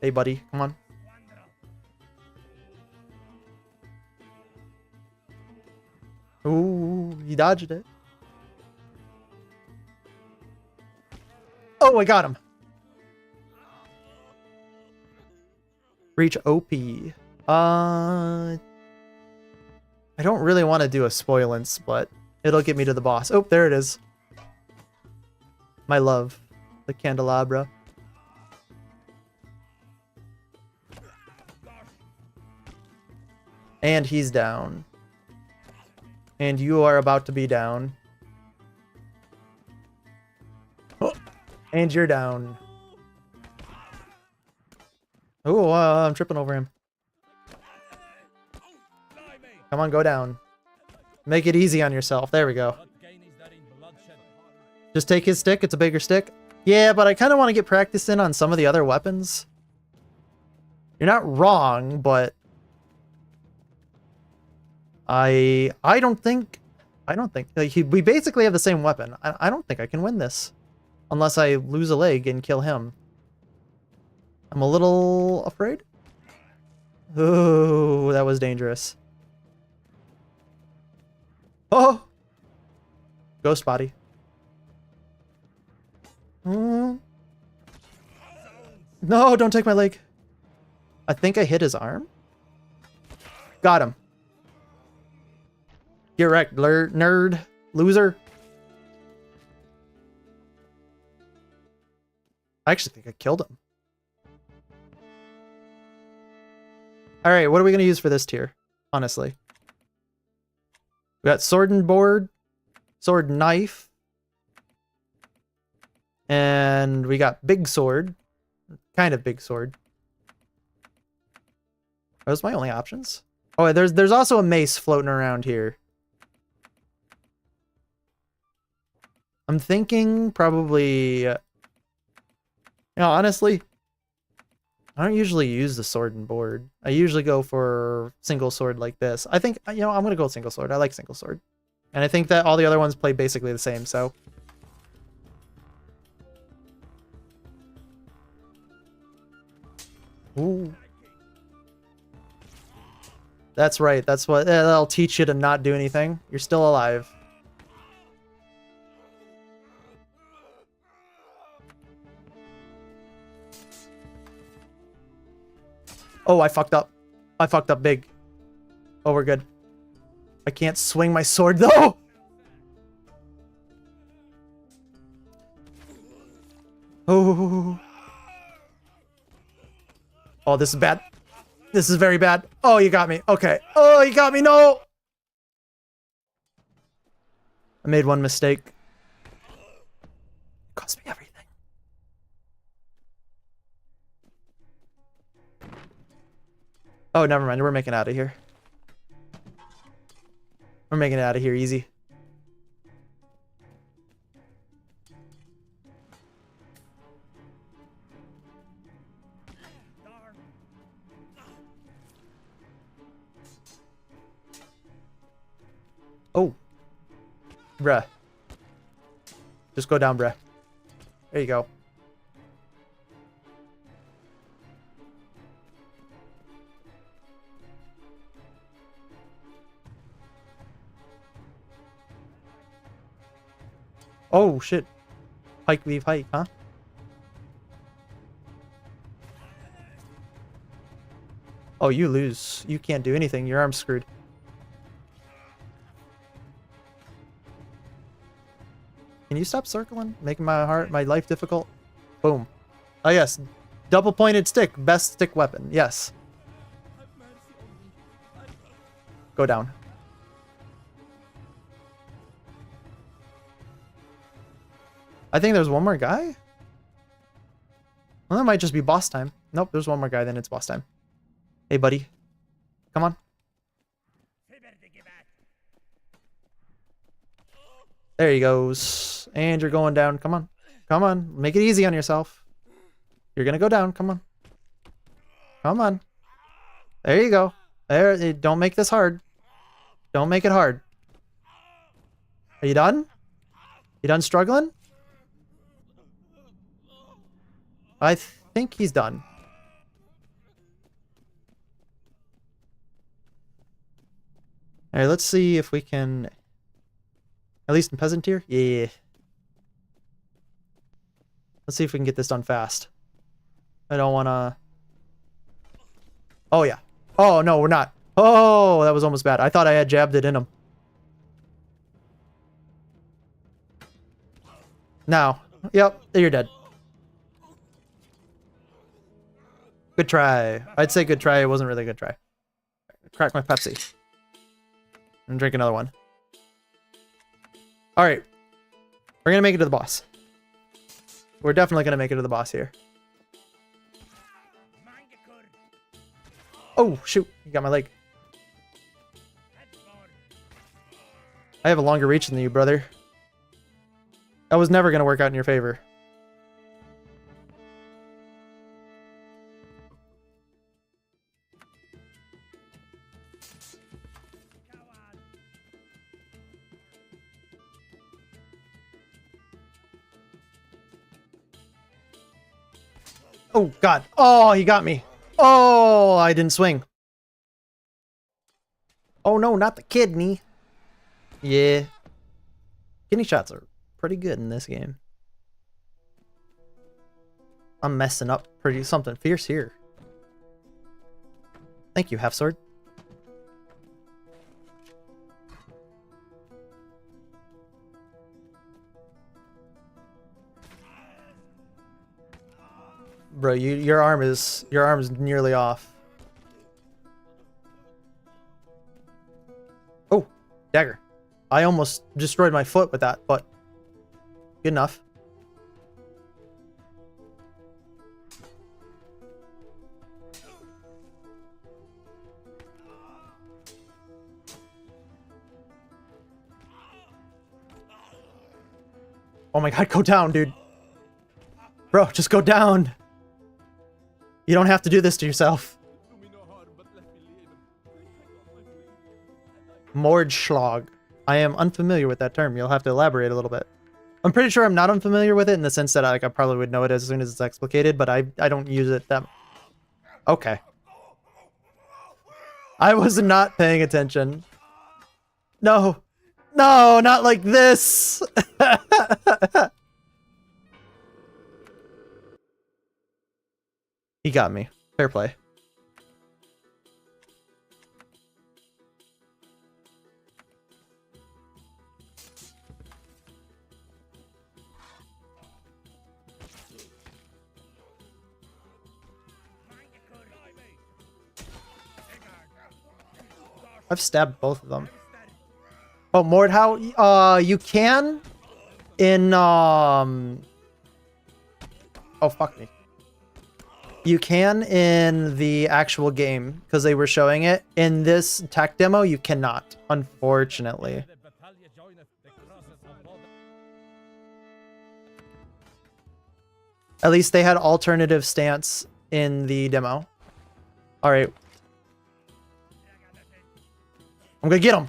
Hey, buddy. Come on. Ooh, he dodged it. Oh, I got him. Reach OP. I don't really want to do a spoilance, but it'll get me to the boss. Oh, there it is. My love. The candelabra. And he's down. And you are about to be down. Oh, and you're down. Oh, I'm tripping over him. Come on, go down. Make it easy on yourself. There we go. Just take his stick. It's a bigger stick. Yeah, but I kind of want to get practice in on some of the other weapons. You're not wrong, but I don't think like, we basically have the same weapon. I don't think I can win this unless I lose a leg and kill him. I'm a little afraid. Oh, that was dangerous. Oh, ghost body. No, don't take my leg. I think I hit his arm. Got him. Get wrecked, nerd, loser. I actually think I killed him. All right, what are we going to use for this tier? Honestly. We got sword and board, sword and knife. And we got big sword. Kind of big sword. Are those my only options? Oh, there's also a mace floating around here. I'm thinking probably... honestly, I don't usually use the sword and board. I usually go for single sword like this. I think, I'm going to go with single sword. I like single sword. And I think that all the other ones play basically the same, so... Ooh. That's right. That's what... that'll teach you to not do anything. You're still alive. Oh, I fucked up. I fucked up big. Oh, we're good. I can't swing my sword, though! Oh. Oh, this is bad. This is very bad. Oh, you got me. Okay. Oh, you got me. No! I made one mistake. It cost me everything. Oh, never mind. We're making it out of here. We're making it out of here easy. Oh. Bruh. Just go down, bruh. There you go. Oh, shit. Hike, leave, hike, huh? Oh, you lose. You can't do anything. Your arm's screwed. Can you stop circling? Making my life difficult? Boom. Oh, yes. Double-pointed stick. Best stick weapon. Yes. Go down. I think there's one more guy? Well, that might just be boss time. Nope, there's one more guy, then it's boss time. Hey, buddy. Come on. There he goes. And you're going down. Come on. Come on. Make it easy on yourself. You're gonna go down. Come on. Come on. There you go. There. Don't make this hard. Don't make it hard. Are you done? You done struggling? I think he's done. Alright, let's see if we can... At least in peasant tier? Yeah. Let's see if we can get this done fast. I don't want to... Oh, yeah. Oh, no, we're not. Oh, that was almost bad. I thought I had jabbed it in him. Now. Yep, you're dead. Good try. I'd say good try. It wasn't really a good try. Crack my Pepsi. And drink another one. Alright. We're gonna make it to the boss. We're definitely gonna make it to the boss here. Oh, shoot. You got my leg. I have a longer reach than you, brother. That was never gonna work out in your favor. Oh, God. Oh, he got me. Oh, I didn't swing. Oh, no, not the kidney. Yeah. Kidney shots are pretty good in this game. I'm messing up pretty something fierce here. Thank you, Half Sword. Bro, your arm is nearly off. Oh, dagger. I almost destroyed my foot with that, but good enough. Oh my God, go down, dude. Bro, just go down. You don't have to do this to yourself. Mordschlag. I am unfamiliar with that term. You'll have to elaborate a little bit. I'm pretty sure I'm not unfamiliar with it in the sense that I probably would know it as soon as it's explicated, but I don't use it that... Okay. I was not paying attention. No. No, not like this. He got me. Fair play. I've stabbed both of them. Oh, Mordhau, you can in oh fuck me. You can in the actual game because they were showing it. In this tech demo, you cannot, unfortunately. At least they had alternative stance in the demo. All right. I'm gonna get him.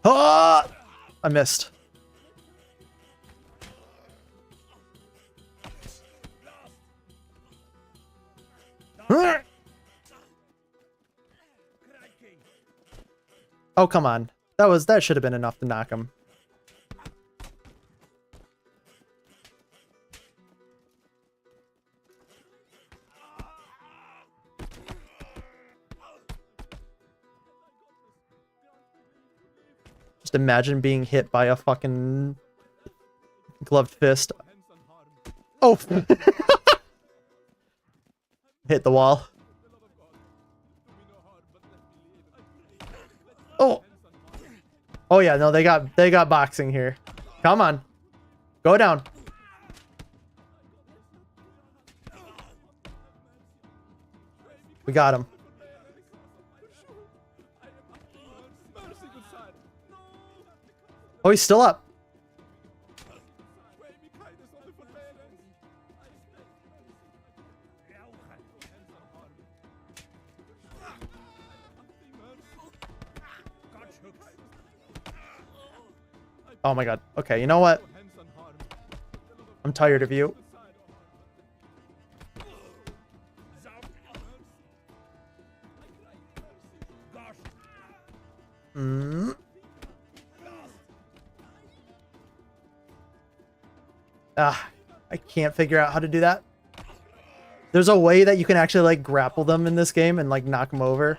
Oh! I missed. Oh, come on. That should have been enough to knock him. Just imagine being hit by a fucking gloved fist. Oh! Hit the wall. Oh! Oh yeah, no, they got boxing here. Come on. Go down. We got him. Oh, he's still up. Oh my god. Okay, you know what? I'm tired of you. I can't figure out how to do that. There's a way that you can actually like grapple them in this game and like knock them over.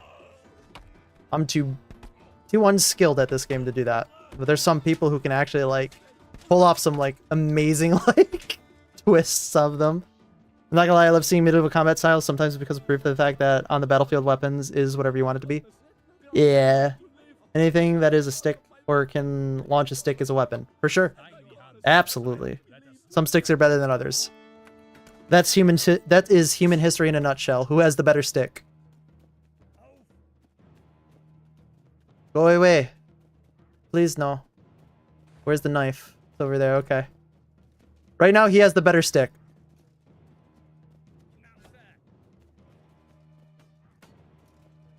I'm too unskilled at this game to do that. But there's some people who can actually like pull off some like amazing like twists of them. I'm not gonna lie, I love seeing medieval combat styles sometimes because of proof of the fact that on the battlefield weapons is whatever you want it to be. Yeah. Anything that is a stick or can launch a stick is a weapon. For sure. Absolutely. Some sticks are better than others. That is human history in a nutshell. Who has the better stick? Go away. Please, no. Where's the knife? It's over there, okay. Right now, he has the better stick.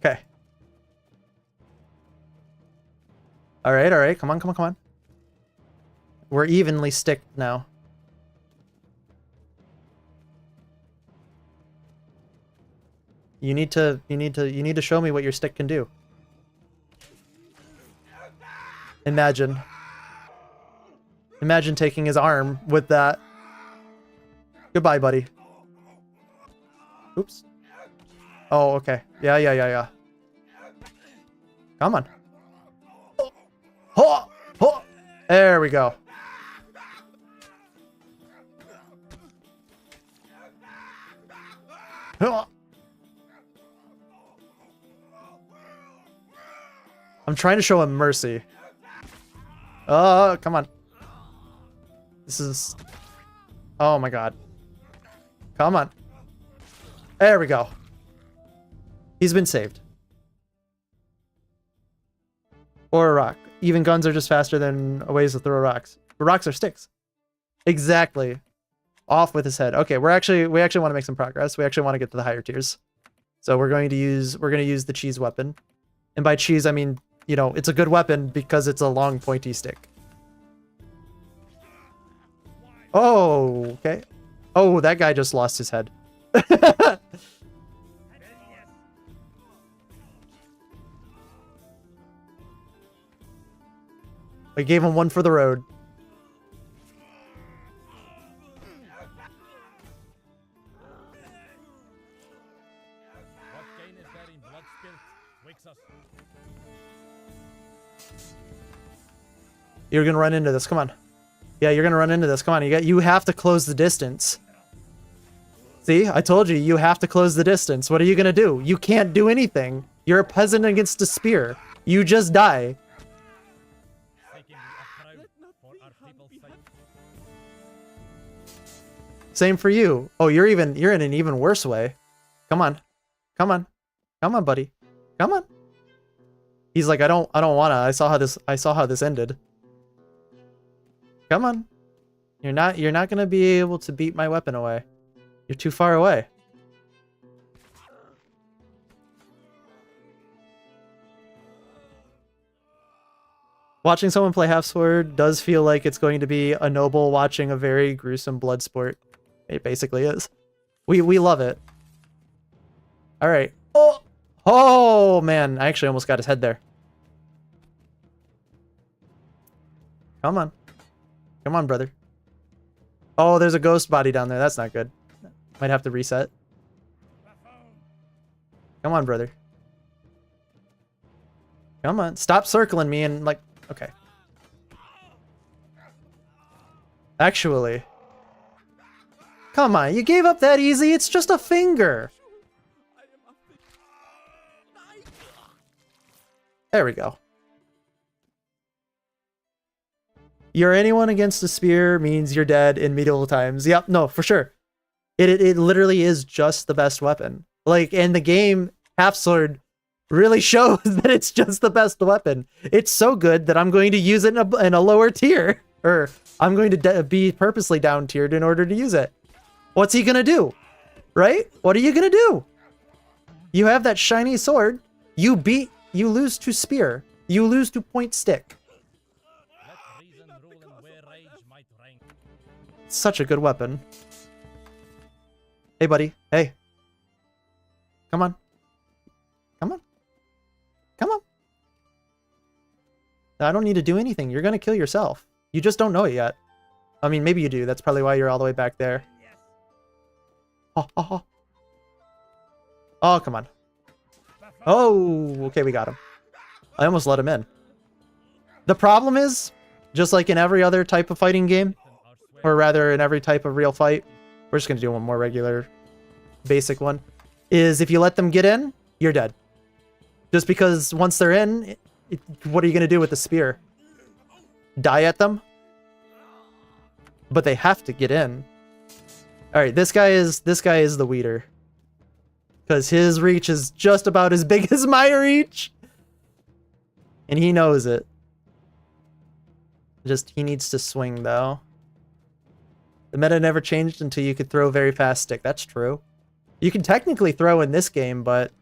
Okay. Alright, come on. We're evenly sticked now. You need to show me what your stick can do. Imagine taking his arm with that. Goodbye, buddy. Oops. Oh, okay. Yeah. Come on. Oh, oh. There we go. Oh. I'm trying to show him mercy. Oh, come on. This is... Oh my god. Come on. There we go. He's been saved. Or a rock. Even guns are just faster than ways to throw rocks. But rocks are sticks. Exactly. Off with his head. Okay, we actually want to make some progress. We actually want to get to the higher tiers. So we're going to use the cheese weapon. And by cheese, I mean, you know, it's a good weapon because it's a long pointy stick. Oh, okay. Oh, that guy just lost his head. I gave him one for the road. You're gonna run into this. Come on. Yeah, you're gonna run into this. Come on. You have to close the distance. See, I told you, you have to close the distance. What are you gonna do? You can't do anything. You're a peasant against a spear. You just die. Same for you. Oh, you're in an even worse way. Come on. Come on. Come on, buddy. Come on. He's like, I don't wanna. I saw how this ended. Come on. You're not gonna be able to beat my weapon away. You're too far away. Watching someone play half sword does feel like it's going to be a noble watching a very gruesome blood sport. It basically is. We love it. All right. Oh man, I actually almost got his head there. Come on. Come on, brother. Oh, there's a ghost body down there. That's not good. Might have to reset. Come on, brother. Come on. Stop circling me and like... Okay. Actually. Come on. You gave up that easy. It's just a finger. There we go. You're anyone against a spear means you're dead in medieval times. Yep, no, for sure. It literally is just the best weapon. Like, in the game, half sword really shows that it's just the best weapon. It's so good that I'm going to use it in a lower tier. Or I'm going to be purposely down tiered in order to use it. What's he gonna do? Right? What are you gonna do? You have that shiny sword. You lose to spear. You lose to point stick. Such a good weapon. Hey, buddy. Hey. Come on. Come on. Come on. I don't need to do anything. You're gonna kill yourself. You just don't know it yet. I mean, maybe you do. That's probably why you're all the way back there. Oh, oh, oh. Oh, come on. Oh, okay, we got him. I almost let him in. The problem is, just like in every other type of fighting game, or rather in every type of real fight, we're just going to do one more regular, basic one, is if you let them get in, you're dead. Just because once they're in, what are you going to do with the spear? Die at them? But they have to get in. Alright, this guy is the weeder. Because his reach is just about as big as my reach. And he knows it. Just, he needs to swing, though. The meta never changed until you could throw very fast stick. That's true. You can technically throw in this game, but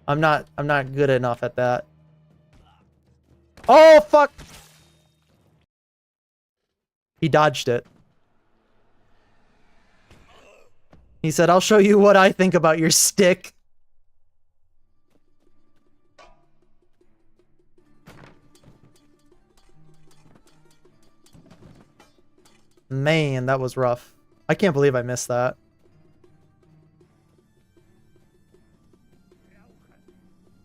I'm not good enough at that. Oh, fuck! He dodged it. He said, I'll show you what I think about your stick. Man, that was rough. I can't believe I missed that.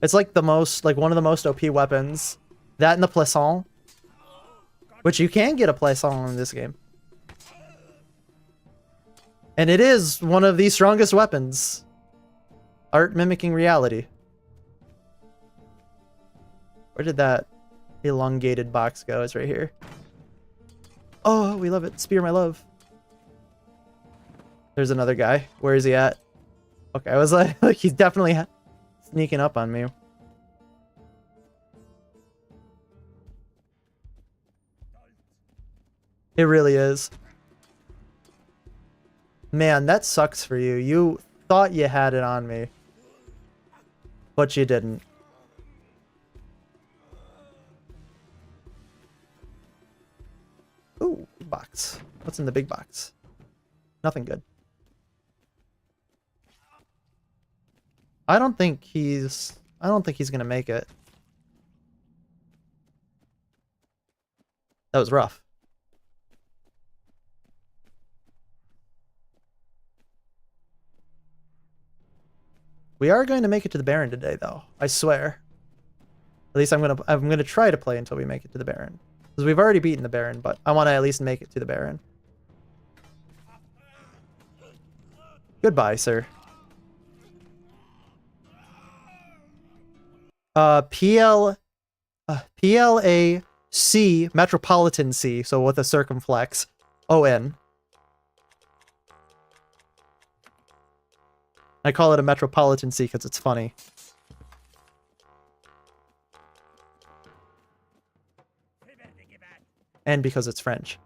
It's like one of the most OP weapons. That and the Poisson. Which you can get a Poisson in this game. And it is one of the strongest weapons. Art mimicking reality. Where did that elongated box go? It's right here. Oh, we love it. Spear my love. There's another guy. Where is he at? Okay, I was like he's definitely sneaking up on me. It really is. Man, that sucks for you. You thought you had it on me. But you didn't. Ooh, big box. What's in the big box? Nothing good. I don't think he's gonna make it. That was rough. We are going to make it to the Baron today, though. I swear. At least I'm gonna try to play until we make it to the Baron. Because we've already beaten the Baron, but I want to at least make it to the Baron. Goodbye, sir. PLAC, Metropolitan C, so with a circumflex. ON. I call it a Metropolitan C because it's funny. And because it's French.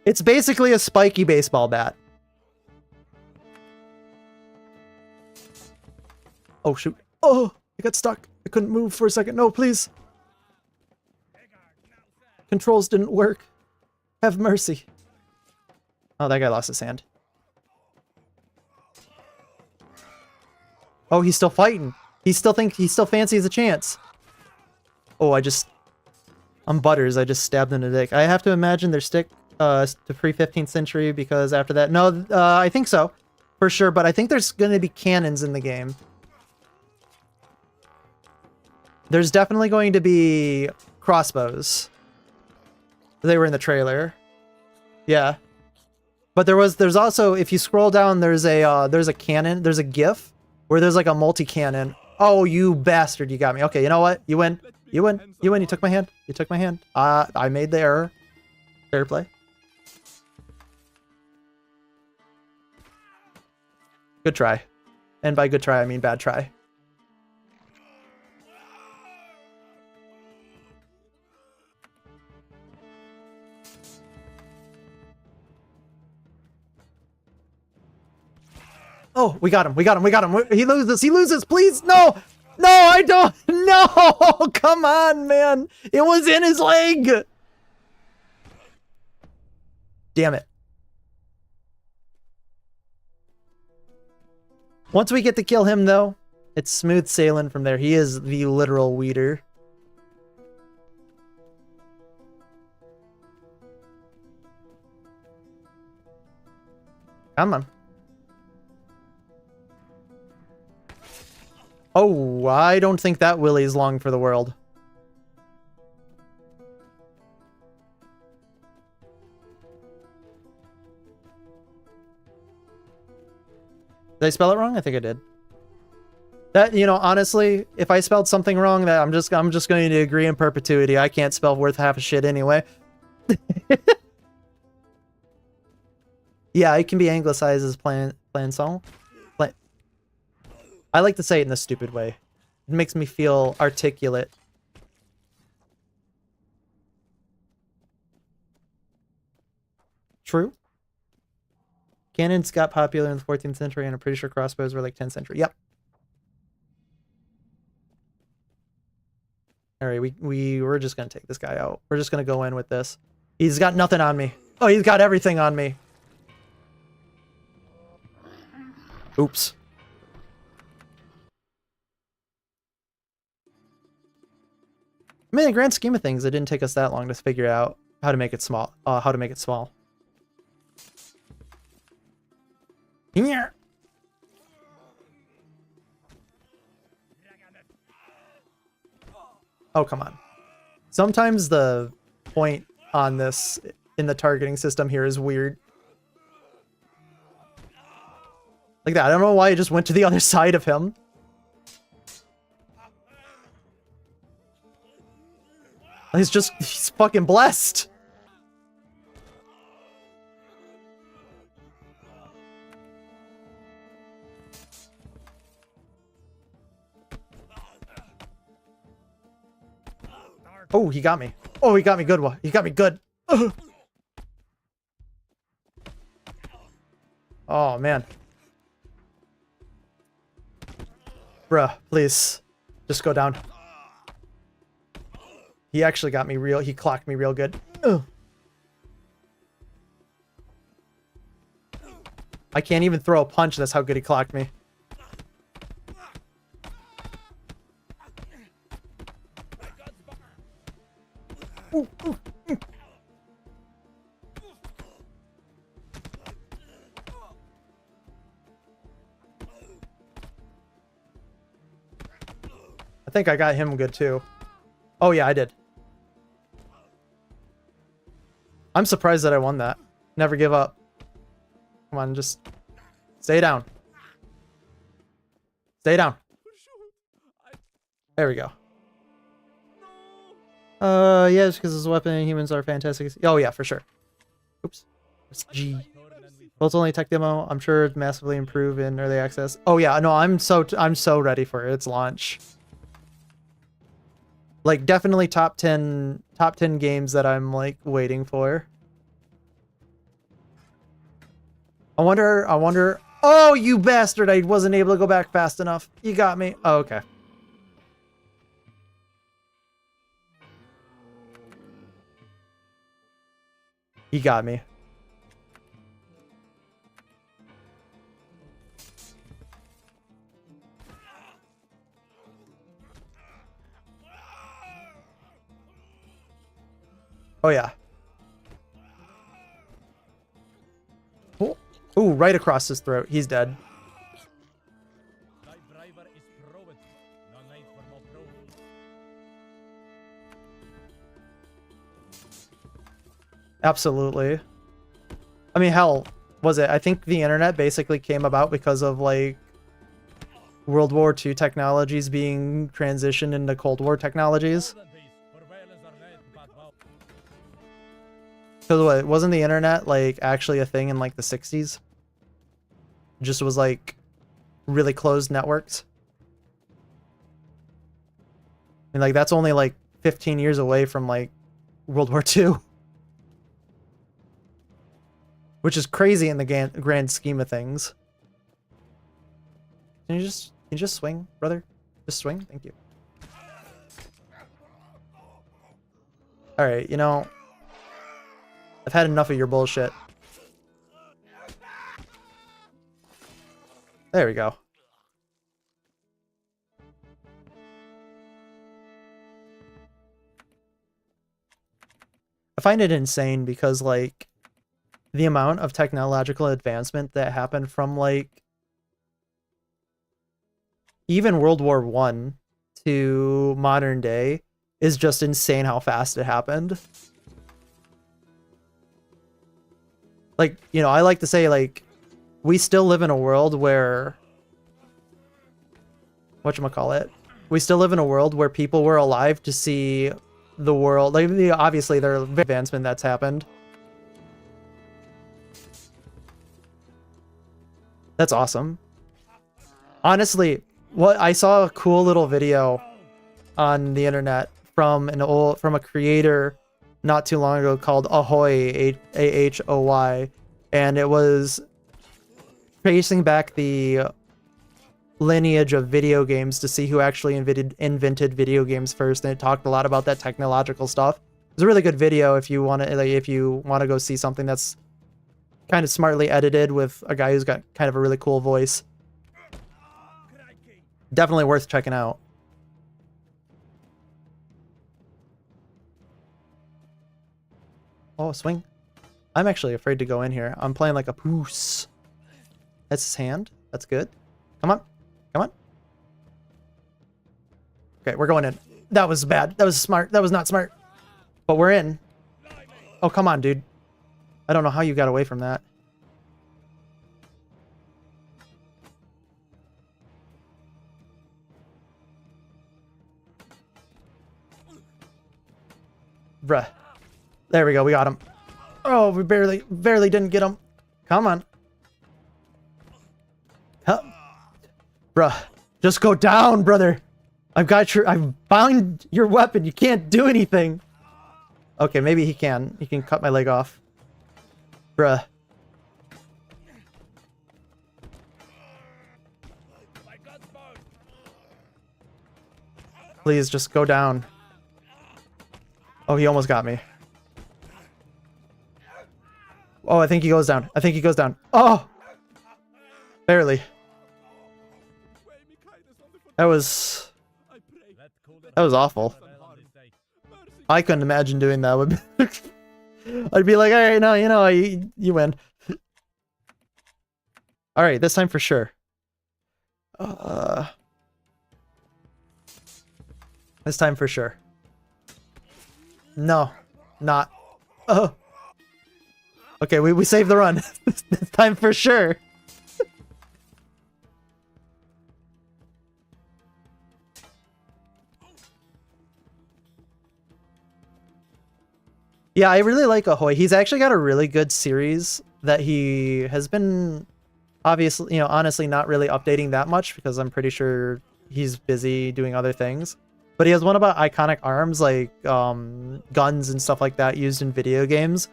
It's basically a spiky baseball bat. Oh, shoot. Oh, I got stuck. I couldn't move for a second. No, please. Controls didn't work. Have mercy. Oh, that guy lost his hand. Oh, he's still fighting. He still fancies a chance. Oh, I'm Butters. I just stabbed him in the dick. I have to imagine their stick to pre-15th century because after that... No, I think so. For sure, but I think there's going to be cannons in the game. There's definitely going to be crossbows. They were in the trailer. Yeah. But there's also, if you scroll down, there's a cannon, there's a GIF where there's like a multi-cannon. Oh, you bastard, you got me. Okay, you know what? You win. You win. You win. You took my hand. You took my hand. I made the error. Fair play. Good try. And by good try, I mean bad try. Oh, we got him. We got him. We got him. He loses. He loses. Please. No. No, I don't. No. Come on, man. It was in his leg. Damn it. Once we get to kill him, though, it's smooth sailing from there. He is the literal weeder. Come on. Oh, I don't think that Willie's long for the world. Did I spell it wrong? I think I did. That, you know, honestly, if I spelled something wrong, that I'm just going to agree in perpetuity. I can't spell worth half a shit anyway. Yeah, it can be anglicized as Plansong. I like to say it in a stupid way. It makes me feel articulate. True. Cannons got popular in the 14th century, and I'm pretty sure crossbows were like 10th century. Yep. Alright, we're just gonna take this guy out. We're just gonna go in with this. He's got nothing on me. Oh, he's got everything on me. Oops. I mean, in the grand scheme of things, it didn't take us that long to figure out how to make it small. Here. Oh, come on. Sometimes the point on this in the targeting system here is weird. Like that. I don't know why I just went to the other side of him. He's fucking blessed. Oh, he got me. Oh, he got me good. He got me good. Ugh. Oh, man. Bruh, please. Just go down. He actually got me he clocked me real good. Ugh. I can't even throw a punch, that's how good he clocked me. Ooh, ooh, ooh. I think I got him good too. Oh yeah, I did. I'm surprised that I won that. Never give up. Come on, just stay down. Stay down. There we go. Yeah, just because this weapon humans are fantastic. Oh yeah, for sure. Oops. It's G. Well, it's only a tech demo. I'm sure it's massively improved in early access. Oh yeah, no, I'm so ready for its launch. Like definitely top 10 games that I'm like waiting for. I wonder. Oh, you bastard! I wasn't able to go back fast enough. You got me. Oh, okay. He got me. Oh yeah. Oh, ooh, right across his throat. He's dead. Absolutely. I mean, hell, was it? I think the internet basically came about because of like World War II technologies being transitioned into Cold War technologies. Because what, wasn't the internet like actually a thing in like the 60s? It just was like really closed networks. I mean, like that's only like 15 years away from like World War II. Which is crazy in the grand scheme of things. Can you just swing, brother? Just swing? Thank you. Alright, you know, I've had enough of your bullshit. There we go. I find it insane because, like, the amount of technological advancement that happened from, like, even World War I to modern day is just insane how fast it happened. Like, you know, I like to say, like, we still live in a world where... whatchamacallit? We still live in a world where people were alive to see the world. Like, obviously, there's advancement that's happened. That's awesome. Honestly, what I saw a cool little video on the internet from a creator not too long ago called Ahoy, AHOY, and it was tracing back the lineage of video games to see who actually invented video games first, and it talked a lot about that technological stuff. It's a really good video if you want to go see something that's kind of smartly edited with a guy who's got kind of a really cool voice. Definitely worth checking out. Oh, swing. I'm actually afraid to go in here. I'm playing like a poos. That's his hand. That's good. Come on. Come on. Okay, we're going in. That was bad. That was smart. That was not smart. But we're in. Oh, come on, dude. I don't know how you got away from that. Bruh. There we go. We got him. Oh, we barely didn't get him. Come on. Huh. Bruh. Just go down, brother. I've bound your weapon. You can't do anything. Okay, maybe he can. He can cut my leg off. Bruh. Please, just go down. Oh, he almost got me. Oh, I think he goes down. I think he goes down. Oh! Barely. That was awful. I couldn't imagine doing that. I'd be like, alright, no, you know, you win. Alright, this time for sure. This time for sure. No, not. Oh. Okay, we saved the run. This time for sure. Yeah, I really like Ahoy. He's actually got a really good series that he has been obviously, you know, honestly not really updating that much because I'm pretty sure he's busy doing other things. But he has one about iconic arms like guns and stuff like that used in video games.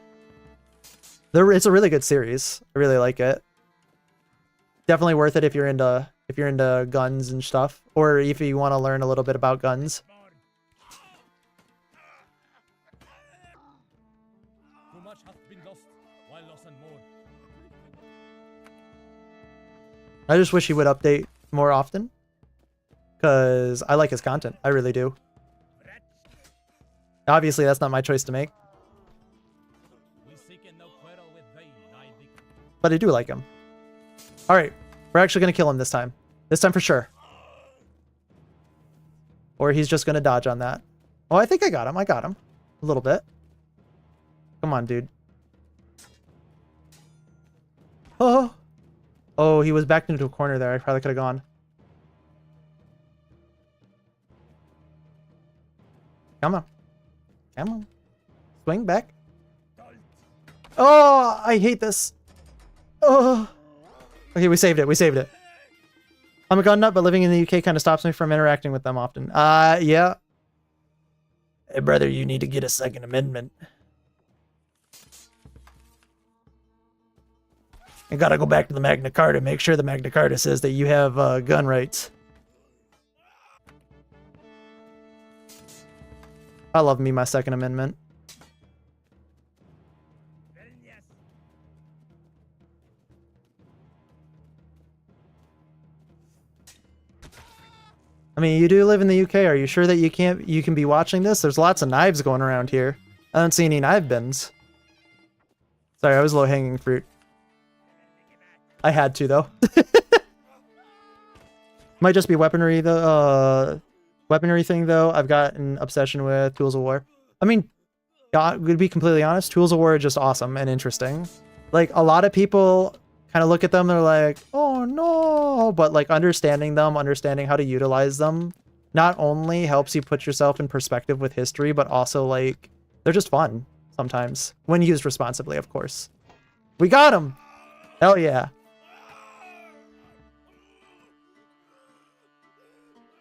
It's a really good series. I really like it. Definitely worth it if you're into guns and stuff, or if you want to learn a little bit about guns. I just wish he would update more often, because I like his content. I really do. Obviously, that's not my choice to make. But I do like him. Alright, we're actually going to kill him this time. This time for sure. Or he's just going to dodge on that. Oh, I think I got him. I got him. A little bit. Come on, dude. Oh. Oh, he was backed into a corner there. I probably could have gone. Come on. Come on. Swing back. Oh, I hate this. Oh. Okay, we saved it. We saved it. I'm a gun nut, but living in the UK kind of stops me from interacting with them often. Yeah. Hey, brother, you need to get a Second Amendment. I gotta go back to the Magna Carta, make sure the Magna Carta says that you have gun rights. I love me my Second Amendment. I mean, you do live in the UK. Are you sure that you can be watching this? There's lots of knives going around here. I don't see any knife bins. Sorry, I was low-hanging fruit. I had to, though. Might just be weaponry, the weaponry thing, though. I've got an obsession with Tools of War. I mean, to be completely honest, Tools of War are just awesome and interesting. Like, a lot of people kind of look at them, they're like, oh no, but like understanding them, understanding how to utilize them, not only helps you put yourself in perspective with history, but also like, they're just fun sometimes, when used responsibly, of course. We got him! Hell yeah.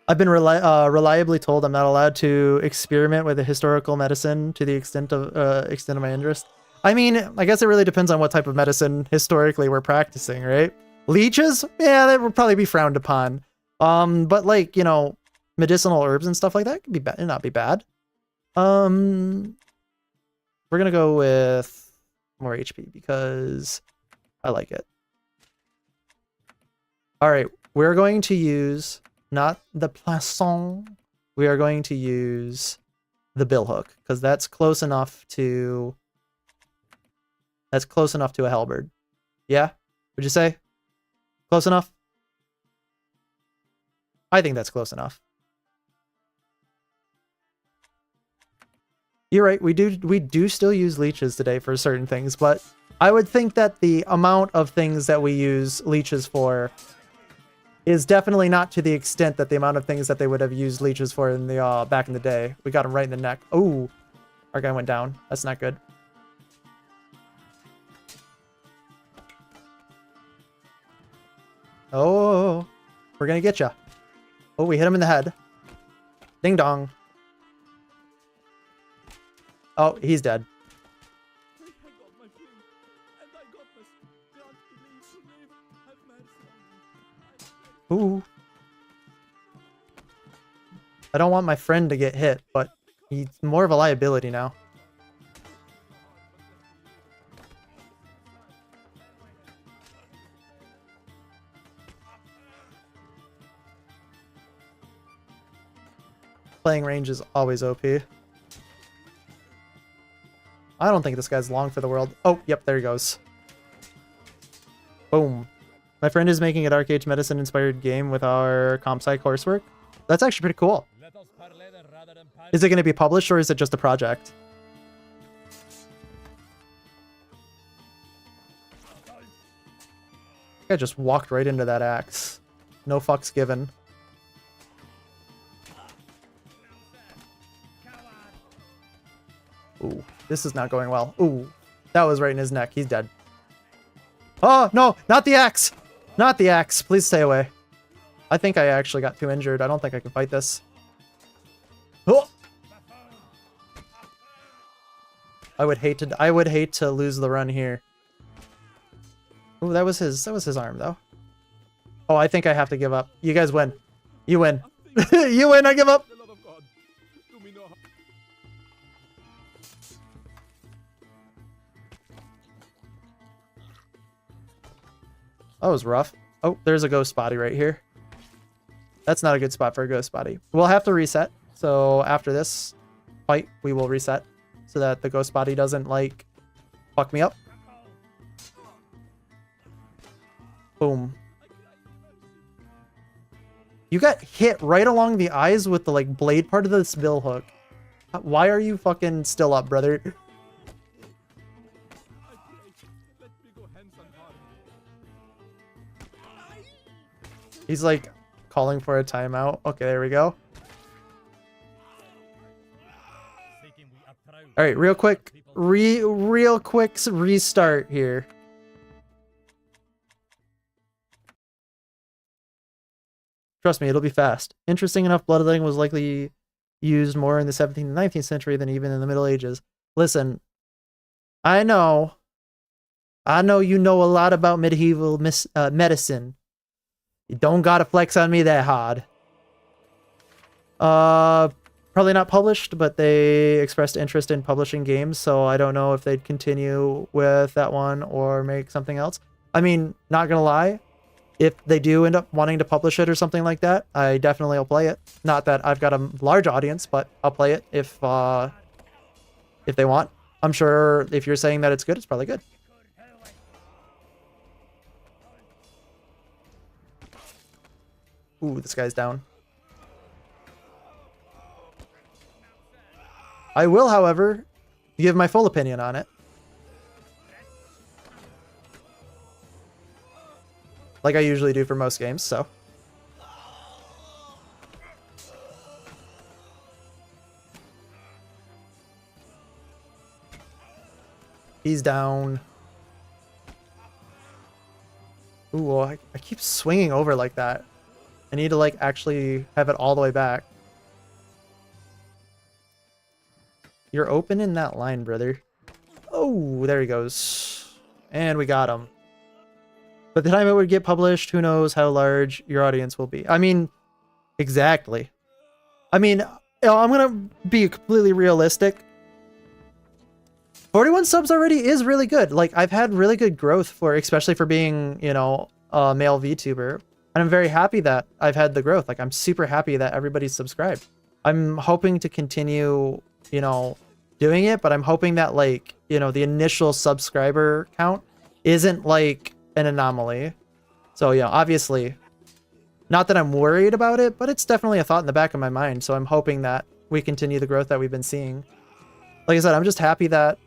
I've been reliably told I'm not allowed to experiment with a historical medicine to the extent of my interest. I mean, I guess it really depends on what type of medicine historically we're practicing, right? Leeches? Yeah, that would probably be frowned upon. But like, you know, medicinal herbs and stuff like that could be not be bad. We're gonna go with more HP because I like it. All right, we're going to use not the poisson. We are going to use the billhook because that's close enough to. That's close enough to a halberd. Yeah? Would you say? Close enough? I think that's close enough. You're right, we do still use leeches today for certain things, but I would think that the amount of things that we use leeches for is definitely not to the extent that the amount of things that they would have used leeches for in the back in the day. We got him right in the neck. Oh, our guy went down. That's not good. Oh, we're gonna get ya. Oh, we hit him in the head. Ding dong. Oh, he's dead. Ooh. I don't want my friend to get hit, but he's more of a liability now. Playing range is always OP. I don't think this guy's long for the world. Oh, yep, there he goes. Boom. My friend is making an Arcade Medicine inspired game with our CompSci coursework. That's actually pretty cool. Is it going to be published or is it just a project? I just walked right into that axe. No fucks given. Ooh, this is not going well. Ooh, that was right in his neck. He's dead. Oh, no, not the axe. Not the axe. Please stay away. I think I actually got too injured. I don't think I can fight this. Oh! I would hate to lose the run here. Ooh, that was his arm though. Oh, I think I have to give up. You guys win. You win. You win, I give up. That was rough. Oh, there's a ghost body right here. That's not a good spot for a ghost body. We'll have to reset. So after this fight, we will reset so that the ghost body doesn't, like, fuck me up. Boom. You got hit right along the eyes with the, like, blade part of this bill hook. Why are you fucking still up, brother? He's like calling for a timeout. Okay, there we go. All right, real quick restart here. Trust me, it'll be fast. Interesting enough, bloodletting was likely used more in the 17th and 19th century than even in the Middle Ages. Listen, I know you know a lot about medieval medicine. You don't gotta flex on me that hard. Probably not published, but they expressed interest in publishing games, so I don't know if they'd continue with that one or make something else. I mean, not gonna lie, if they do end up wanting to publish it or something like that, I definitely will play it. Not that I've got a large audience, but I'll play it if they want. I'm sure if you're saying that it's good, it's probably good. Ooh, this guy's down. I will, however, give my full opinion on it. Like I usually do for most games, so. He's down. Ooh, I keep swinging over like that. I need to, like, actually have it all the way back. You're open in that line, brother. Oh, there he goes. And we got him. By the time it would get published, who knows how large your audience will be. I mean, exactly. I mean, you know, I'm going to be completely realistic. 41 subs already is really good. Like, I've had really good growth for, especially for being, you know, a male VTuber. And I'm very happy that I've had the growth. Like, I'm super happy that everybody's subscribed. I'm hoping to continue, you know, doing it, but I'm hoping that, like, you know, the initial subscriber count isn't, like, an anomaly. So, yeah, obviously, not that I'm worried about it, but it's definitely a thought in the back of my mind. So I'm hoping that we continue the growth that we've been seeing. Like I said, I'm just happy that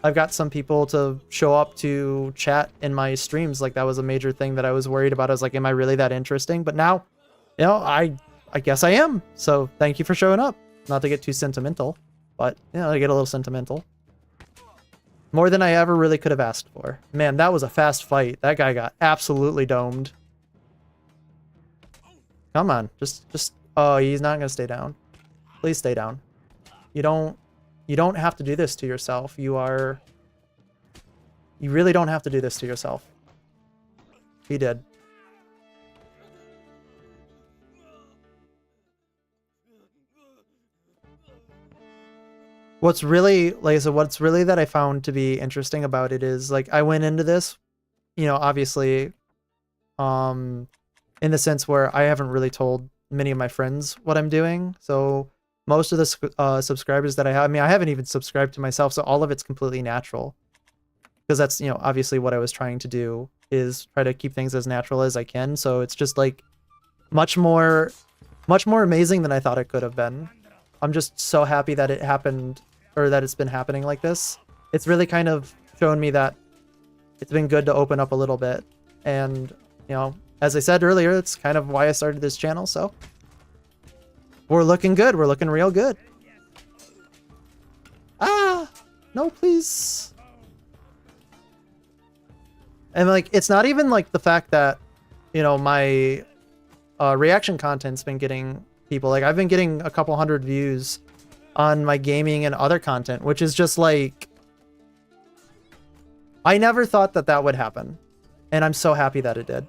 I've got some people to show up to chat in my streams. Like, that was a major thing that I was worried about. I was like, am I really that interesting? But now, you know, I guess I am. So thank you for showing up. Not to get too sentimental, but, you know, I get a little sentimental. More than I ever really could have asked for. Man, that was a fast fight. That guy got absolutely domed. Come on, just, oh, he's not gonna stay down. Please stay down. You don't have to do this to yourself. You really don't have to do this to yourself. He did. What's really, like I said, what's really that I found to be interesting about it is, like, I went into this, you know, obviously, in the sense where I haven't really told many of my friends what I'm doing. So most of the subscribers that I have, I mean, I haven't even subscribed to myself, so all of it's completely natural. Because that's, you know, obviously what I was trying to do, is try to keep things as natural as I can. So it's just, like, much more much more amazing than I thought it could have been. I'm just so happy that it happened, or that it's been happening like this. It's really kind of shown me that it's been good to open up a little bit. And, you know, as I said earlier, it's kind of why I started this channel, so we're looking good. We're looking real good. Ah! No, please. And, like, it's not even, like, the fact that, you know, my reaction content's been getting people. Like, I've been getting a couple hundred views on my gaming and other content, which is just, like... I never thought that that would happen. And I'm so happy that it did.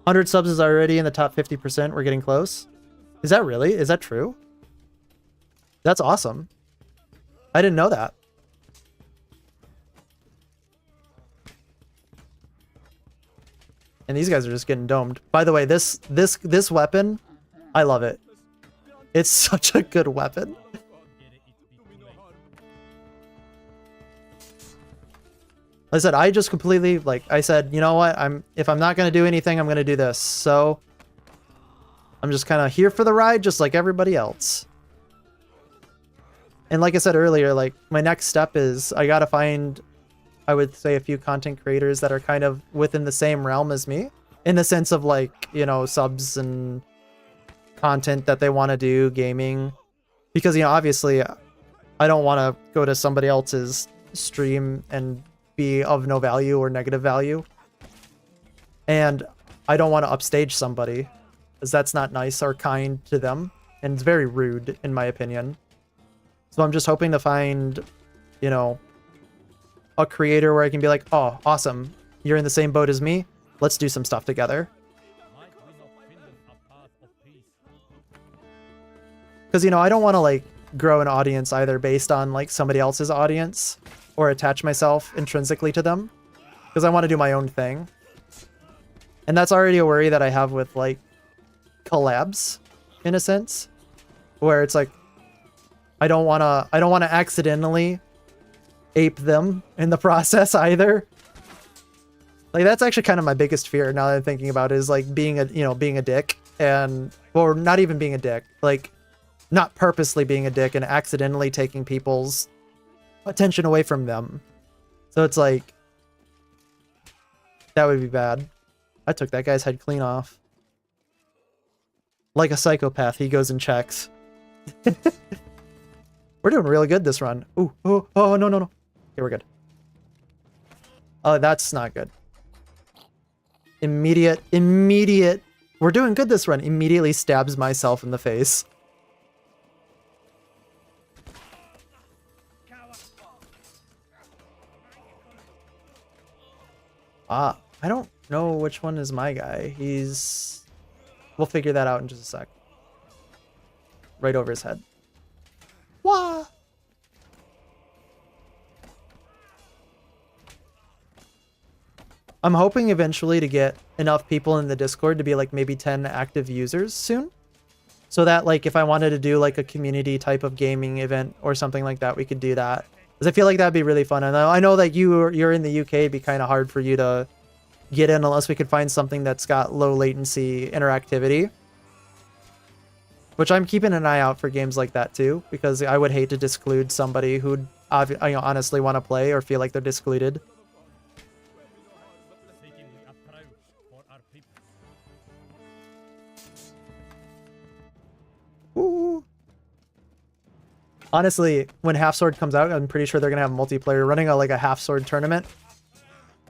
100 subs is already in the top 50%. We're getting close. Is that really? Is that true? That's awesome. I didn't know that. And these guys are just getting domed. By the way, this weapon, I love it. It's such a good weapon. Like I said, I just completely, like, I said, you know what? If I'm not going to do anything, I'm going to do this. So I'm just kind of here for the ride, just like everybody else. And like I said earlier, like, my next step is I got to find, I would say, a few content creators that are kind of within the same realm as me, in the sense of, like, you know, subs and content that they want to do, gaming. Because, you know, obviously I don't want to go to somebody else's stream and be of no value or negative value. And I don't want to upstage somebody, because that's not nice or kind to them. And it's very rude, in my opinion. So I'm just hoping to find, you know, a creator where I can be like, oh, awesome. You're in the same boat as me. Let's do some stuff together. Because, you know, I don't want to, like, grow an audience either based on, like, somebody else's audience or attach myself intrinsically to them, because I want to do my own thing. And that's already a worry that I have with, like, collabs, in a sense, where it's like, I don't want to accidentally ape them in the process either. Like, that's actually kind of my biggest fear now that I'm thinking about it, is, like, being a dick, and, or not even being a dick, like, not purposely being a dick and accidentally taking people's attention away from them. So it's like, that would be bad. I took that guy's head clean off. Like a psychopath, he goes and checks. We're doing really good this run. Ooh, oh, oh, no, no, no. Okay, we're good. Oh, that's not good. Immediate. We're doing good this run. Immediately stabs myself in the face. I don't know which one is my guy. We'll figure that out in just a sec. Right over his head. Wah! I'm hoping eventually to get enough people in the Discord to be like maybe 10 active users soon. So that, like, if I wanted to do like a community type of gaming event or something like that, we could do that. Because I feel like that'd be really fun. And I know that you're in the UK, it'd be kind of hard for you to get in unless we could find something that's got low latency interactivity. Which I'm keeping an eye out for games like that too, because I would hate to disclude somebody who'd honestly want to play or feel like they're discluded. Ooh. Honestly, when Half Sword comes out, I'm pretty sure they're gonna have multiplayer. Running a Half Sword tournament,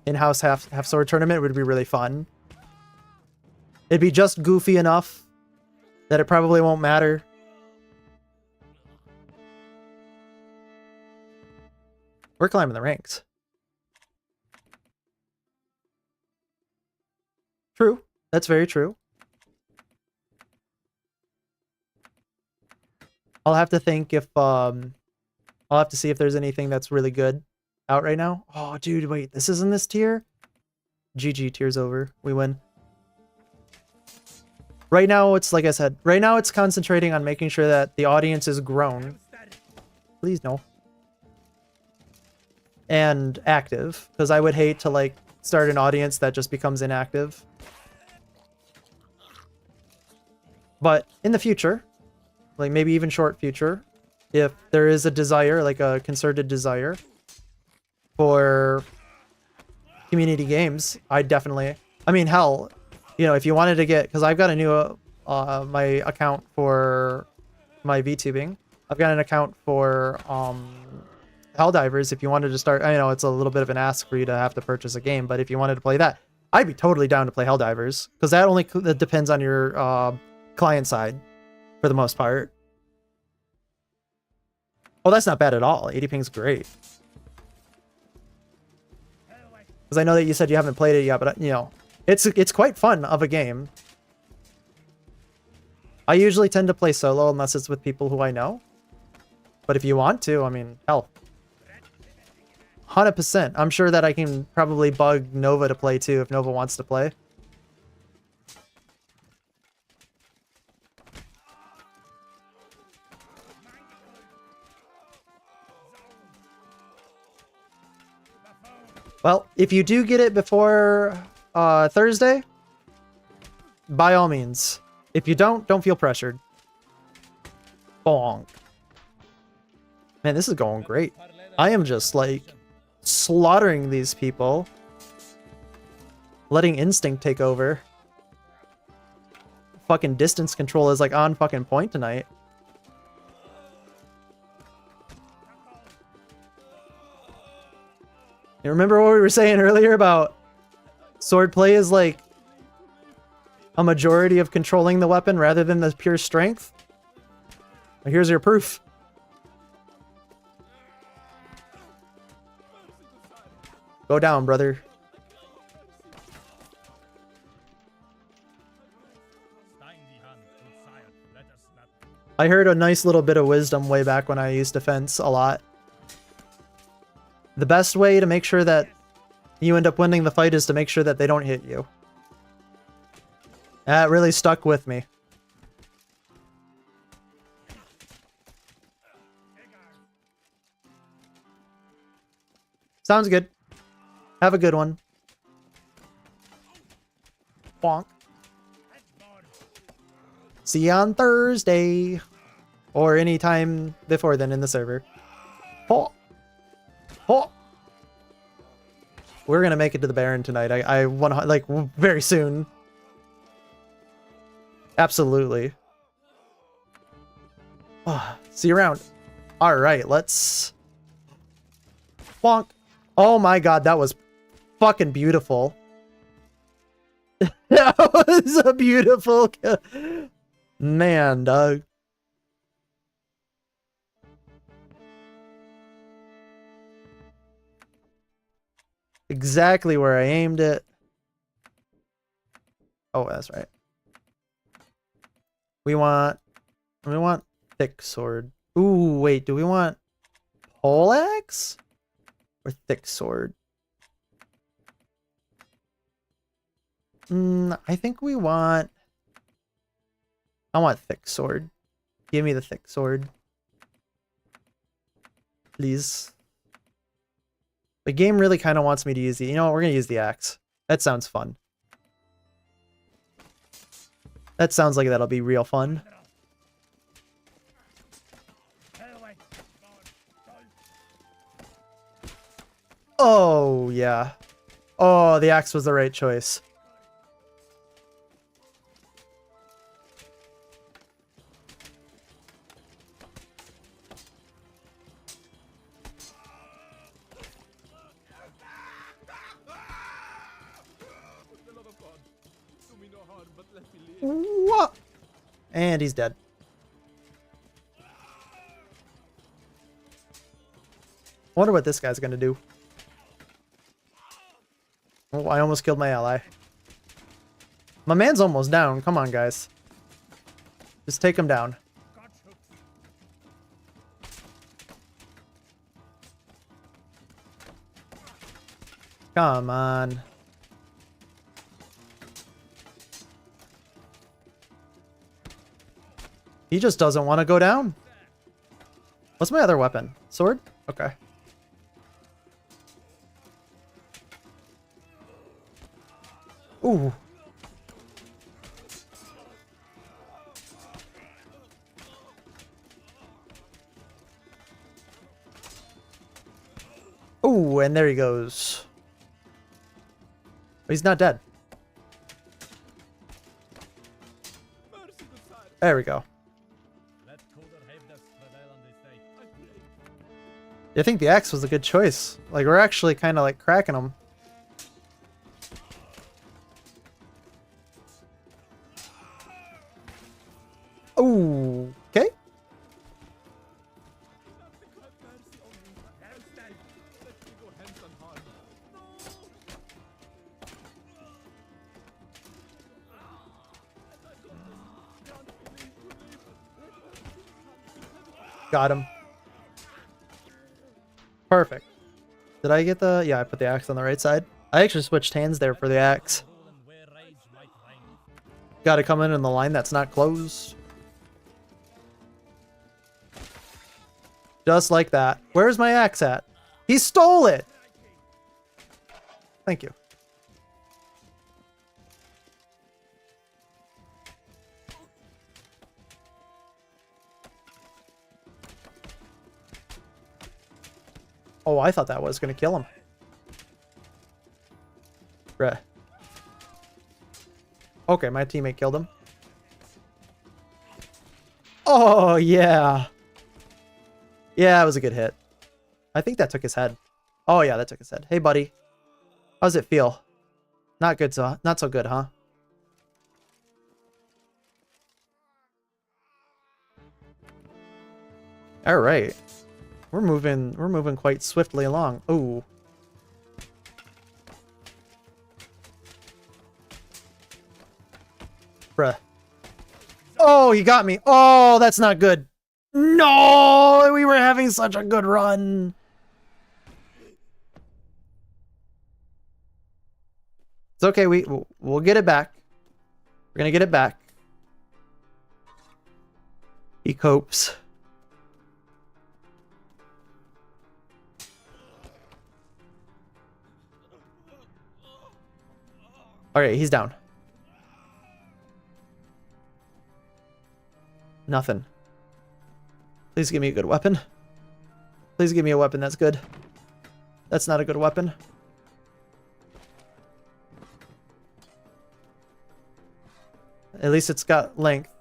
in-house half Sword tournament would be really fun. It'd be just goofy enough that it probably won't matter. We're climbing the ranks. True. That's very true. I'll have to think if I'll have to see if there's anything that's really good out right now. Oh, dude, wait, this isn't this tier? GG, tier's over. We win. Right now, it's like I said, right now it's concentrating on making sure that the audience is grown. Please no. And active, because I would hate to like start an audience that just becomes inactive. But in the future, like maybe even short future, if there is a desire, like a concerted desire for community games, I definitely, I mean, hell, you know, if you wanted to get, because I've got a new, my account for my VTubing, I've got an account for, Helldivers. If you wanted to start, I know it's a little bit of an ask for you to have to purchase a game, but if you wanted to play that, I'd be totally down to play Helldivers, because that depends on your, client side, for the most part. Oh, that's not bad at all. 80 ping's great. Because I know that you said you haven't played it yet, but you know, it's quite fun of a game. I usually tend to play solo unless it's with people who I know. But if you want to, I mean, hell. 100%. I'm sure that I can probably bug Nova to play too if Nova wants to play. Well, if you do get it before Thursday, by all means. If you don't feel pressured. Bonk. Man, this is going great. I am just like slaughtering these people. Letting instinct take over. Fucking distance control is like on fucking point tonight. You remember what we were saying earlier about swordplay is like a majority of controlling the weapon rather than the pure strength? Well, here's your proof. Go down, brother. I heard a nice little bit of wisdom way back when I used defense a lot. The best way to make sure that you end up winning the fight is to make sure that they don't hit you. That really stuck with me. Sounds good. Have a good one. Bonk. See you on Thursday. Or any time before then in the server. Oh. Oh. We're gonna make it to the Baron tonight. I want to, like, very soon. Absolutely. Oh, see you around. Alright, let's... Bonk. Oh my god, that was fucking beautiful. That was a beautiful... Man, Doug. Exactly where I aimed it. Oh, that's right. We want thick sword. Ooh, wait, do we want poleaxe or thick sword? I think we want... I want thick sword. Give me the thick sword. Please. The game really kind of wants me to use the... You know what? We're going to use the axe. That sounds fun. That sounds like that'll be real fun. Oh, yeah. Oh, the axe was the right choice. What? And he's dead. Wonder what this guy's gonna do. Oh, I almost killed my ally. My man's almost down. Come on, guys. Just take him down. Come on. He just doesn't want to go down. What's my other weapon? Sword? Okay. Ooh. Oh, and there he goes. He's not dead. There we go. I think the axe was a good choice. Like, we're actually kind of like cracking them. Oh, okay. Got him. Perfect. Did I get the... Yeah, I put the axe on the right side. I actually switched hands there for the axe. Gotta come in the line that's not closed. Just like that. Where's my axe at? He stole it! Thank you. Oh, I thought that was going to kill him. Bruh. Okay, my teammate killed him. Oh, yeah. Yeah, it was a good hit. I think that took his head. Oh, yeah, that took his head. Hey, buddy. How's it feel? Not good, so not so good, huh? All right. We're moving quite swiftly along. Ooh. Bruh. Oh, he got me. Oh, that's not good. No, we were having such a good run. It's okay. We'll get it back. We're gonna get it back. He copes. Alright, he's down. Nothing. Please give me a good weapon. Please give me a weapon that's good. That's not a good weapon. At least it's got length.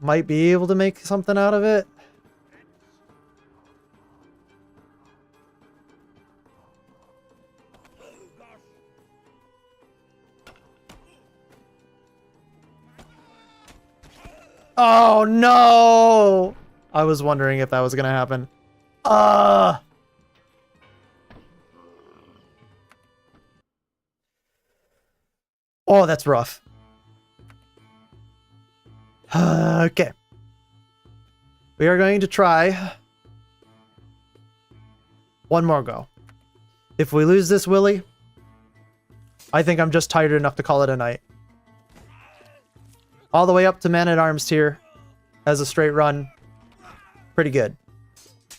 Might be able to make something out of it. Oh no! I was wondering if that was gonna happen. Oh, that's rough. Okay. We are going to try one more go. If we lose this, Willy, I think I'm just tired enough to call it a night. All the way up to Man-at-Arms tier as a straight run. Pretty good.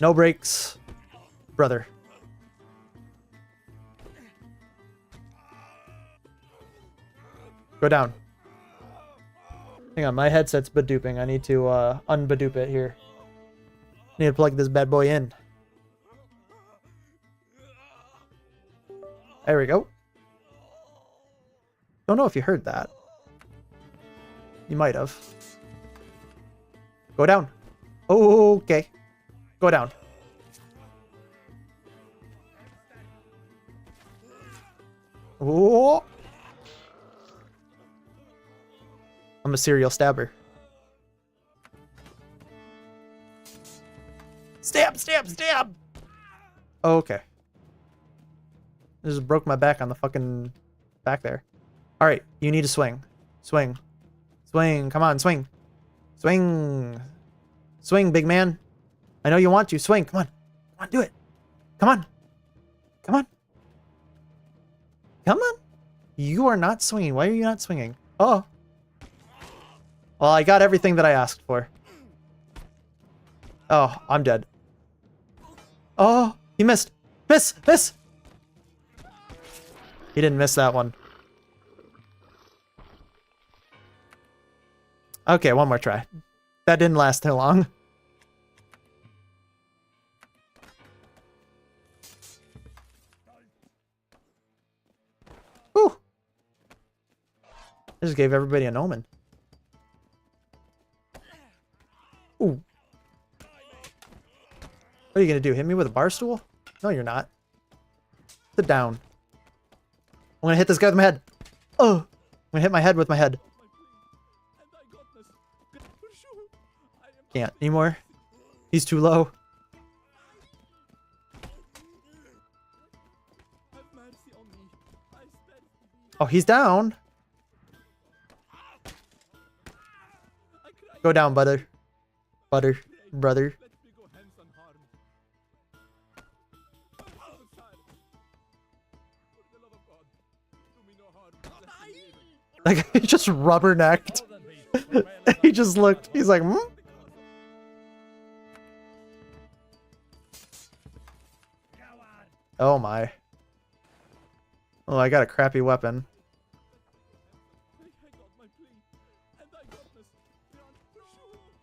No breaks. Brother. Go down. Hang on, my headset's badooping. I need to unbadoop it here. Need to plug this bad boy in. There we go. Don't know if you heard that. You might have. Go down. Okay. Go down. Oh. I'm a serial stabber. Stab, stab, stab! Okay. I just broke my back on the fucking back there. Alright, you need to swing. Swing. Swing. Come on, swing. Swing. Swing, big man. I know you want to. Swing. Come on. Come on, do it. Come on. Come on. Come on. You are not swinging. Why are you not swinging? Oh. Well, I got everything that I asked for. Oh, I'm dead. Oh, he missed. Miss! Miss! He didn't miss that one. Okay, one more try. That didn't last too long. Whew. I just gave everybody an omen. Ooh. What are you gonna do? Hit me with a bar stool? No, you're not. Sit down. I'm gonna hit this guy with my head. Oh! I'm gonna hit my head with my head. Can't anymore. He's too low. Oh, he's down. Go down, brother. Brother. Like, he just rubbernecked. He just looked. He's like, hmm? Oh my. Oh, I got a crappy weapon.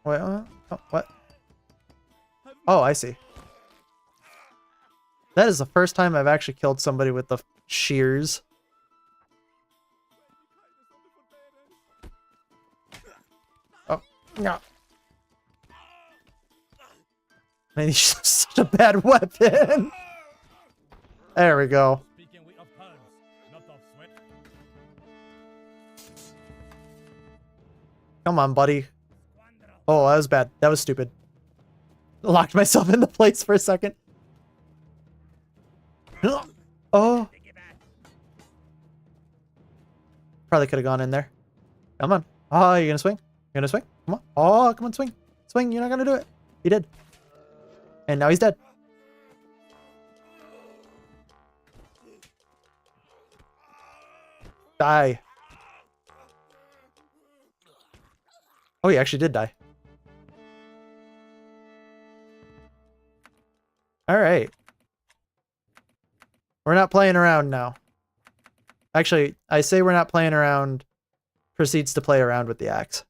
Wait, oh, what? Oh, I see. That is the first time I've actually killed somebody with the shears. Oh, no. Man, he's such a bad weapon. There we go. Come on, buddy. Oh, that was bad. That was stupid. Locked myself into place for a second. Oh. Probably could have gone in there. Come on. Oh, you gonna swing? You gonna swing? Come on. Oh, come on, swing. Swing, you're not gonna do it. He did. And now he's dead. Die. Oh, he actually did die. Alright. We're not playing around now. Actually, I say we're not playing around, proceeds to play around with the axe.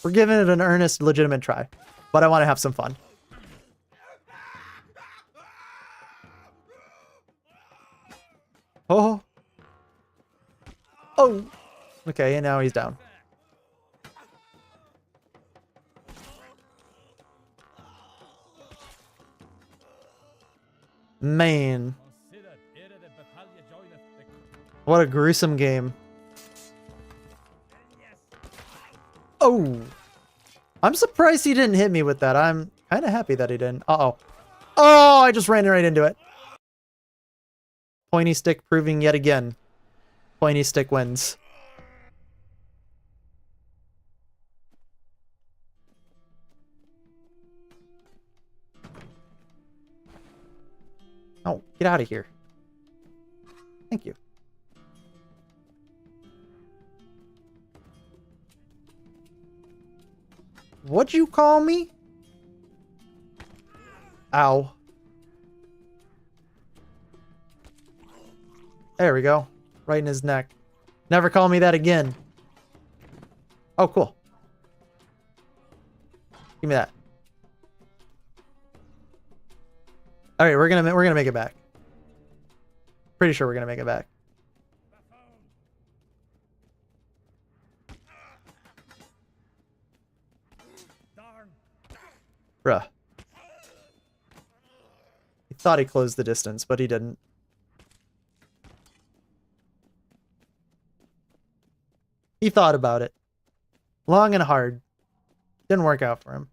We're giving it an earnest, legitimate try. But I want to have some fun. Oh. Oh. Okay, and now he's down. Man. What a gruesome game. Oh. I'm surprised he didn't hit me with that. I'm kind of happy that he didn't. Uh-oh. Oh, I just ran right into it. Pointy stick proving yet again. Pointy stick wins. Oh, get out of here. Thank you. What'd you call me? Ow. There we go. Right in his neck. Never call me that again. Oh, cool. Give me that. All right, we're gonna make it back. Pretty sure we're gonna make it back. Bruh. He thought he closed the distance, but he didn't. He thought about it. Long and hard. Didn't work out for him.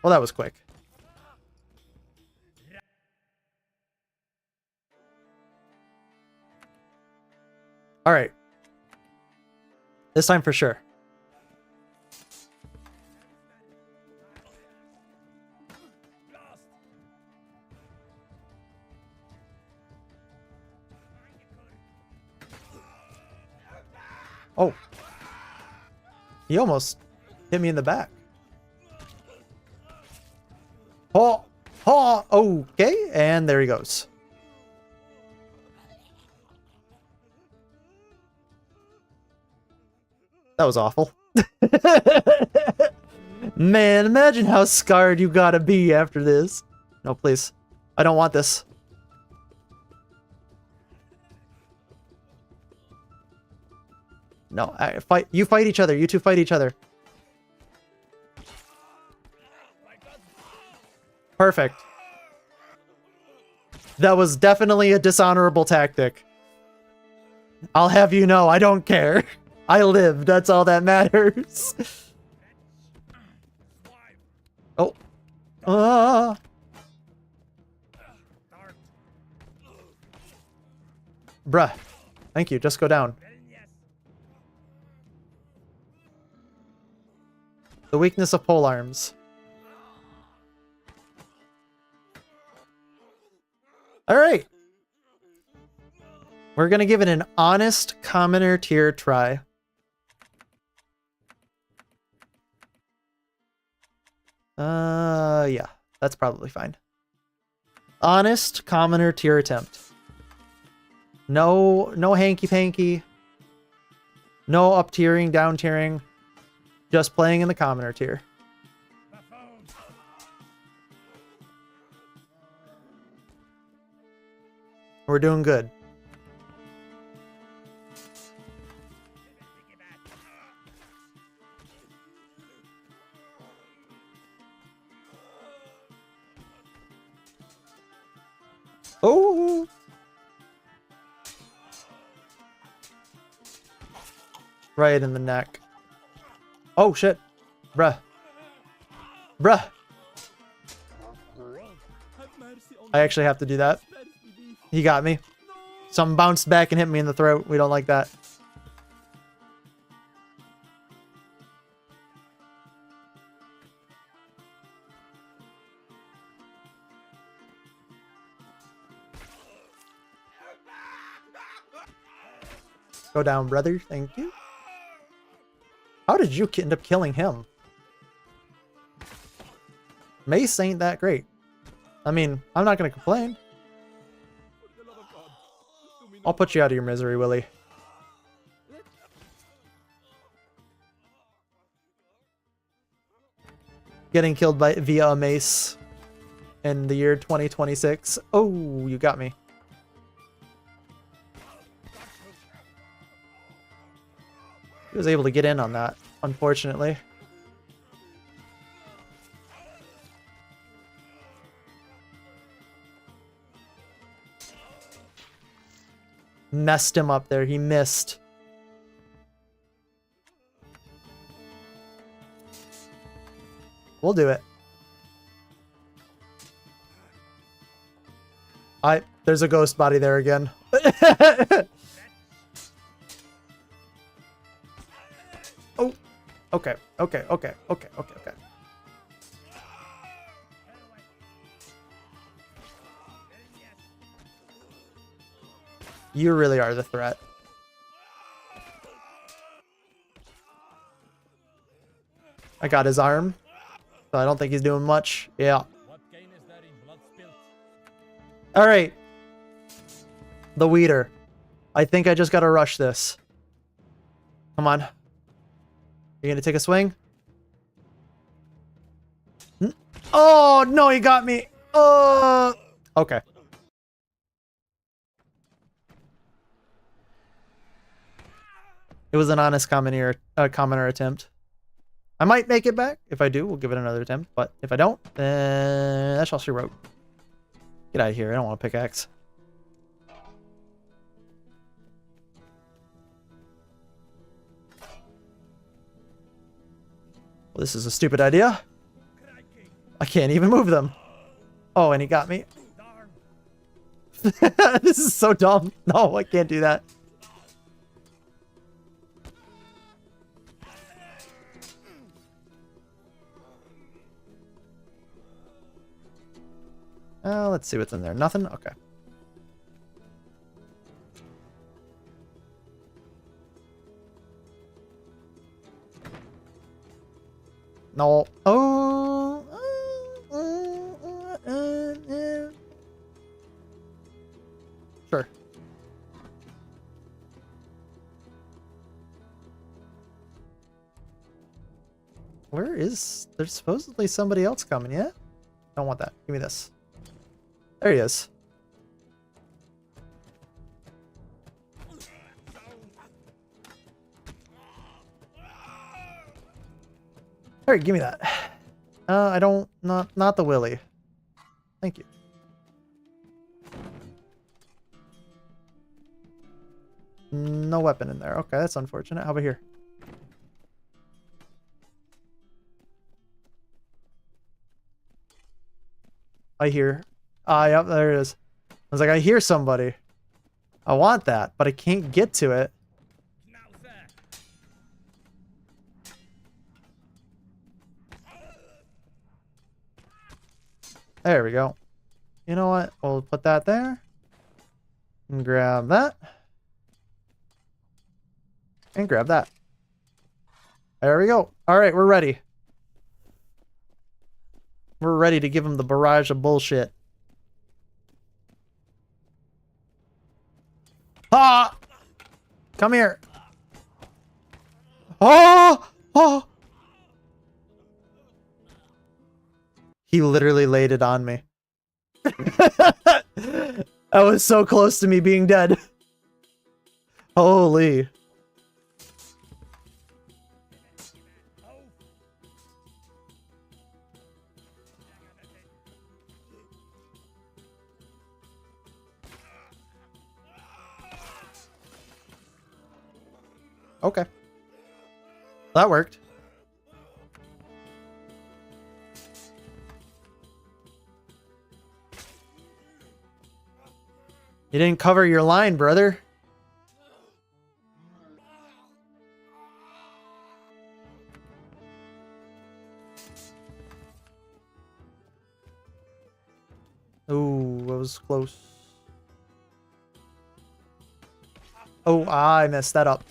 Well, that was quick. All right. This time for sure. Oh. He almost hit me in the back. Oh, oh, okay, and there he goes. That was awful. Man, imagine how scarred you gotta be after this. No, please. I don't want this. No, fight. You fight each other. You two fight each other. Perfect. That was definitely a dishonorable tactic. I'll have you know, I don't care. I live. That's all that matters. Oh. Bruh. Thank you. Just go down. The weakness of pole arms. Alright. We're gonna give it an honest commoner tier try. Yeah. That's probably fine. Honest commoner tier attempt. No hanky-panky. No up-tiering, down-tiering. Just playing in the commoner tier. We're doing good. Oh! Right in the neck. Oh, shit. Bruh. Bruh. I actually have to do that. He got me. Something bounced back and hit me in the throat. We don't like that. Go down, brother. Thank you. How did you end up killing him? Mace ain't that great. I mean, I'm not gonna complain. I'll put you out of your misery, Willie. Getting killed via a mace in the year 2026. Oh, you got me. He was able to get in on that, unfortunately. Messed him up there. He missed. We'll do it. There's a ghost body there again. Oh. Okay. Okay. Okay. Okay. Okay. Okay. You really are the threat. I got his arm. So I don't think he's doing much. Yeah. Alright. The Weeder. I think I just gotta rush this. Come on. You gonna take a swing? Oh, no, he got me. Okay. It was an honest commoner attempt. I might make it back. If I do, we'll give it another attempt. But if I don't, then that's all she wrote. Get out of here. I don't want a pickaxe. Well, this is a stupid idea. I can't even move them. Oh, and he got me. This is so dumb. No, I can't do that. Let's see what's in there. Nothing? Okay. No. Oh. Where is... There's supposedly somebody else coming, yeah? Don't want that. Give me this. There he is. Alright, give me that. I don't... Not the willy. Thank you. No weapon in there. Okay, that's unfortunate. How about here? I hear. Ah, yep, there it is. I was like, I hear somebody. I want that, but I can't get to it. There we go. You know what? We'll put that there. And grab that. And grab that. There we go. Alright, we're ready. We're ready to give him the barrage of bullshit. Ah! Come here. Oh! Oh! He literally laid it on me. That was so close to me being dead. Holy. Okay. That worked. You didn't cover your line, brother. Ooh, that was close. Oh, I messed that up.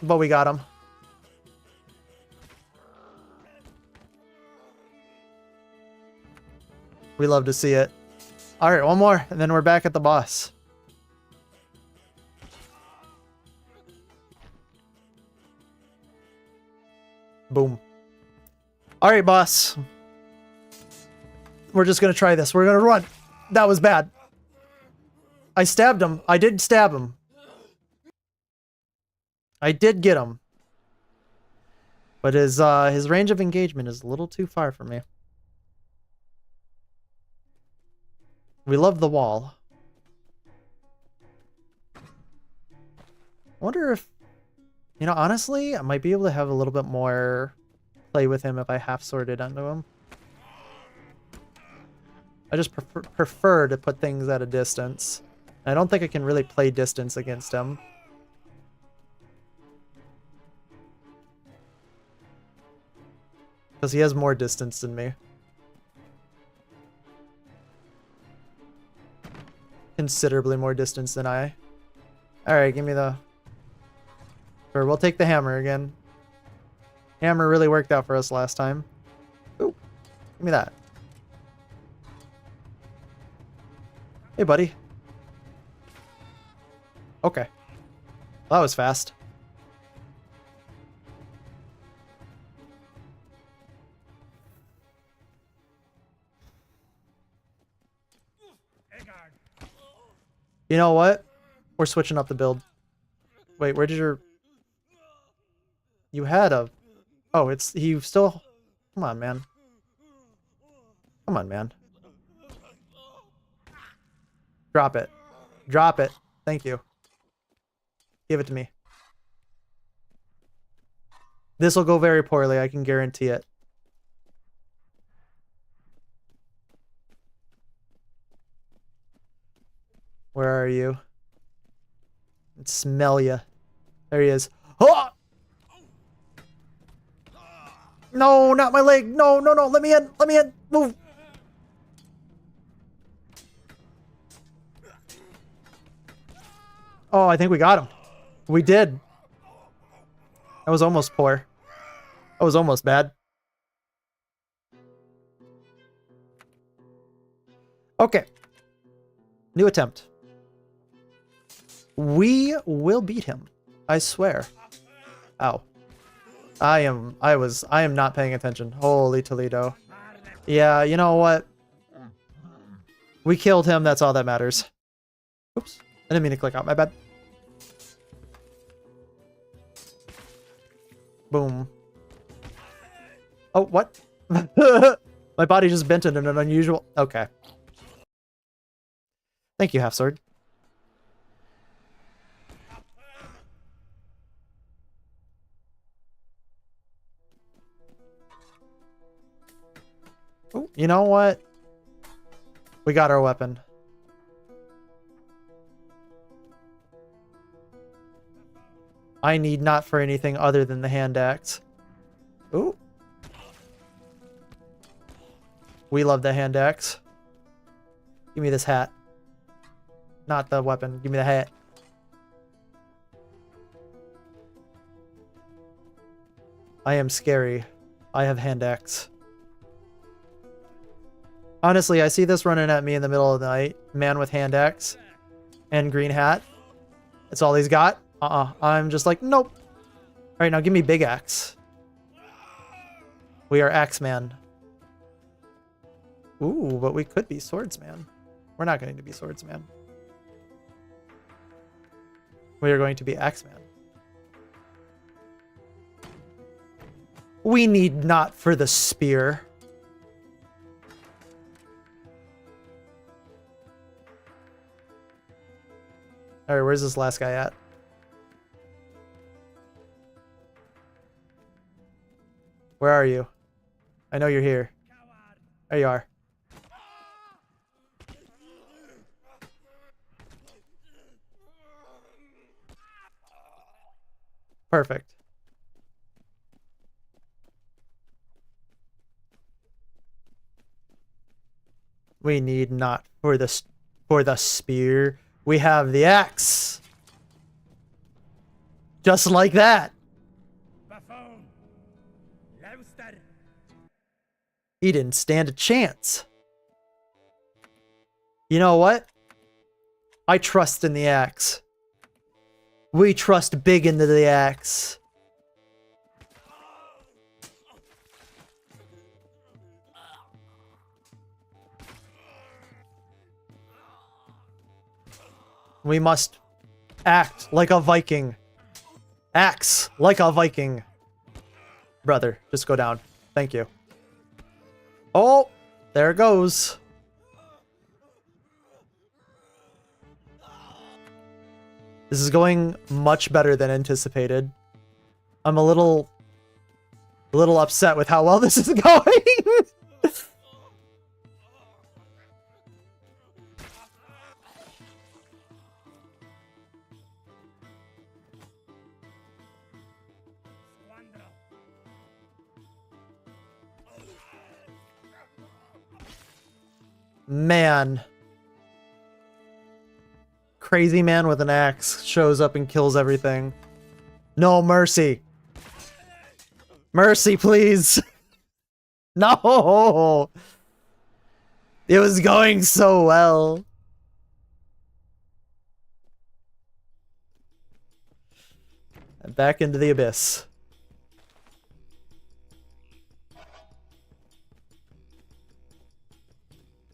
But we got him. We love to see it. Alright, one more, and then we're back at the boss. Boom. Alright, boss. We're just gonna try this. We're gonna run. That was bad. I stabbed him. I did stab him. I did get him. But his range of engagement is a little too far for me. We love the wall. I wonder if... You know, honestly, I might be able to have a little bit more play with him if I half-sworded onto him. I just prefer to put things at a distance. I don't think I can really play distance against him. Because he has more distance than me. Considerably more distance than I. Alright, give me the... Or we'll take the hammer again. Hammer really worked out for us last time. Ooh, give me that. Hey, buddy. Okay. Well, that was fast. You know what? We're switching up the build. Wait, where did your... You had a... Oh, it's... You still... Come on, man. Come on, man. Drop it. Drop it. Thank you. Give it to me. This will go very poorly, I can guarantee it. Where are you? I smell ya. There he is. Oh! No, not my leg. No, no, no. Let me in. Let me in. Move. Oh, I think we got him. We did. That was almost poor. That was almost bad. Okay. New attempt. We will beat him. I swear. Ow. I am not paying attention. Holy Toledo. Yeah, you know what? We killed him, that's all that matters. Oops. I didn't mean to click out, my bad. Boom. Oh, what? My body just bent in an unusual... Okay. Thank you, Half Sword. Oh, you know what? We got our weapon. I need not for anything other than the hand axe. Ooh. We love the hand axe. Give me this hat. Not the weapon. Give me the hat. I am scary. I have hand axe. Honestly, I see this running at me in the middle of the night. Man with hand axe and green hat. That's all he's got. I'm just like, nope. All right, now give me big axe. We are Axeman. Ooh, but we could be Swordsman. We're not going to be Swordsman. We are going to be Axeman. We need not for the spear. Alright, where's this last guy at? Where are you? I know you're here. There you are. Perfect. We need not for the spear. We have the axe. Just like that. He didn't stand a chance. You know what? I trust in the axe. We trust big into the axe. We must act like a Viking. Axe like a Viking. Brother, just go down. Thank you. Oh, there it goes. This is going much better than anticipated. I'm a little upset with how well this is going. Man. Crazy man with an axe shows up and kills everything. No mercy. Mercy, please. No. It was going so well. And back into the abyss.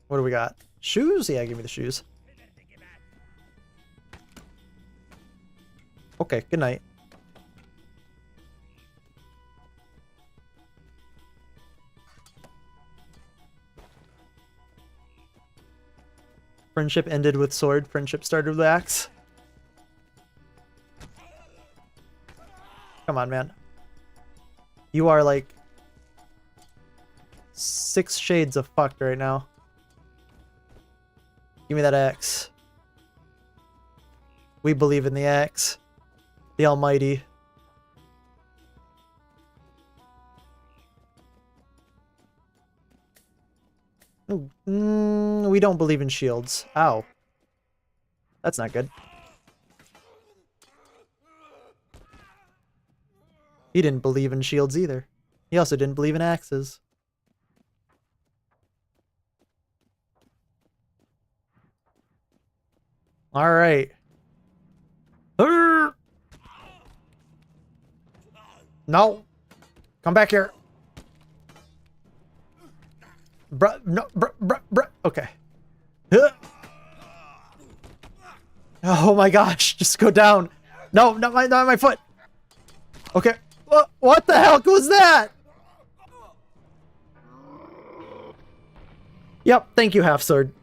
What do we got? Shoes? Yeah, give me the shoes. Okay, good night. Friendship ended with sword. Friendship started with axe. Come on, man. You are like 6 shades of fucked right now. Give me that axe. We believe in the axe. The Almighty. We don't believe in shields. Ow. That's not good. He didn't believe in shields either. He also didn't believe in axes. Alright. No. Come back here. Bruh, no, bruh. Okay. Oh my gosh, just go down. No, not my foot. Okay. What the hell was that? Yep, thank you, Half Sword.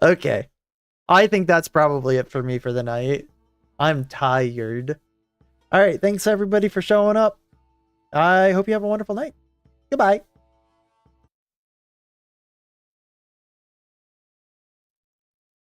Okay. I think that's probably it for me for the night. I'm tired. All right, thanks everybody for showing up. I hope you have a wonderful night. Goodbye.